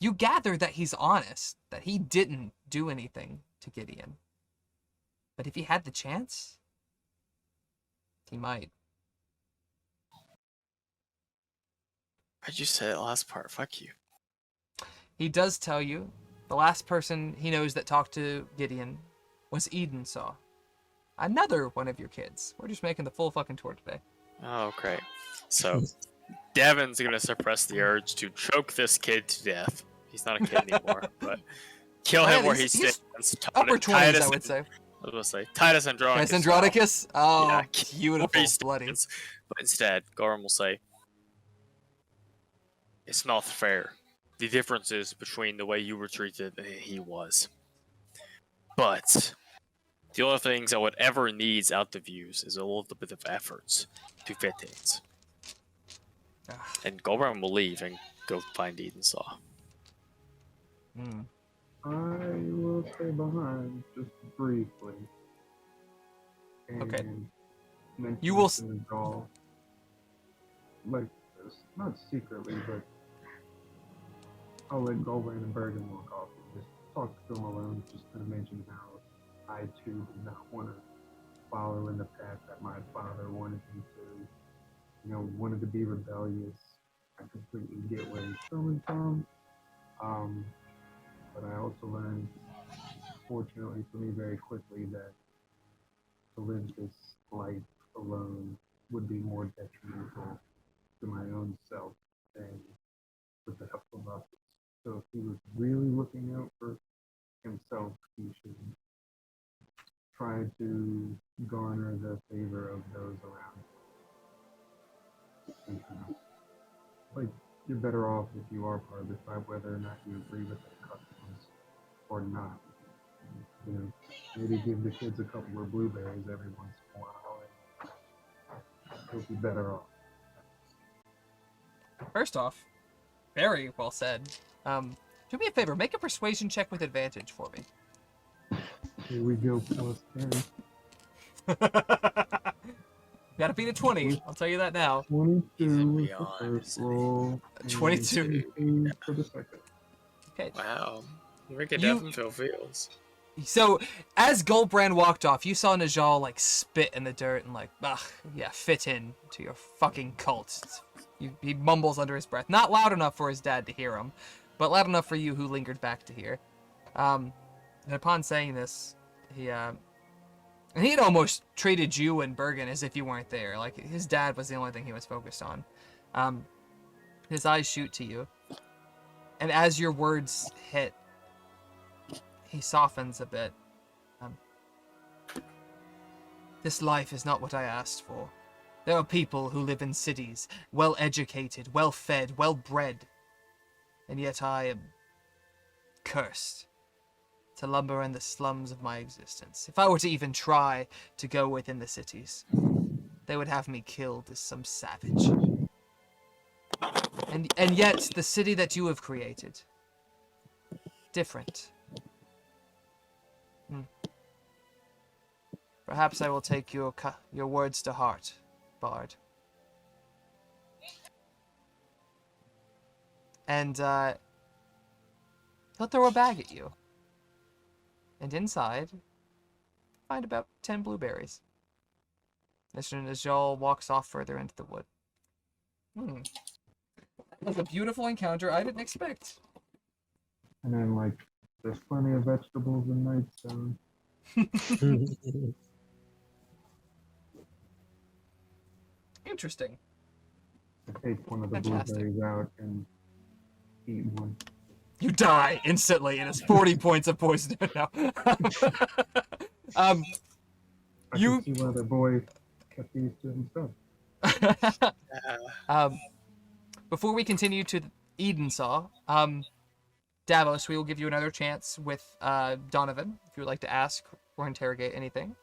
You gather that he's honest, that he didn't do anything to Gideon. But if he had the chance, he might. Why'd you say that last part? Fuck you. He does tell you the last person he knows that talked to Gideon was Eden Saw. Another one of your kids. We're just making the full fucking tour today. Oh, great. So, Devin's gonna suppress the urge to choke this kid to death. He's not a kid anymore, but kill him where he he's stands. Upper 20s, I would say. I was gonna say Titus Andronicus. Titus Andronicus? Oh, Yeah, beautiful, where he bloody. stands. But instead, Gorham will say, "It's not fair. The difference is between the way you were treated and he was. But the only things I would ever needs out of views is a little bit of efforts to fit things." And Gorham will leave and go find Eden Saw. Mm. I will stay behind just briefly. And Okay. mention You will to Nigel, like, not secretly, but I'll let Goldberg and Bergen walk off and just talk to them alone, just to mention how I too did not want to follow in the path that my father wanted me to. You know, wanted to be rebellious. I completely get where he's coming from. But I also learned, fortunately for me, very quickly that to live this life alone would be more detrimental to my own self than with the help of others. So if he was really looking out for himself, he should try to garner the favor of those around him. Like, you're better off if you are part of the tribe, whether or not you agree with their customs or not. You know, maybe give the kids a couple of blueberries every once in a while, and you'll be better off. First off, very well said. Do me a favor, make a persuasion check with advantage for me. Here we go, plus 10. Gotta beat a 20, I'll tell you that now. 22 was the beyond, first isn't he? roll. and 22. 22 for the second. Okay. Wow. We could You- definitely feel feels. So, as Goldbrand walked off, you saw Najal, like, spit in the dirt and, like, yeah, fit in to your fucking cult. He mumbles under his breath. Not loud enough for his dad to hear him, but loud enough for you who lingered back to hear. And upon saying this, he had almost treated you and Bergen as if you weren't there. Like, his dad was the only thing he was focused on. His eyes shoot to you. And as your words hit, he softens a bit. This life is not what I asked for. There are people who live in cities, well-educated, well-fed, well-bred. And yet I am cursed to lumber in the slums of my existence. If I were to even try to go within the cities, they would have me killed as some savage. And yet, the city that you have created, different. Perhaps I will take your words to heart, Bard. And he'll throw a bag at you. And inside, find about 10 blueberries. Mr. Najal walks off further into the wood. That was a beautiful encounter I didn't expect. And then, like, there's plenty of vegetables in Nightstone. Interesting. I take one of the Fantastic. blueberries out and eat one. You die instantly, and it's 40 points of poison. No. I You- can see why the boy kept these to himself. Before we continue to Eden Saw, Davos, we will give you another chance with Donovan, if you would like to ask or interrogate anything.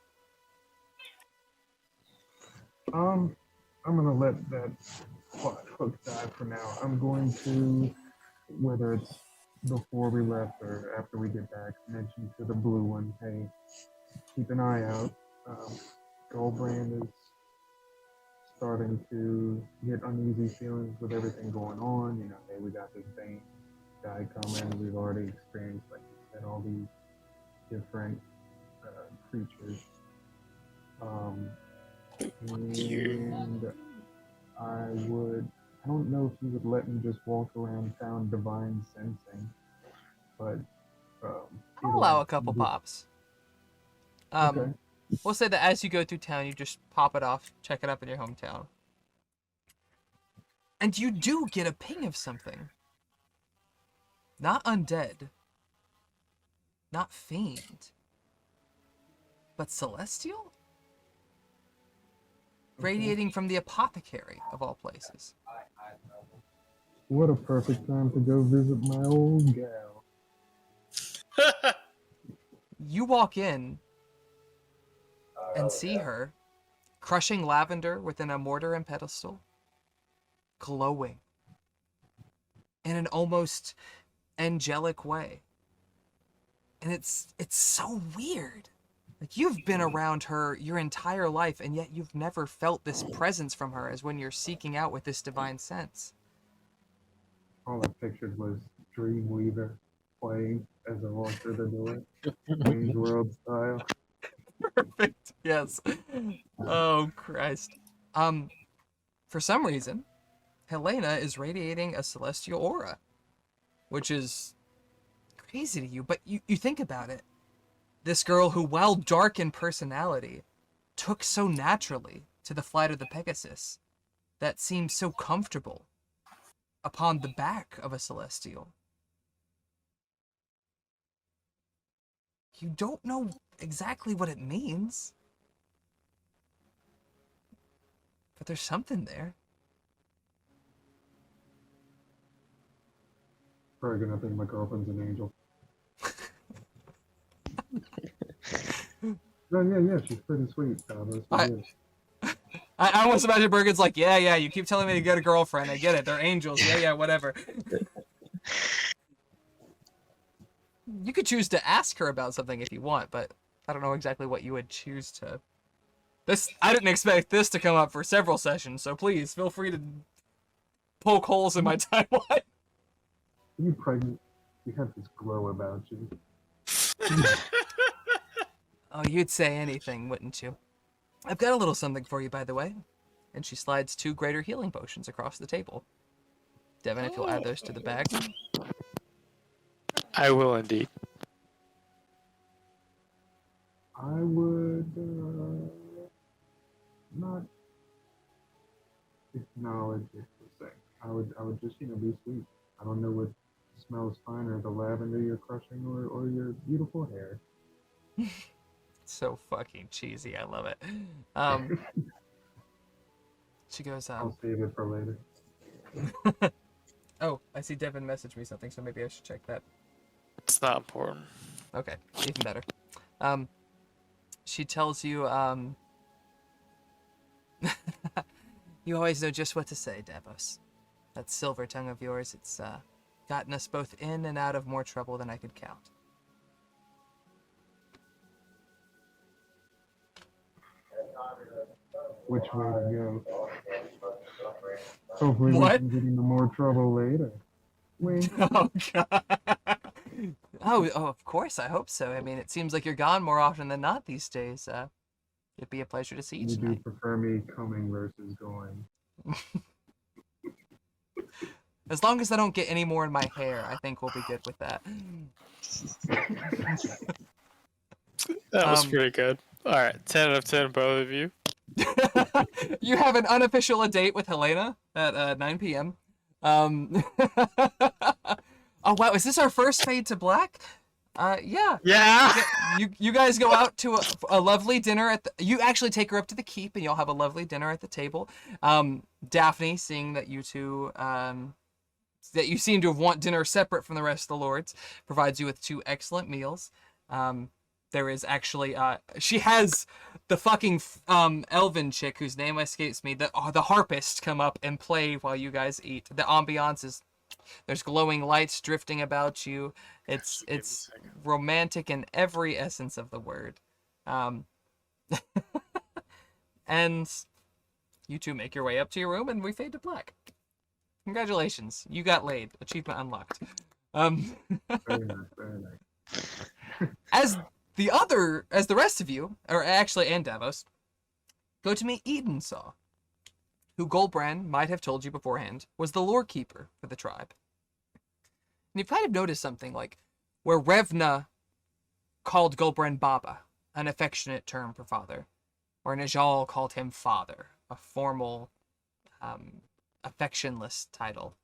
I'm gonna let that plot hook die for now. I'm going to, whether it's before we left or after we get back, mention to the blue one, hey, keep an eye out. Goldbrand is starting to get uneasy feelings with everything going on. You know, hey, we got this Bane guy coming. We've already experienced, like you said, all these different creatures. And I don't know if you would let me just walk around town divine sensing, but I'll allow a couple pops. Okay. We'll say that as you go through town, you just pop it off, check it up in your hometown. And you do get a ping of something. Not undead. Not fiend. But celestial? Radiating from the apothecary, of all places. What a perfect time to go visit my old gal. You walk in and see her crushing lavender within a mortar and pedestal, glowing in an almost angelic way. And it's so weird. Like, you've been around her your entire life, and yet you've never felt this presence from her as when you're seeking out with this divine sense. All I pictured was Dreamweaver playing as I walked through the door, Wayne's World style. Perfect. Yes. Oh, Christ. For some reason, Helena is radiating a celestial aura, which is crazy to you, but you think about it. This girl who, while dark in personality, took so naturally to the flight of the Pegasus, that seemed so comfortable upon the back of a celestial. You don't know exactly what it means, but there's something there. Probably gonna think my girlfriend's an angel. No, yeah, she's pretty sweet. I almost imagine Bergen's like, yeah, you keep telling me to get a girlfriend. I get it. They're angels. Yeah, whatever. You could choose to ask her about something if you want, but I don't know exactly what you would choose to. I didn't expect this to come up for several sessions, so please feel free to poke holes in my timeline. You pregnant? You have this glow about you. Oh, you'd say anything, wouldn't you? I've got a little something for you, by the way. And she slides 2 greater healing potions across the table. Devin, if you'll add those to the bag. I will indeed. I would not acknowledge it per se. I would just, be sweet. I don't know what smells finer, the lavender you're crushing or your beautiful hair. So fucking cheesy. I love it. She goes, I'll save it for later. Oh, I see Devin messaged me something, so maybe I should check that. It's not important. Okay, even better. She tells you, you always know just what to say, Davos. That silver tongue of yours, it's gotten us both in and out of more trouble than I could count. Which way to go? Hopefully we What? can get into more trouble later. Wink. Oh, God. Oh, of course, I hope so. I mean, it seems like you're gone more often than not these days. It'd be a pleasure to see you You do tonight. prefer me coming versus going. As long as I don't get any more in my hair, I think we'll be good with that. That was pretty good. All right, 10 out of 10, both of you. You have an unofficial date with Helena at 9 p.m. Oh wow, is this our first fade to black? Yeah. Yeah. You guys go out to a lovely dinner at the, you actually take her up to the keep and you'll have a lovely dinner at the table. Daphne, seeing that you two that you seem to have want dinner separate from the rest of the lords, provides you with 2 excellent meals. There is actually she has the fucking elven chick whose name escapes me, the harpist, come up and play while you guys eat. The ambiance is, there's glowing lights drifting about you. It's romantic in every essence of the word. And you two make your way up to your room and we fade to black. Congratulations, you got laid. Achievement unlocked. Very nice, very nice. As the rest of you, or actually and Davos, go to meet Edensaw, who Goldbrand might have told you beforehand was the lore keeper for the tribe. And you've kind of noticed something, like where Revna called Goldbrand Baba, an affectionate term for father, or Najal called him father, a formal, affectionless title.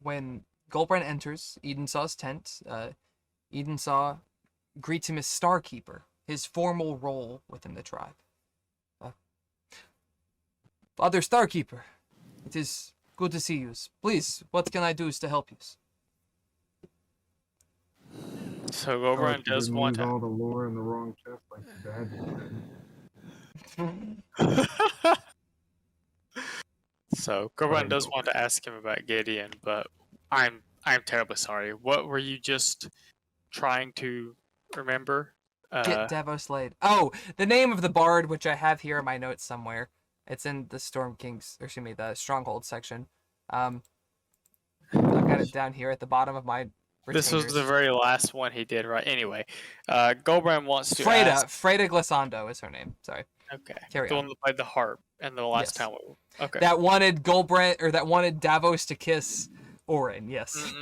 When Goldbrand enters Edensaw's tent, Edensaw greets him as Starkeeper, his formal role within the tribe. Father Starkeeper, it is good to see you. Please, what can I do to help you? So Goldbrand does want all to. the lore in the wrong chest like the dad did. So Goldbrand does want to ask him about Gideon, but I'm terribly sorry. What were you just trying to remember? Get Davos laid. Oh, the name of the bard, which I have here in my notes somewhere. It's in the Storm Kings, or excuse me, the Stronghold section. I've got it down here at the bottom of my retainers. This was the very last one he did, right? Anyway, Goldbrand wants to ask... Freda Glissando is her name. Sorry. Okay. Carry the on. one that played the harp and the last Yes. time. Okay. That wanted Goldbrand, or that wanted Davos to kiss Orin. Yes.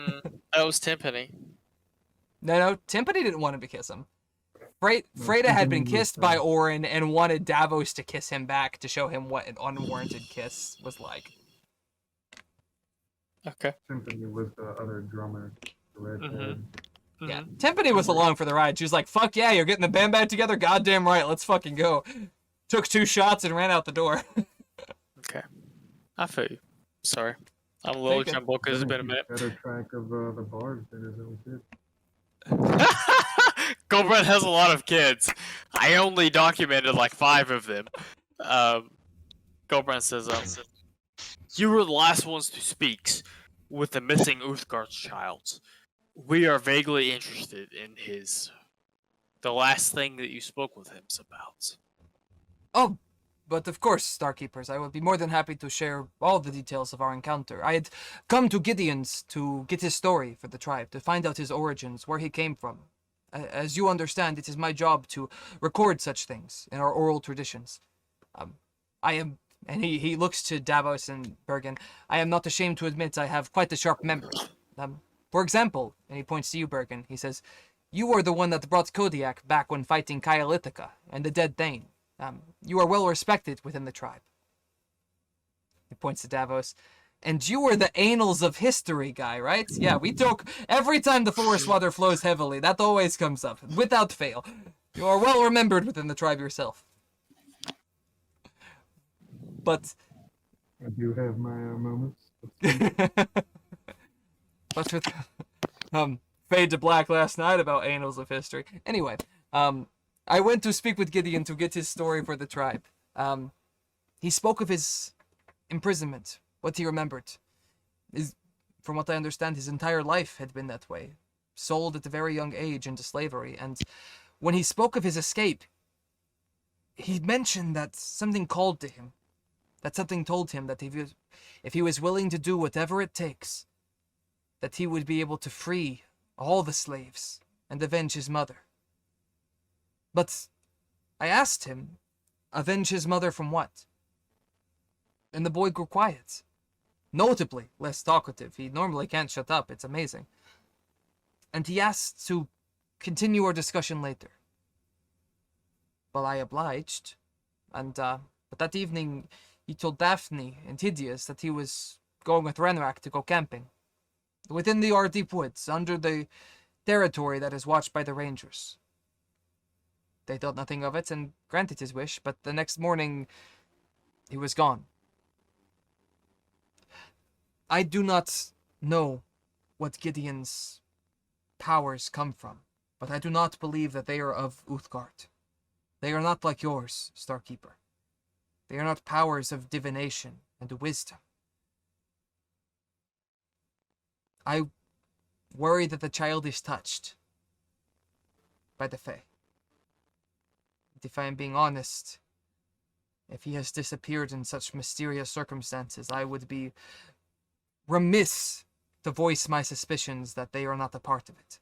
That was Timpani. No, Timpani didn't want him to kiss him. Freda had been kissed by Orin and wanted Davos to kiss him back to show him what an unwarranted kiss was like. Okay. Symphony was the other drummer, the redhead. Yeah, Timpani was along for the ride. She was like, fuck yeah, you're getting the band back together? Goddamn right, let's fucking go. Took 2 shots and ran out the door. Okay. I feel you. Sorry. I'm a little jumbled because it's been a minute. Better track of the bars than his own kid. Goldbrand has a lot of kids. I only documented like 5 of them. Goldbrand says, you were the last ones to speak with the missing Uthgar's child. We are vaguely interested in the last thing that you spoke with him about. Oh, but of course, Starkeepers, I would be more than happy to share all the details of our encounter. I had come to Gideon's to get his story for the tribe, to find out his origins, where he came from. As you understand, it is my job to record such things in our oral traditions. I am, and he looks to Davos and Bergen, I am not ashamed to admit I have quite a sharp memory. For example, and he points to you, Bergen, he says, you were the one that brought Kodiak back when fighting Kyalitica and the dead Thane. You are well respected within the tribe. He points to Davos. And you were the annals of history guy, right? Yeah, we talk every time the forest water flows heavily. That always comes up, without fail. You are well remembered within the tribe yourself. But... I do have my moments. But with fade to black last night about annals of history. Anyway, I went to speak with Gideon to get his story for the tribe. He spoke of his imprisonment, what he remembered. From what I understand, his entire life had been that way. Sold at a very young age into slavery. And when he spoke of his escape, he mentioned that something called to him. That something told him that if he was willing to do whatever it takes, that he would be able to free all the slaves and avenge his mother. But I asked him, avenge his mother from what? And the boy grew quiet. Notably less talkative. He normally can't shut up. It's amazing. And he asked to continue our discussion later. Well, I obliged. And But that evening, he told Daphne and Tydeus that he was going with Renrak to go camping. Within the Ardeep Woods, under the territory that is watched by the Rangers. They thought nothing of it and granted his wish, but the next morning, he was gone. I do not know what Gideon's powers come from, but I do not believe that they are of Uthgard. They are not like yours, Starkeeper. They are not powers of divination and wisdom. I worry that the child is touched by the Fae. And if I am being honest, if he has disappeared in such mysterious circumstances, I would be remiss to voice my suspicions that they are not a part of it.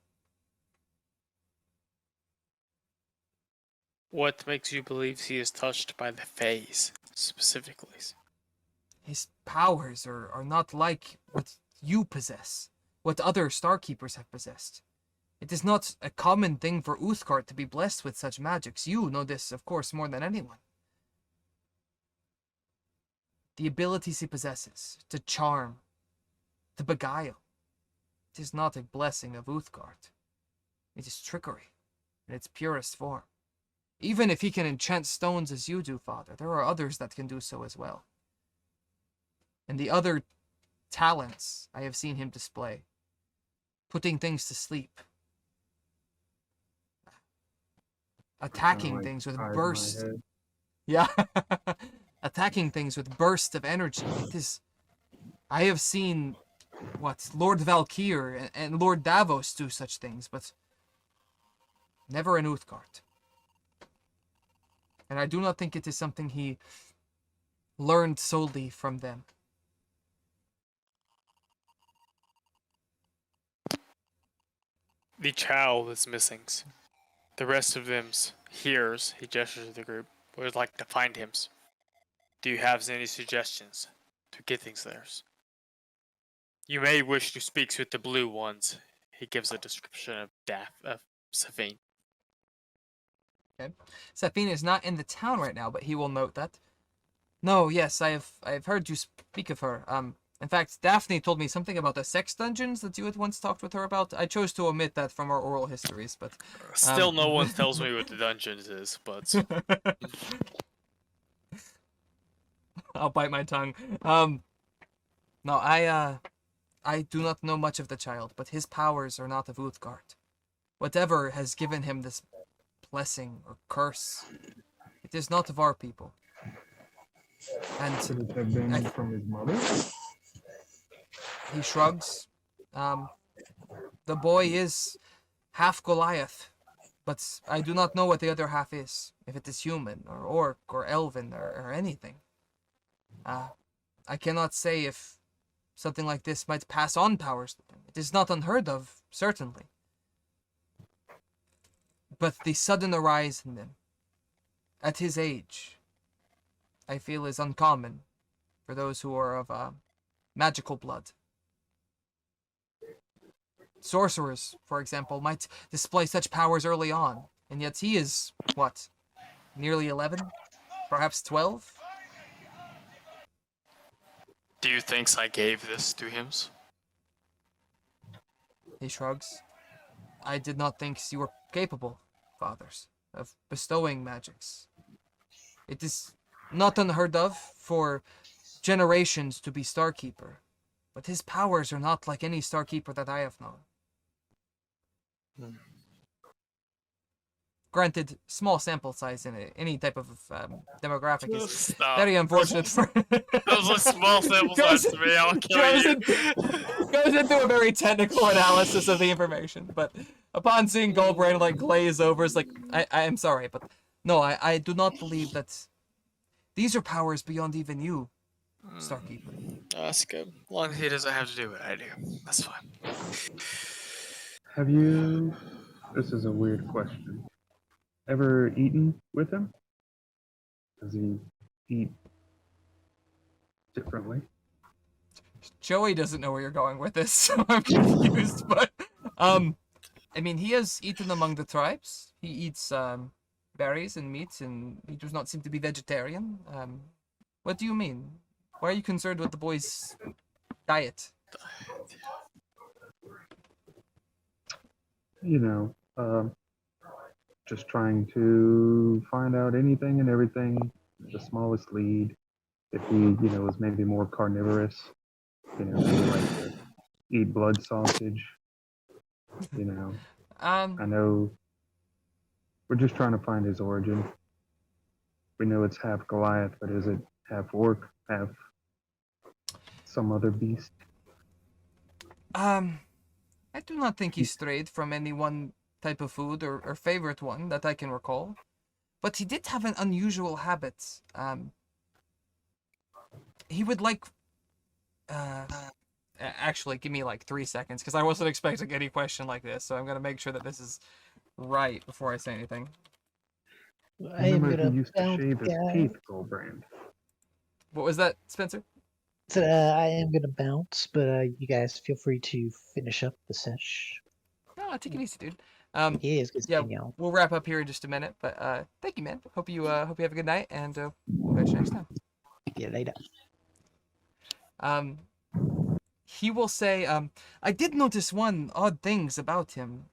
What makes you believe he is touched by the Faes, specifically? His powers are not like what you possess, what other Starkeepers have possessed. It is not a common thing for Uthgard to be blessed with such magics. You know this, of course, more than anyone. The abilities he possesses, to charm, to beguile, it is not a blessing of Uthgard. It is trickery, in its purest form. Even if he can enchant stones as you do, Father, there are others that can do so as well. And the other talents I have seen him display, putting things to sleep, attacking like things with hide my bursts. head. Yeah. Attacking things with bursts of energy. It is. I have seen Lord Valkyr and Lord Davos do such things, but never in Uthgard. And I do not think it is something he learned solely from them. The child is missing. The rest of them's hears, he gestures to the group, would like to find him. Do you have any suggestions to get things there? You may wish to speak with the blue ones. He gives a description of Safine. Okay. Safine is not in the town right now, but he will note that. No, yes, I have heard you speak of her. In fact, Daphne told me something about the sex dungeons that you had once talked with her about. I chose to omit that from our oral histories, but Still, no one tells me what the dungeons is, but I'll bite my tongue. No, I do not know much of the child, but his powers are not of Uthgard. Whatever has given him this blessing or curse, it is not of our people. And Could it have been from his mother? he shrugs. The boy is half Goliath, but I do not know what the other half is. If it is human, or orc, or elven, or anything. I cannot say if something like this might pass on powers to them. It is not unheard of, certainly. But the sudden arise in them, at his age, I feel is uncommon for those who are of magical blood. Sorcerers, for example, might display such powers early on, and yet he is, what, nearly 11? Perhaps 12? do you think I gave this to him? He shrugs. I did not think you were capable, fathers, of bestowing magics. It is not unheard of for generations to be Starkeeper, but his powers are not like any Starkeeper that I have known. Granted, small sample size in any type of demographic is Stop. very unfortunate for... Those are small sample size to me. I'll kill you. Goes into a very technical analysis of the information, but upon seeing Goldbrain like glaze over, it's like, I am sorry, but no, I do not believe that these are powers beyond even you, Starkeeper. That's good. As long as he doesn't have to do what I do, that's fine. Have you? This is a weird question. Ever eaten with him? Does he eat differently? Joey doesn't know where you're going with this, so I'm confused, but, I mean, he has eaten among the tribes. He eats, berries and meats, and he does not seem to be vegetarian. What do you mean? Why are you concerned with the boy's diet? You know, just trying to find out anything and everything, the smallest lead. If he, is maybe more carnivorous, maybe like to eat blood sausage. I know we're just trying to find his origin. We know it's half Goliath, but is it half orc, half some other beast? I do not think he strayed from any one type of food or favorite one that I can recall. But he did have an unusual habit. He would like... actually, give me like 3 seconds, because I wasn't expecting any question like this, so I'm going to make sure that this is right before I say anything. I am Remember, gonna he used to bounce, shave his guys. teeth, Goldbrand. What was that, Spencer? So, I am gonna bounce, but you guys feel free to finish up the sesh. No, take it easy, dude. Yeah, it's good Yeah, seeing y'all. we'll wrap up here in just a minute, but thank you, man. Hope you have a good night, and we'll catch you next time. Yeah, later. He will say, I did notice one odd things about him.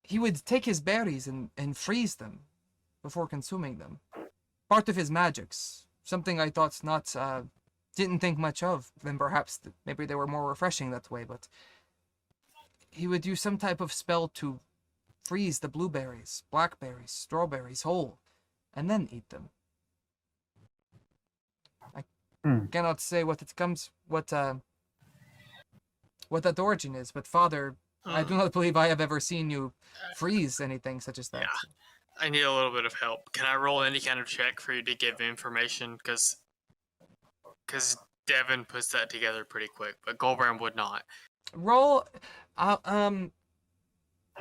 He would take his berries and freeze them before consuming them. Part of his magics. Something I thought not, didn't think much of. Then perhaps maybe they were more refreshing that way, but he would use some type of spell to freeze the blueberries, blackberries, strawberries whole, and then eat them. I cannot say what that origin is, but Father, I do not believe I have ever seen you freeze anything such as that. Yeah, I need a little bit of help. Can I roll any kind of check for you to give information? Because Devin puts that together pretty quick, but Goldbrand would not. Roll,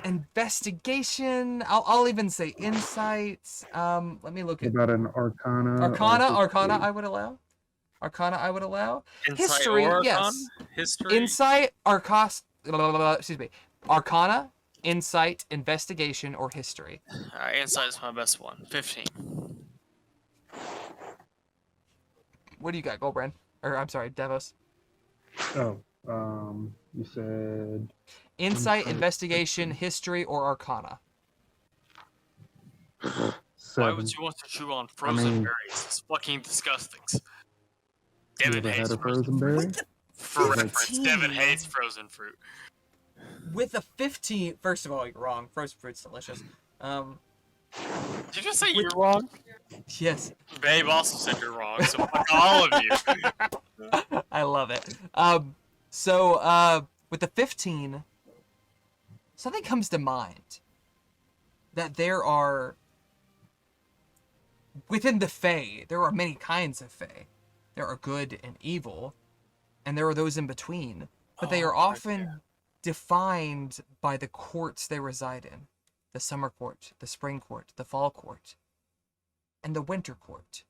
investigation. I'll even say insights. Let me look at About an arcana. Arcana. I would allow. Insight History, or yes. Arcana? History? Insight, Arcana, insight, investigation, or history. Alright, insight is my best one. 15. What do you got, Goldbrand? Or I'm sorry, Devos. Oh, you said Insight, Insight, investigation, history, or arcana. 7. Why would you want to chew on frozen mean- berries? It's fucking disgusting. You Devin ever hates had a frozen berry? For reference, 15. Devin hates frozen fruit. With a 15, first of all, you're wrong. Frozen fruit's delicious. Did you just say you're wrong? Yes, Babe also said you're wrong, so fuck all of you. I love it. So with the 15, something comes to mind. That there are, within the Fae, there are many kinds of Fae. There are good and evil, and there are those in between. But they are often defined by the courts they reside in. The summer court, the spring court, the fall court, and the winter court.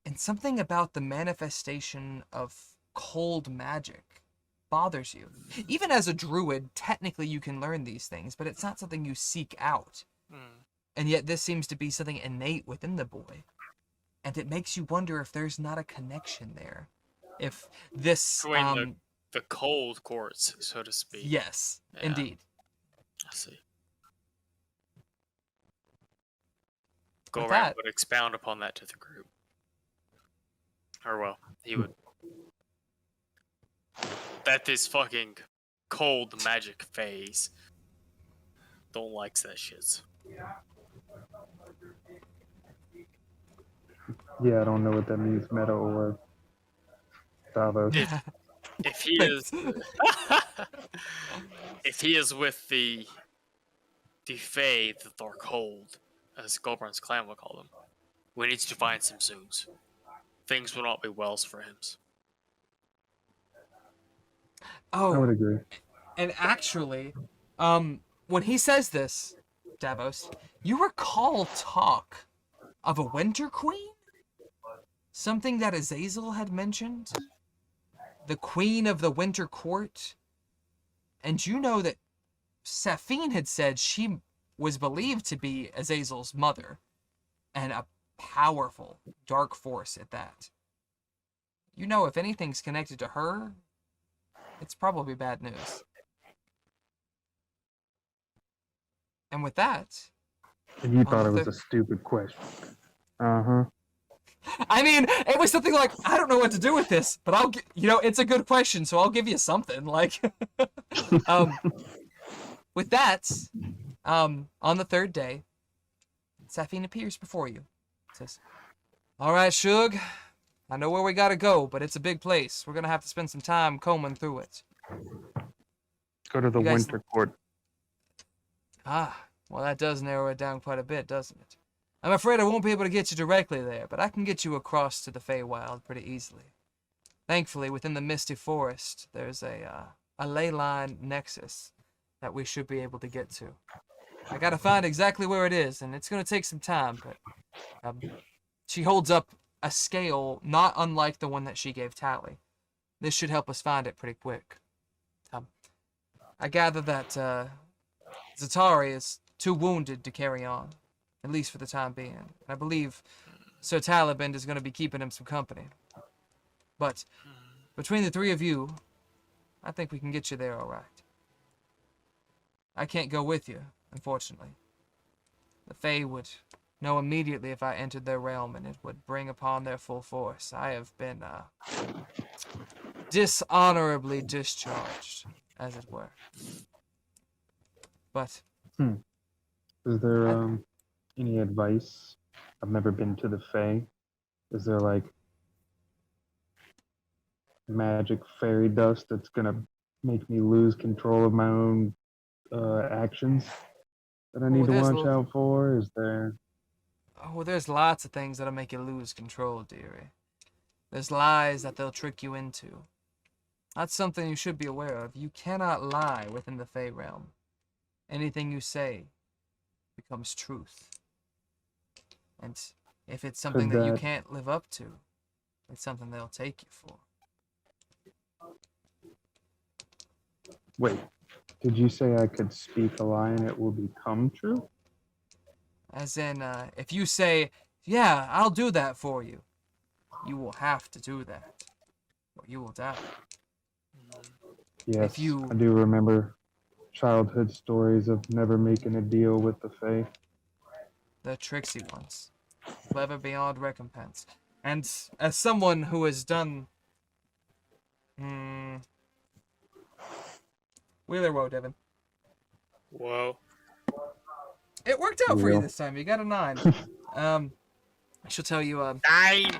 And something about the manifestation of cold magic bothers you. Even as a druid, technically you can learn these things, but it's not something you seek out. And yet this seems to be something innate within the boy. And it makes you wonder if there's not a connection there. If this... Between the cold courts, so to speak. Yes, Yeah. indeed. I see. With Goldbrand that- would expound upon that to the group. Or, well, he would. That this fucking cold magic phase don't like that shit. Yeah, I don't know what that means, meta or Davos. If he is, if he is with the Fae that are cold, as Goldbrand's clan will call them, we need to find some Zooms. Things will not be wells for him. I would Oh, agree. and actually, when he says this, Davos, you recall talk of a Winter Queen? Something that Azazel had mentioned? The Queen of the Winter Court? And you know that Safine had said she was believed to be Azazel's mother, and a powerful dark force at that. You know, if anything's connected to her, it's probably bad news. And with that, And you on thought the it was thir- a stupid question. Uh-huh. I mean, it was something like, I don't know what to do with this, but it's a good question, so I'll give you something. Like, um, with that, on the third day, Safine appears before you. Says, "All right, Shug, I know where we gotta go, but it's a big place. We're gonna have to spend some time combing through it." Go to the You guys- winter court. Ah, well, that does narrow it down quite a bit, doesn't it? I'm afraid I won't be able to get you directly there, but I can get you across to the Feywild pretty easily. Thankfully, within the Misty Forest, there's a ley line nexus that we should be able to get to. I gotta find exactly where it is, and it's gonna take some time, but she holds up a scale not unlike the one that she gave Tally. This should help us find it pretty quick. I gather that Zatari is too wounded to carry on, at least for the time being. And I believe Sir Talaband is going to be keeping him some company. But between the three of you, I think we can get you there all right. I can't go with you, unfortunately. The Fae would know immediately if I entered their realm, and it would bring upon their full force. I have been dishonorably discharged, as it were. But Is there any advice? I've never been to the Fae. Is there like magic fairy dust that's gonna make me lose control of my own actions that I need to watch out for? Is there? Oh, there's lots of things that'll make you lose control, dearie. There's lies that they'll trick you into. That's something you should be aware of. You cannot lie within the Fey realm. Anything you say becomes truth. And if it's something that you can't live up to, it's something they'll take you for. Wait, did you say I could speak a lie and it will become true? As in, if you say, yeah, I'll do that for you, you will have to do that, or you will die. Yes, I do remember childhood stories of never making a deal with the Fae. The tricksy ones. Clever beyond recompense. And as someone who has done... Wheeler Woe, Devin. Whoa. It worked out for you this time. You got a 9. I shall tell you... 9!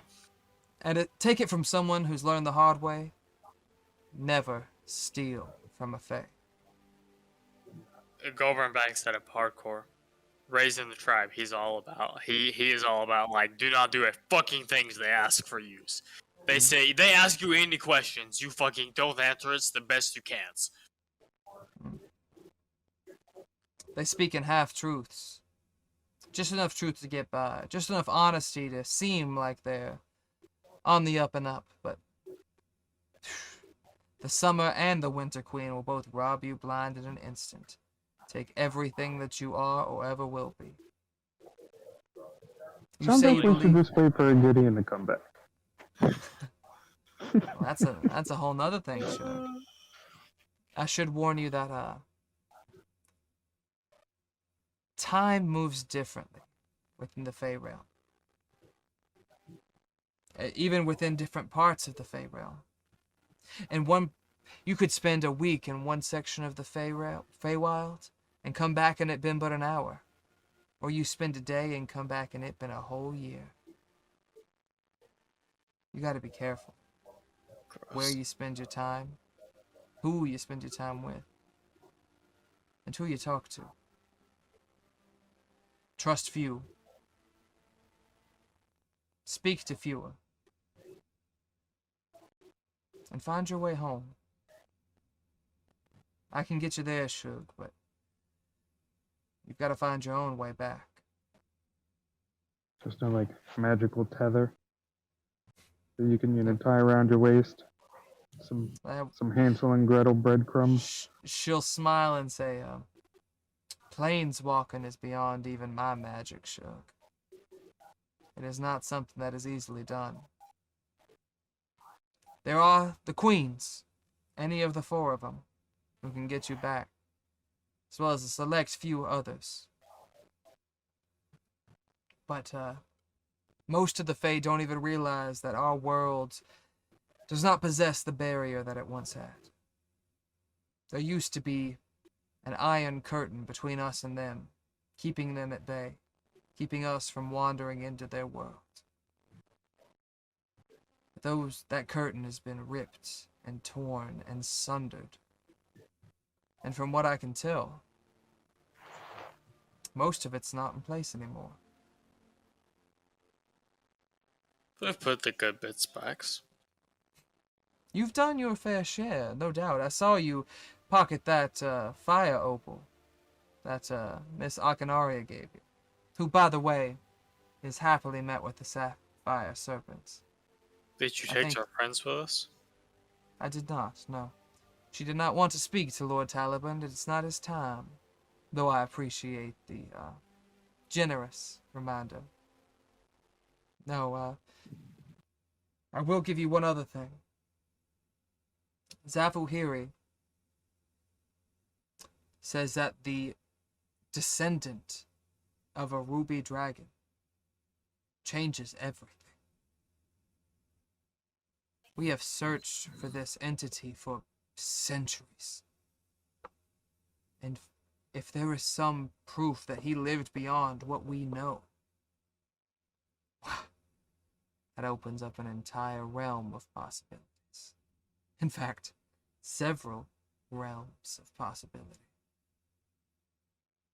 And take it from someone who's learned the hard way. Never steal from a Fae. Goldburn Bank set up hardcore. Raising the tribe, he's all about. He is all about, like, do not do a fucking things they ask for yous. They say, they ask you any questions, you fucking don't answer it the best you can. They speak in half-truths. Just enough truth to get by. Just enough honesty to seem like they're on the up and up. But the Summer and the Winter Queen will both rob you blind in an instant. Take everything that you are or ever will be. You Sounds say like you we should believe... just wait for a Gideon to come back. Well, that's a whole nother thing, sure. I should warn you that time moves differently within the Fey realm. Even within different parts of the Fey realm. You could spend a week in one section of the Feywild and come back and it been but an hour. Or you spend a day and come back and it been a whole year. You gotta be careful. Gross. Where you spend your time, who you spend your time with, and who you talk to. Trust few. Speak to fewer. And find your way home. I can get you there, Shug, but you've got to find your own way back. Just no like magical tether that you can tie around your waist. Some Hansel and Gretel breadcrumbs. She'll smile and say, Planeswalking is beyond even my magic, Shug. It is not something that is easily done. There are the queens, any of the 4 of them, who can get you back, as well as a select few others. But most of the Fae don't even realize that our world does not possess the barrier that it once had. There used to be an iron curtain between us and them, keeping them at bay, keeping us from wandering into their world. But that curtain has been ripped and torn and sundered. And from what I can tell, most of it's not in place anymore. They've put the good bits back. You've done your fair share, no doubt. I saw you pocket that fire opal that Miss Akanaria gave you, who, by the way, is happily met with the sapphire serpents. Did you take our friends with us? I did not, no. She did not want to speak to Lord Taliban, and it's not his time, though I appreciate the generous reminder. No, I will give you one other thing. Zavuhiri says that the descendant of a ruby dragon changes everything. We have searched for this entity for centuries. And if there is some proof that he lived beyond what we know, that opens up an entire realm of possibilities. In fact, several realms of possibility.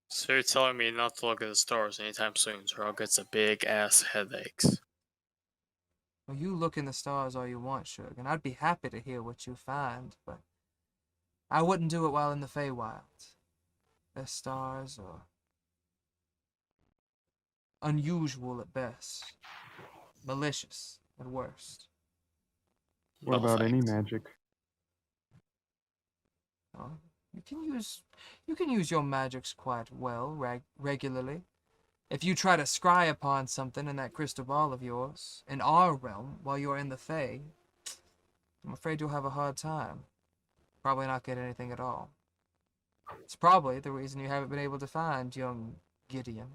So you're telling me not to look at the stars anytime soon, or I'll get some big ass headaches. Well, you look in the stars all you want, Shug, and I'd be happy to hear what you find, but I wouldn't do it while in the Feywild. The stars are unusual at best, malicious at worst. What about any magic? Oh, you can use your magics quite well regularly. If you try to scry upon something in that crystal ball of yours, in our realm, while you're in the Fey, I'm afraid you'll have a hard time. Probably not get anything at all. It's probably the reason you haven't been able to find young Gideon.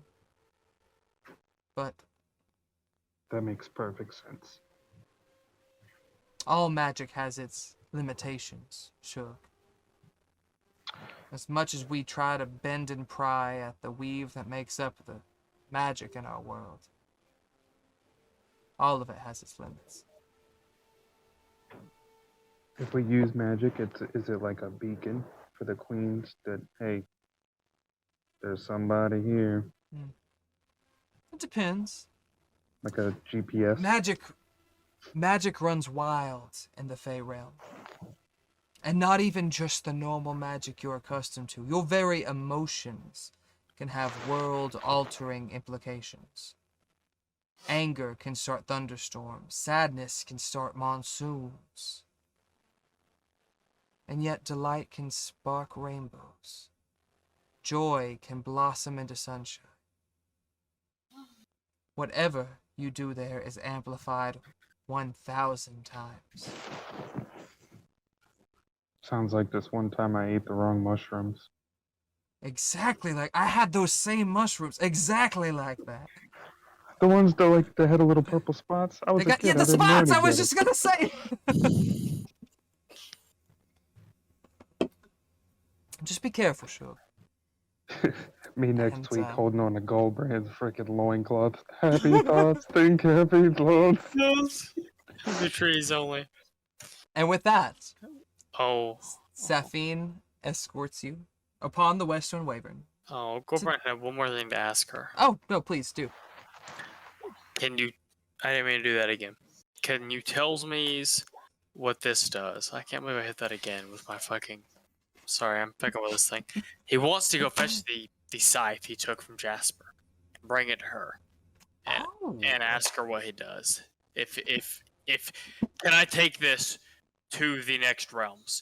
But That makes perfect sense. all magic has its limitations, sure. As much as we try to bend and pry at the weave that makes up the magic in our world, all of it has its limits. If we use magic, is it like a beacon for the queens that, hey, there's somebody here? It depends. Like a GPS? Magic runs wild in the Fey realm. And not even just the normal magic you're accustomed to. Your very emotions can have world-altering implications. Anger can start thunderstorms. Sadness can start monsoons. And yet delight can spark rainbows. Joy can blossom into sunshine. Whatever you do there is amplified 1,000 times. Sounds like this one time I ate the wrong mushrooms. Exactly like I had those same mushrooms, exactly like that. The ones that had a little purple spots. I was They a got kid. the I didn't know spots. any I was better. just gonna say. Just be careful, sure. Me next And, week holding on to Goldbrand's freaking loincloth. Happy thoughts, think happy thoughts. Yes. The trees only. And with that, Oh. Safine escorts you upon the Western Wyvern. Oh, Goldbrand had one more thing to ask her. Oh no, please do. Can you... I didn't mean to do that again. Can you tell me what this does? I can't believe I hit that again with my fucking... Sorry, I'm picking with this thing. He wants to go fetch the scythe he took from Jasper. And bring it to her. And ask her what he does. If can I take this to the next realms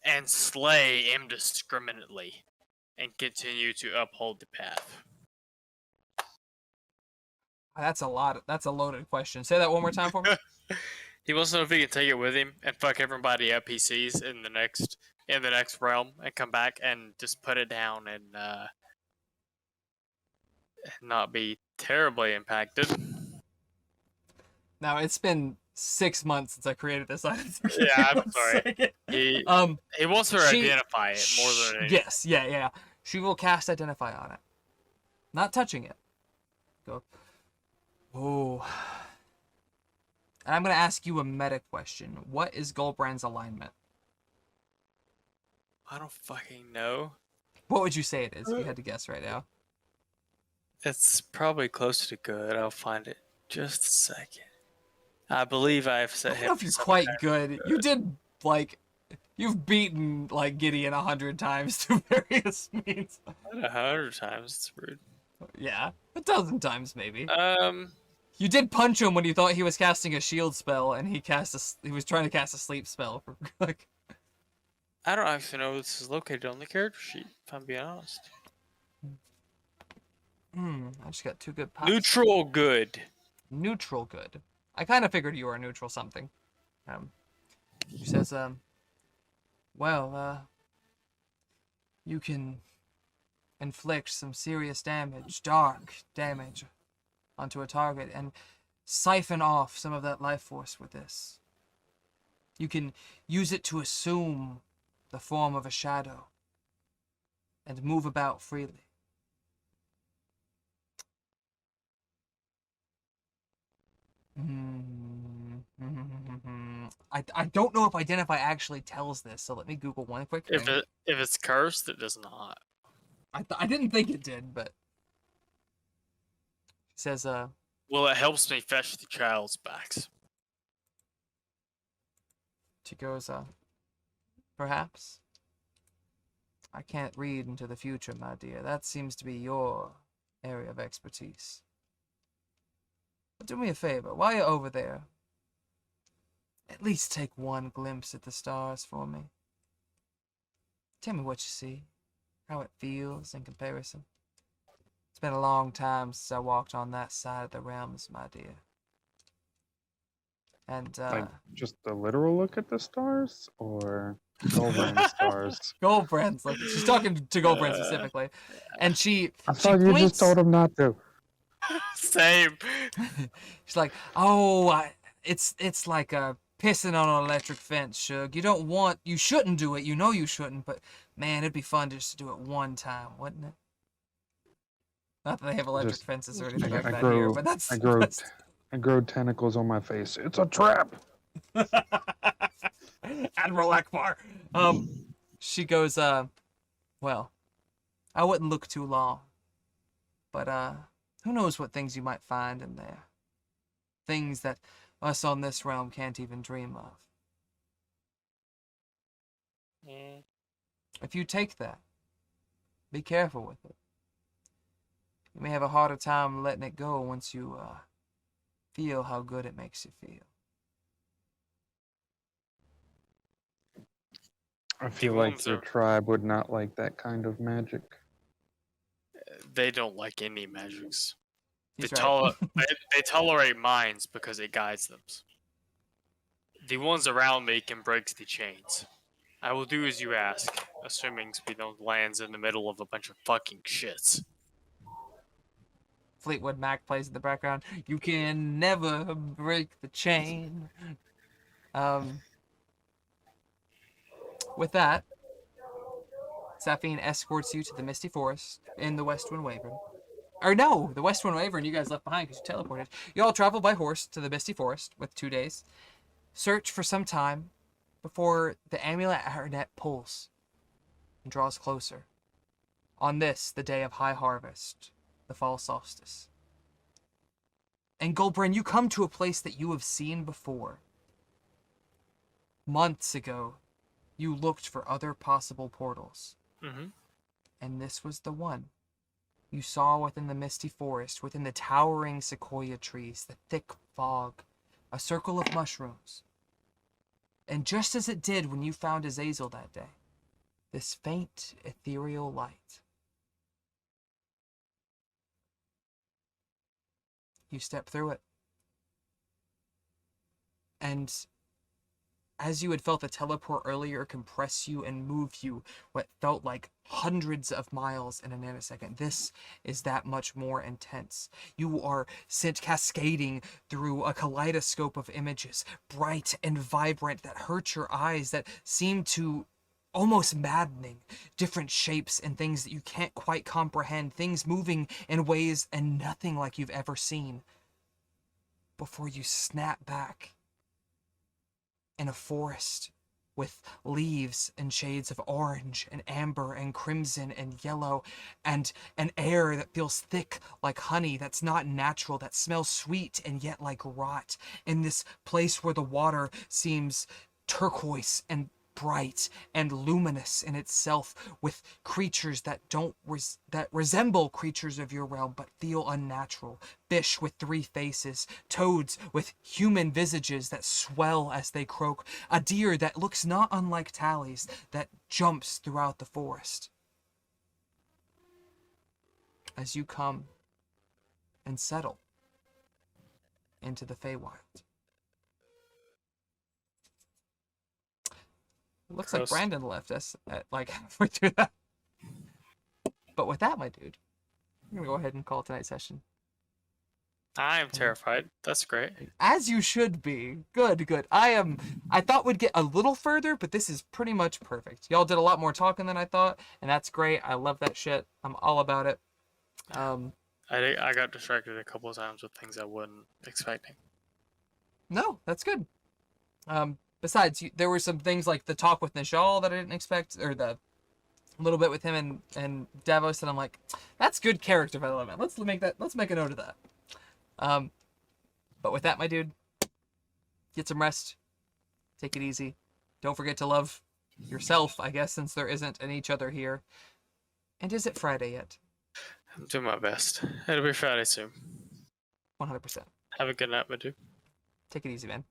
and slay indiscriminately and continue to uphold the path. That's a lot. That's a loaded question. Say that one more time for me. He wants to know if he can take it with him and fuck everybody up he sees in the next realm and come back and just put it down and not be terribly impacted. Now it's been 6 months since I created this item. So give me Yeah, I'm one sorry. second. He wants to she- identify it more than anything. Yes, yeah. She will cast Identify on it, not touching it. Go. Oh. And I'm gonna ask you a meta question. What is Goldbrand's alignment? I don't fucking know. What would you say it is if you had to guess right now? It's probably close to good. I'll find it just a second. I believe I've I set don't him. know if you're quite good. You did you've beaten Gideon 100 times through various means. 100 times. It's rude. Yeah, 1,000 times maybe. Um, You did punch him when you thought he was casting a shield spell, and he was trying to cast a sleep spell. I don't actually know where this is located on the character sheet, if I'm being honest. I just got two good pops. Neutral good. Neutral good. I kind of figured you were a neutral something. She says, you can inflict some serious damage, dark damage, onto a target and siphon off some of that life force with this. You can use it to assume the form of a shadow and move about freely. I don't know if Identify actually tells this, so let me Google one quick thing. If it's cursed, it does not. I didn't think it did, but it says Well, it helps me fetch the child's backs. she goes perhaps. I can't read into the future, my dear. That seems to be your area of expertise. But do me a favor, while you're over there, at least take one glimpse at the stars for me. Tell me what you see, how it feels in comparison. It's been a long time since I walked on that side of the realms, my dear. And, Like, just a literal look at the stars? Or Goldbrand stars? Goldbrand's like, she's talking to Goldbrand specifically. And she I thought you points, just told him not to. Same. she's like, it's like pissing on an electric fence, Shug. You shouldn't do it. You know you shouldn't, but man, it'd be fun just to do it one time, wouldn't it? Not that they have electric Just- fences or anything like I that grow- here, but that's I grow tentacles on my face. It's a trap! Admiral Akbar. She goes, well, I wouldn't look too long, but who knows what things you might find in there. Things that us on this realm can't even dream of. If you take that, be careful with it. You may have a harder time letting it go once you feel how good it makes you feel. I feel ones like your are- tribe would not like that kind of magic. They don't like any magics. He's They, right. they tolerate mines because it guides them. The ones around me can break the chains. I will do as you ask, assuming we don't land in the middle of a bunch of fucking shits. Fleetwood Mac plays in the background. You can never break the chain. With that, Saphine escorts you to the Misty Forest in the Westwind Wyvern. Or no, the Westwind Wyvern you guys left behind because you teleported. You all travel by horse to the Misty Forest with 2 days. Search for some time before the amulet at her neck pulls and draws closer. On this, the day of high harvest, the fall solstice. And Goldbrand, you come to a place that you have seen before. Months ago, you looked for other possible portals. Mm-hmm. And this was the one. You saw within the misty forest, within the towering sequoia trees, the thick fog, a circle of mushrooms. And just as it did when you found Azazel that day, this faint, ethereal light you step through it. And as you had felt the teleport earlier compress you and move you what felt like hundreds of miles in a nanosecond, this is that much more intense. You are sent cascading through a kaleidoscope of images, bright and vibrant, that hurt your eyes, that seem to almost maddening. Different shapes and things that you can't quite comprehend, things moving in ways and nothing like you've ever seen. Before you snap back in a forest with leaves and shades of orange and amber and crimson and yellow, and an air that feels thick like honey, that's not natural, that smells sweet and yet like rot, in this place where the water seems turquoise and bright and luminous in itself, with creatures that that resemble creatures of your realm but feel unnatural. Fish with 3 faces, toads with human visages that swell as they croak, a deer that looks not unlike Tally's that jumps throughout the forest. As you come and settle into the Feywild. It looks like Gross. Brandon left us at like halfway through that. But with that, my dude, I'm gonna go ahead and call tonight's session. I am terrified. That's great. As you should be. Good, good. I thought we'd get a little further, but this is pretty much perfect. Y'all did a lot more talking than I thought, and that's great. I love that shit. I'm all about it. I got distracted a couple of times with things I wasn't expecting. No, that's good. Besides, there were some things like the talk with Nishal that I didn't expect, or the little bit with him and Davos, and I'm like, that's good character development. Let's make a note of that. But with that, my dude, get some rest. Take it easy. Don't forget to love yourself, I guess, since there isn't an each other here. And is it Friday yet? I'm doing my best. It'll be Friday soon. 100%. Have a good night, my dude. Take it easy, man.